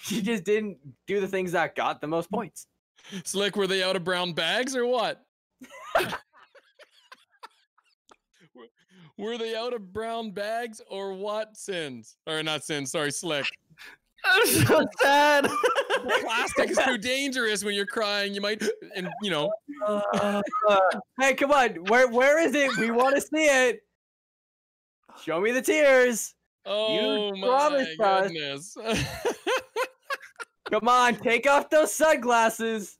S4: just didn't do the things that got the most points.
S3: Slick, were they out of brown bags or what? Were they out of brown bags or what, Sins? Or not Sins, sorry, Slick.
S2: I'm so sad.
S3: The plastic is too dangerous when you're crying. You might, and
S4: Hey, come on. Where is it? We want to see it. Show me the tears.
S3: Oh,
S4: you
S3: my goodness.
S4: Come on, take off those sunglasses.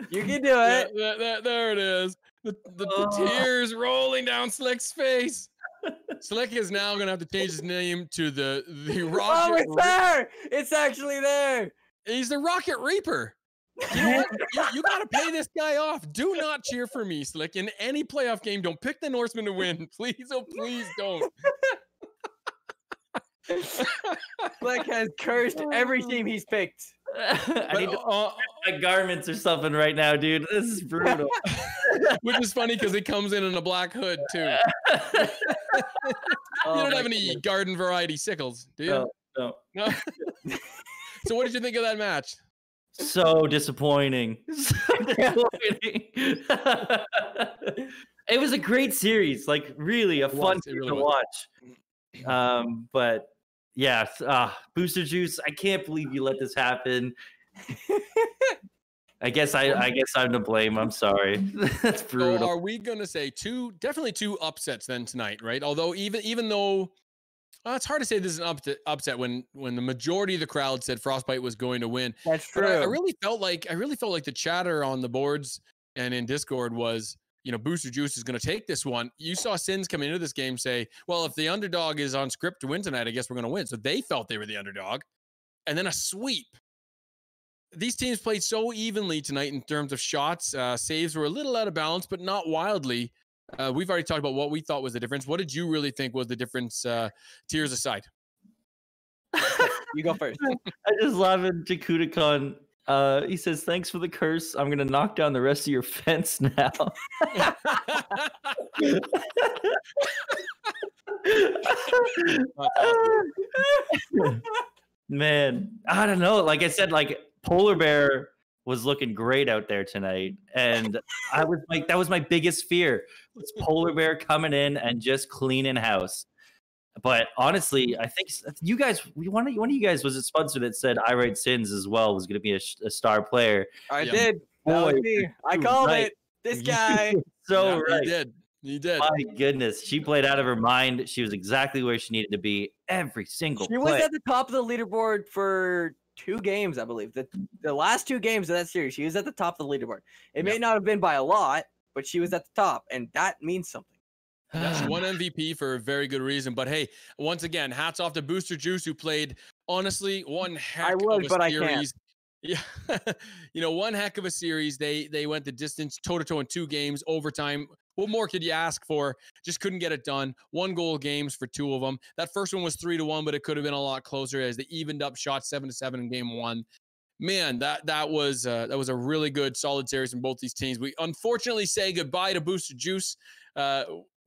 S4: You can do it.
S3: Yeah, there it is. The tears rolling down Slick's face. Slick is now going to have to change his name to the Rocket.
S4: Oh, it's there. It's actually there.
S3: He's the Rocket Reaper. You know what? You got to pay this guy off. Do not cheer for me, Slick. In any playoff game, don't pick the Norsemen to win. Please, oh, please don't.
S4: Slick has cursed every team he's picked.
S2: I need to my garments or something right now, dude. This is brutal.
S3: Which is funny because he comes in a black hood, too. You don't have any garden variety sickles, do you?
S2: No.
S3: So what did you think of that match?
S2: So disappointing. It was a great series, like really a fun series to watch. But yes, Booster Juice, I can't believe you let this happen. I guess I'm to blame. I'm sorry. That's brutal.
S3: So are we gonna say definitely two upsets then tonight, right? Although even though it's hard to say this is an upset when the majority of the crowd said Frostbite was going to win.
S4: That's
S3: But
S4: true.
S3: I really felt like the chatter on the boards and in Discord was, Booster Juice is going to take this one. You saw Sins come into this game say, well, if the underdog is on script to win tonight, I guess we're going to win. So they felt they were the underdog. And then a sweep. These teams played so evenly tonight in terms of shots. Saves were a little out of balance, but not wildly. We've already talked about what we thought was the difference. What did you really think was the difference, tiers aside?
S4: You go first.
S2: I just love it. Jakudakon. He says, "Thanks for the curse. I'm gonna knock down the rest of your fence now." Man, I don't know. Like I said, like Polar Bear was looking great out there tonight, and I was like, that was my biggest fear. Was Polar Bear coming in and just cleaning house. But honestly, I think you guys, one of you guys was a sponsor that said I Write Sins as well was going to be a star player.
S4: I did. That was me. I called it. This guy.
S2: So right.
S3: You did.
S2: My goodness, she played out of her mind. She was exactly where she needed to be every single
S4: She was at the top of the leaderboard for 2 games, I believe. The last 2 games of that series, she was at the top of the leaderboard. It may not have been by a lot, but she was at the top, and that means something.
S3: She won MVP for a very good reason. But hey, once again, hats off to Booster Juice, who played, honestly, one heck of a series. Yeah, one heck of a series. They went the distance, toe-to-toe in 2 games, overtime. What more could you ask for? Just couldn't get it done. 1-goal games for 2 of them. That first one was 3-1, but it could have been a lot closer as they evened up shots 7-7 in game 1. Man, that was a really good, solid series from both these teams. We unfortunately say goodbye to Booster Juice.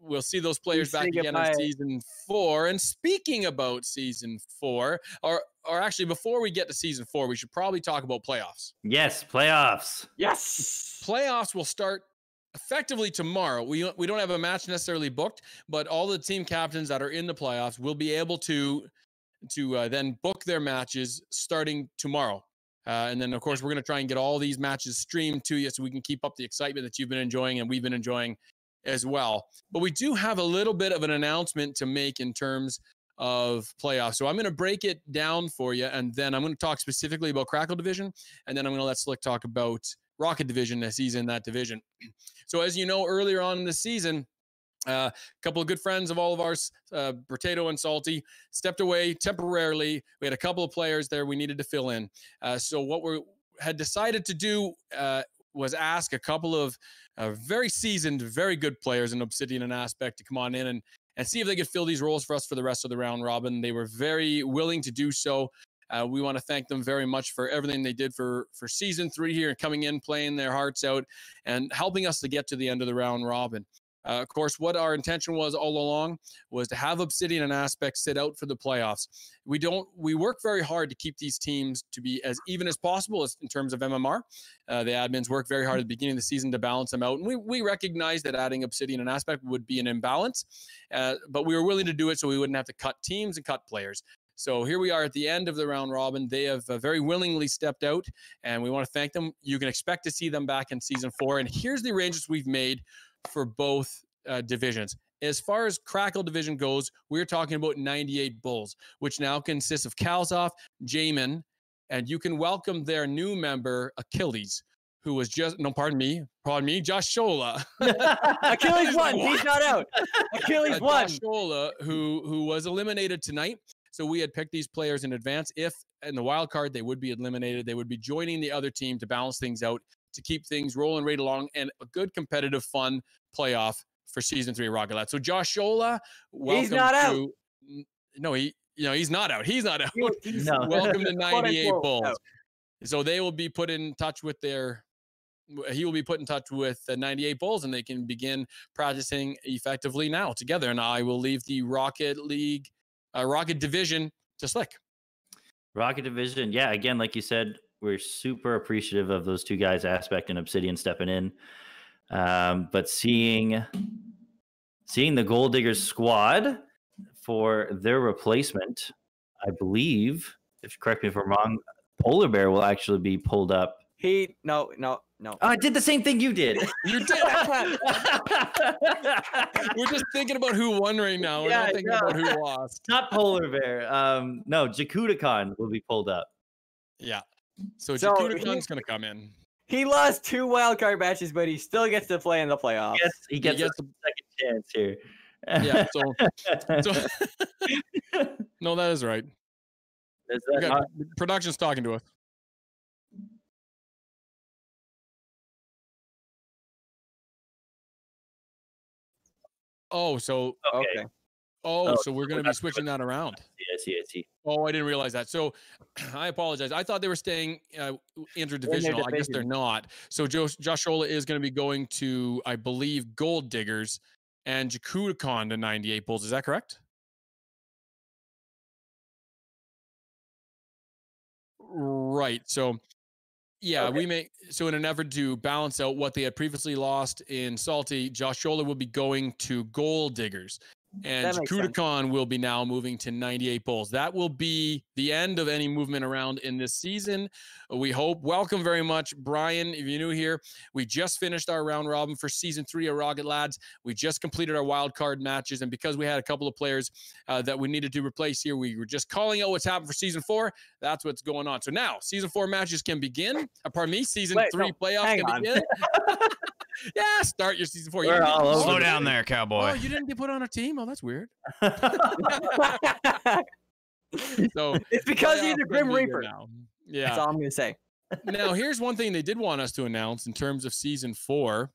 S3: We'll see those players back again in season 4. And speaking about season 4, or actually before we get to season 4, we should probably talk about playoffs.
S2: Yes, playoffs.
S4: Yes,
S3: playoffs will start effectively tomorrow. We don't have a match necessarily booked, but all the team captains that are in the playoffs will be able to then book their matches starting tomorrow. And then, of course, we're going to try and get all these matches streamed to you so we can keep up the excitement that you've been enjoying and we've been enjoying as well. But we do have a little bit of an announcement to make in terms of playoffs. So I'm going to break it down for you, and then I'm going to talk specifically about Crackle Division, and then I'm going to let Slick talk about Rocket Division as he's in that division. So as you know, earlier on in the season, a couple of good friends of all of ours, Potato and Salty, stepped away temporarily. We had a couple of players there we needed to fill in. So what we had decided to do was ask a couple of very seasoned, very good players in Obsidian and Aspect to come on in and see if they could fill these roles for us for the rest of the round robin. They were very willing to do so. We want to thank them very much for everything they did for season 3 here and coming in, playing their hearts out and helping us to get to the end of the round robin. Of course, what our intention was all along was to have Obsidian and Aspect sit out for the playoffs. We work very hard to keep these teams to be as even as possible as in terms of MMR. The admins work very hard at the beginning of the season to balance them out. And we recognize that adding Obsidian and Aspect would be an imbalance, but we were willing to do it so we wouldn't have to cut teams and cut players. So here we are at the end of the round robin. They have very willingly stepped out, and we want to thank them. You can expect to see them back in season 4. And here's the arrangements we've made for both divisions. As far as Crackle Division goes, we're talking about 98 Bulls, which now consists of Kalzoff, Jamin, and you can welcome their new member, Achilles, who was just, pardon me, Josh Shola.
S4: Achilles won. He's not out. Achilles won.
S3: Josh Shola, who was eliminated tonight. So we had picked these players in advance. If in the wild card, they would be eliminated. They would be joining the other team to balance things out, to keep things rolling right along, and a good competitive, fun playoff for season 3 of Rocket Lab. So Josh Shola, welcome.
S4: He's not out.
S3: No, he's not out. He's not out.
S2: No.
S3: Welcome to 98 Bulls. Out. So they will be put in touch with he will be put in touch with the 98 Bulls, and they can begin practicing effectively now together. And I will leave the Rocket Division to Slick.
S2: Rocket Division, yeah. Again, like you said, we're super appreciative of those 2 guys, Aspect and Obsidian, stepping in. But seeing the Gold Diggers squad for their replacement, I believe, if correct me if I'm wrong, Polar Bear will actually be pulled up
S4: No.
S2: Oh, I did the same thing you did.
S3: You did. We're just thinking about who won right now. We're
S2: Yeah,
S3: not thinking about who lost.
S2: Not Polar Bear. No, Jakudakon will be pulled up.
S3: Yeah. So
S4: So
S3: Jakudakon's going to come in.
S4: He lost 2 wildcard matches, but he still gets to play in the playoffs.
S2: He gets a
S3: the
S2: second chance here.
S3: Yeah. So no, that is right.
S2: Is
S3: We
S2: that
S3: got
S2: not-
S3: production's talking to us. Oh, so
S4: Okay.
S2: Oh,
S3: so we're going to be switching that around.
S2: I see.
S3: Oh, I didn't realize that. So I apologize. I thought they were staying interdivisional. I guess they're
S4: division.
S3: not. So Joshola is going to be going to, I believe, Gold Diggers and Jakudakon to 98 Bulls. Is that correct? Right. So yeah,
S4: Okay.
S3: in an effort to balance out what they had previously lost in Salty, Joshola will be going to Gold Diggers. And
S4: That makes sense.
S3: Jakudakon will be now moving to 98 Bulls. That will be the end of any movement around in this season. We hope. Welcome very much, Brian. If you're new here, we just finished our round robin for season 3 of Rocket Lads. We just completed our wild card matches, and because we had a couple of players that we needed to replace here, we were just calling out what's happened for season 4. That's what's going on. So now season 4 matches can begin. Season 3 playoffs
S4: hang
S3: can
S4: on.
S3: begin. Yeah, start your season 4.
S2: We're all over
S5: Slow
S2: the
S5: down there,
S3: Oh,
S5: cowboy.
S3: you didn't get put on a team? Oh, that's weird.
S2: place.
S3: So
S4: It's because he's
S3: playoffs
S4: a Grim
S3: gonna be here
S4: Reaper.
S3: now.
S4: That's
S3: Yeah.
S4: all I'm gonna say.
S3: Now, here's one thing they did want us to announce in terms of season 4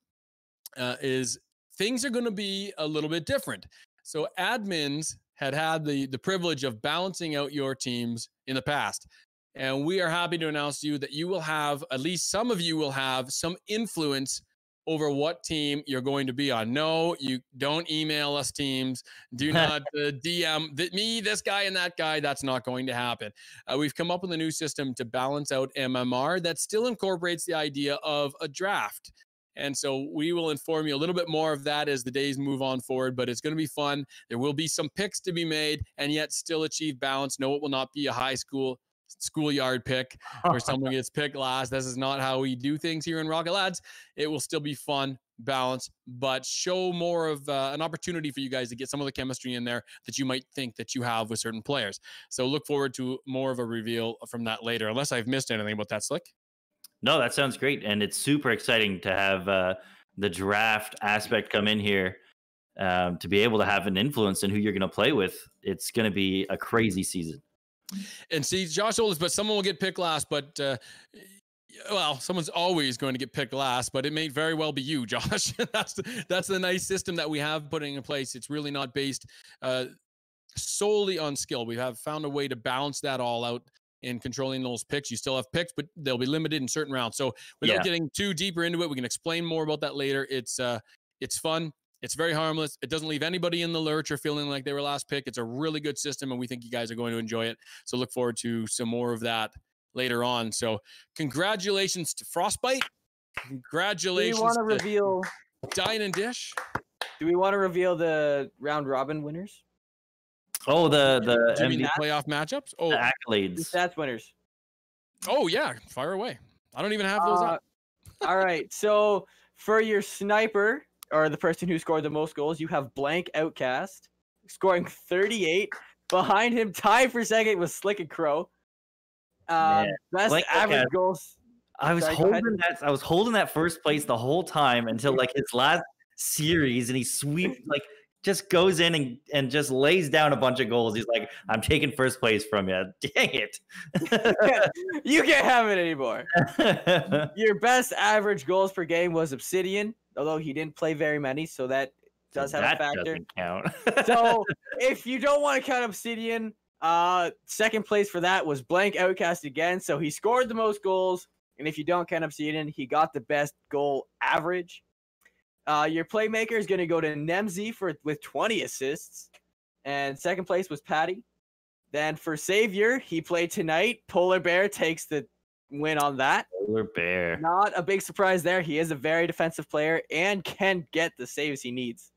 S3: is things are going to be a little bit different. So admins had the privilege of balancing out your teams in the past. And we are happy to announce to you that you will have, at least some of you will have some influence over what team you're going to be on. No, you don't email us teams. Do not DM me, this guy, and that guy. That's not going to happen. We've come up with a new system to balance out MMR that still incorporates the idea of a draft. And so we will inform you a little bit more of that as the days move on forward, but it's going to be fun. There will be some picks to be made and yet still achieve balance. No, it will not be a schoolyard pick where someone gets picked last. This is not how we do things here in Rocket Lads. It will still be fun, balance, but show more of an opportunity for you guys to get some of the chemistry in there that you might think that you have with certain players. So look forward to more of a reveal from that later, unless I've missed anything about that, Slick.
S2: No, that sounds great. And it's super exciting to have the draft aspect come in here to be able to have an influence in who you're going to play with. It's going to be a crazy season.
S3: And see, Josh Oldest, but someone will get picked last, but someone's always going to get picked last, but it may very well be you, Josh. That's the nice system that we have putting in place. It's really not based solely on skill. We have found a way to balance that all out in controlling those picks. You still have picks, but they'll be limited in certain rounds. So without getting too deeper into it, we can explain more about that later. It's fun. It's very harmless. It doesn't leave anybody in the lurch or feeling like they were last pick. It's a really good system, and we think you guys are going to enjoy it. So look forward to some more of that later on. So congratulations to Frostbite. Congratulations
S4: Do we want to
S3: to
S4: reveal?
S3: Dine and Dish.
S4: Do we want to reveal the round robin winners?
S2: Oh, the
S3: Do you mean the
S2: MVP
S3: playoff matchups? Oh,
S4: The
S2: accolades.
S4: stats winners.
S3: oh yeah, fire away. I don't even have those up.
S4: All right. So for your sniper, or the person who scored the most goals, you have Blank Outcast scoring 38. Behind him, tied for second was Slick and Crow. Best
S2: Blank
S4: average
S2: Outcast.
S4: goals.
S2: I was
S4: Sorry, go ahead.
S2: holding that first place the whole time until like his last series, and he just goes in and just lays down a bunch of goals. He's like, I'm taking first place from you. Dang it.
S4: You can't have it anymore. Your best average goals per game was Obsidian, although he didn't play very many, so that does have a factor.
S2: Doesn't count.
S4: So if you don't want to count Obsidian, second place for that was Blank Outcast again. So he scored the most goals, and if you don't count Obsidian, he got the best goal average. Your playmaker is going to go to Nemzi with 20 assists, and second place was Patty. Then for Savior, he played tonight. Polar Bear takes the win on that.
S2: Polar Bear.
S4: Not a big surprise there. He is a very defensive player and can get the saves he needs.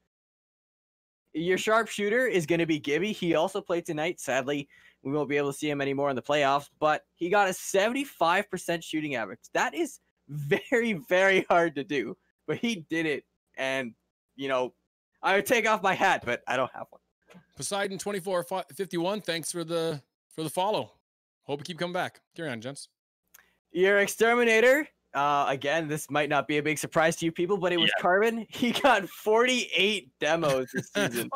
S4: Your sharpshooter is going to be Gibby. He also played tonight. Sadly, we won't be able to see him anymore in the playoffs, but he got a 75% shooting average. That is very, very hard to do, but he did it. And, you know, I would take off my hat, but I don't have one.
S3: Poseidon 2451, thanks for the follow. Hope you keep coming back. Carry on, gents.
S4: Your exterminator, again, this might not be a big surprise to you people, but it was Carbon. He got 48 demos this season.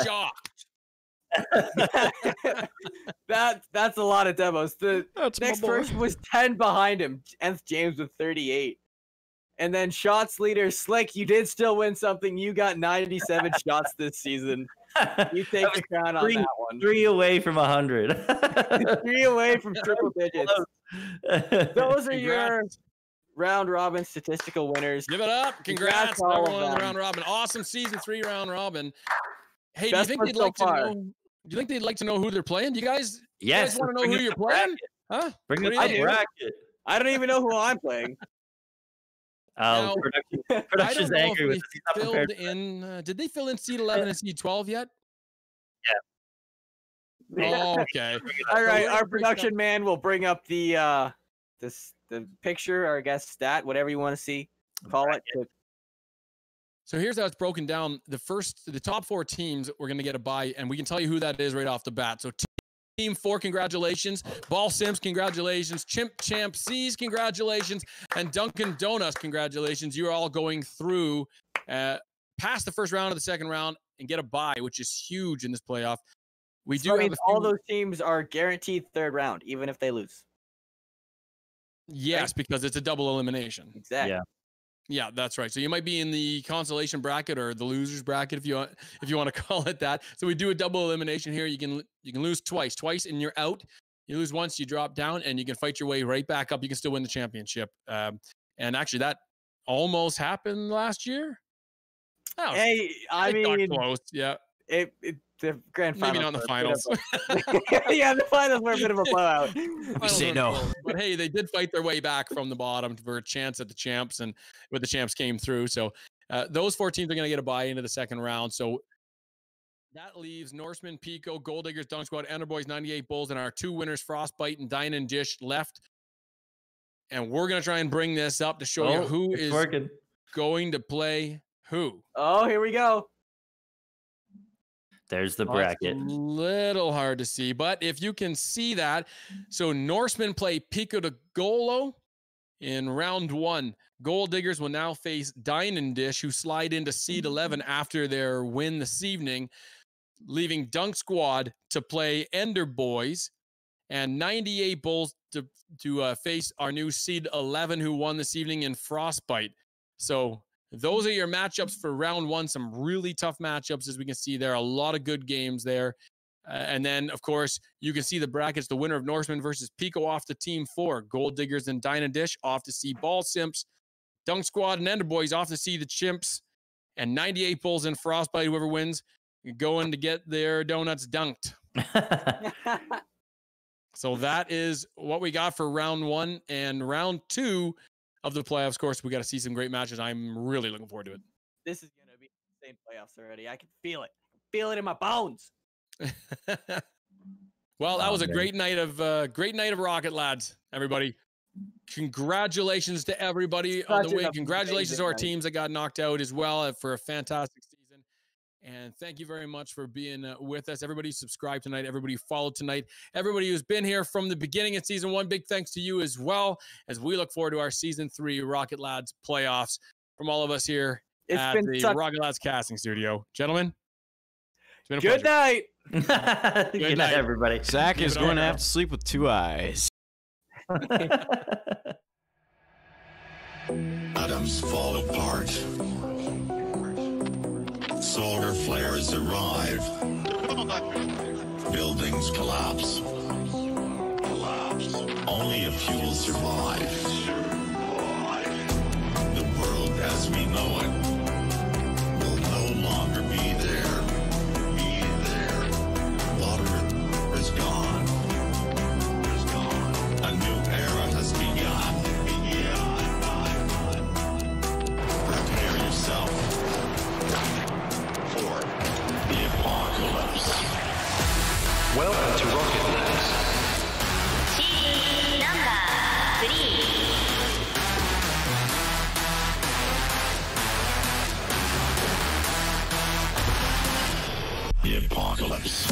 S3: Shocked.
S4: That's a lot of demos. The next person was 10 behind him, Nth James with 38. And then shots leader Slick, you did still win something. You got 97 shots this season. You take the crown on that one.
S2: 3 away from 100.
S4: 3 away from triple digits. Those are your round robin statistical winners.
S3: Give it up. Congrats to everyone on the round robin. Awesome season 3 round robin. Hey, do you think they'd like to know? Do you think they'd like to know who they're playing? Do you guys?
S2: Yes.
S3: Want to know who you're playing? Huh?
S2: Bring it up bracket.
S4: I don't even know who I'm playing.
S3: Now,
S2: Production's angry with
S3: filled in. Did they fill in seed 11 and seed 12 yet?
S2: Yeah.
S3: Oh, okay.
S4: All right. Our production man will bring up the picture or I guess stat, whatever you want to see. Call it.
S3: So here's how it's broken down. The top 4 teams we're going to get a bye, and we can tell you who that is right off the bat. So Team 4, congratulations. Ball Sims, congratulations. Chimp Champ C's, congratulations. And Dunkin' Donuts, congratulations. You're all going through past the first round of the second round and get a bye, which is huge in this playoff. We do have
S4: all those teams are guaranteed third round, even if they lose.
S3: Yes,
S4: right?
S3: Because it's a double elimination.
S4: Exactly.
S3: Yeah, that's right. So you might be in the consolation bracket or the losers bracket if you want to call it that. So we do a double elimination here. You can lose twice and you're out. You lose once, you drop down, and you can fight your way right back up. You can still win the championship. And actually, that almost happened last year. Oh,
S4: hey, I mean,
S3: close. Yeah.
S4: The grand final.
S3: Maybe not in the finals.
S4: Yeah, the finals were a bit of a blowout.
S5: We say no.
S3: But hey, they did fight their way back from the bottom for a chance at the champs, and with the champs came through. So those 4 teams are going to get a bye into the second round. So that leaves Norseman, Pico, Gold Diggers, Dunk Squad, Enderboys, 98 Bulls, and our 2 winners, Frostbite and Dine and Dish, left. And we're going to try and bring this up to show you who is going to play who.
S4: Oh, here we go.
S2: There's the bracket.
S3: It's a little hard to see, but if you can see that, so Norsemen play Pico de Golo in round 1. Gold Diggers will now face Dine and Dish, who slide into seed 11 after their win this evening, leaving Dunk Squad to play Ender Boys and 98 Bulls to face our new seed 11 who won this evening in Frostbite. So those are your matchups for round 1. Some really tough matchups, as we can see there. A lot of good games there. And then, of course, you can see the brackets. The winner of Norseman versus Pico off to Team 4. Gold Diggers and Dine and Dish off to see Ball Simps. Dunk Squad and Ender Boys off to see the Chimps. And 98 Bulls and Frostbite, whoever wins, going to get their donuts dunked. So that is what we got for round 1. And round 2 of the playoffs, of course, we got to see some great matches. I'm really looking forward to it.
S4: This is going to be insane playoffs already. I can feel it. I can feel it in my bones.
S3: Well, that was a great night of Rocket, lads. Everybody, congratulations to everybody on the win. Congratulations to our teams that got knocked out as well for a fantastic season. And thank you very much for being with us. Everybody subscribed tonight. Everybody followed tonight. Everybody who's been here from the beginning of season 1, big thanks to you as well, as we look forward to our season 3 Rocket Lads playoffs from all of us here at the Rocket Lads casting studio. Gentlemen, it's been a
S4: good
S3: pleasure.
S4: Night.
S2: Good night, everybody.
S5: Zach is going to have to sleep with 2 eyes.
S6: Atoms fall apart. Solar flares arrive. Buildings collapse. Only a few will survive. The world as we know it will no longer be there. Water is gone. A new era has begun. Prepare yourself for the apocalypse.
S7: Welcome to Rocket
S6: apocalypse.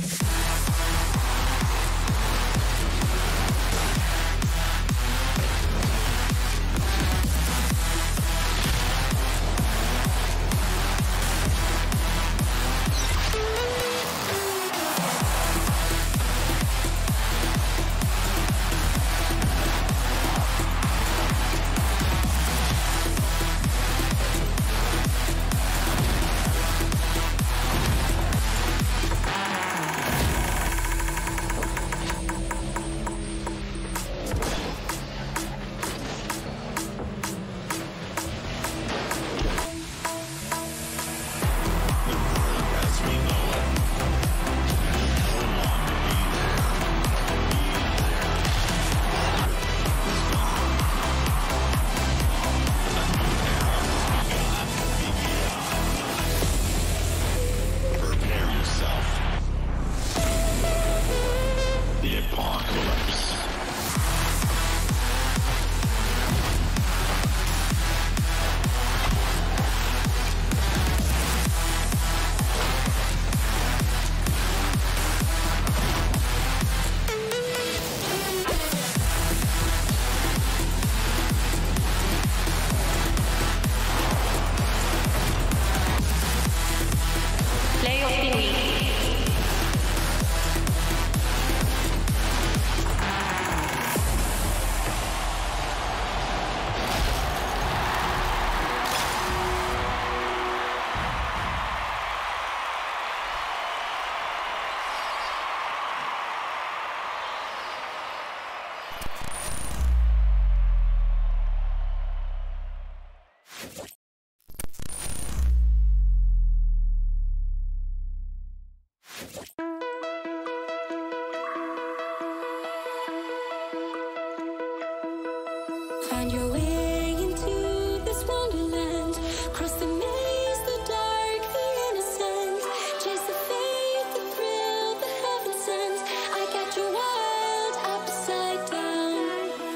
S7: Find your way into this wonderland. Cross the maze, the dark, the innocent. Chase the fate, the thrill, the heaven sent. I got you wild upside down.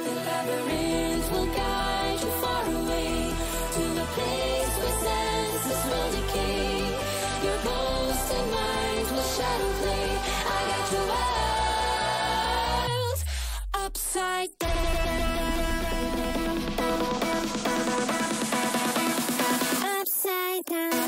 S7: The labyrinth will guide you far away to a place where senses will decay. Your ghost and mind will shadow play. I got you wild upside down. Upside down.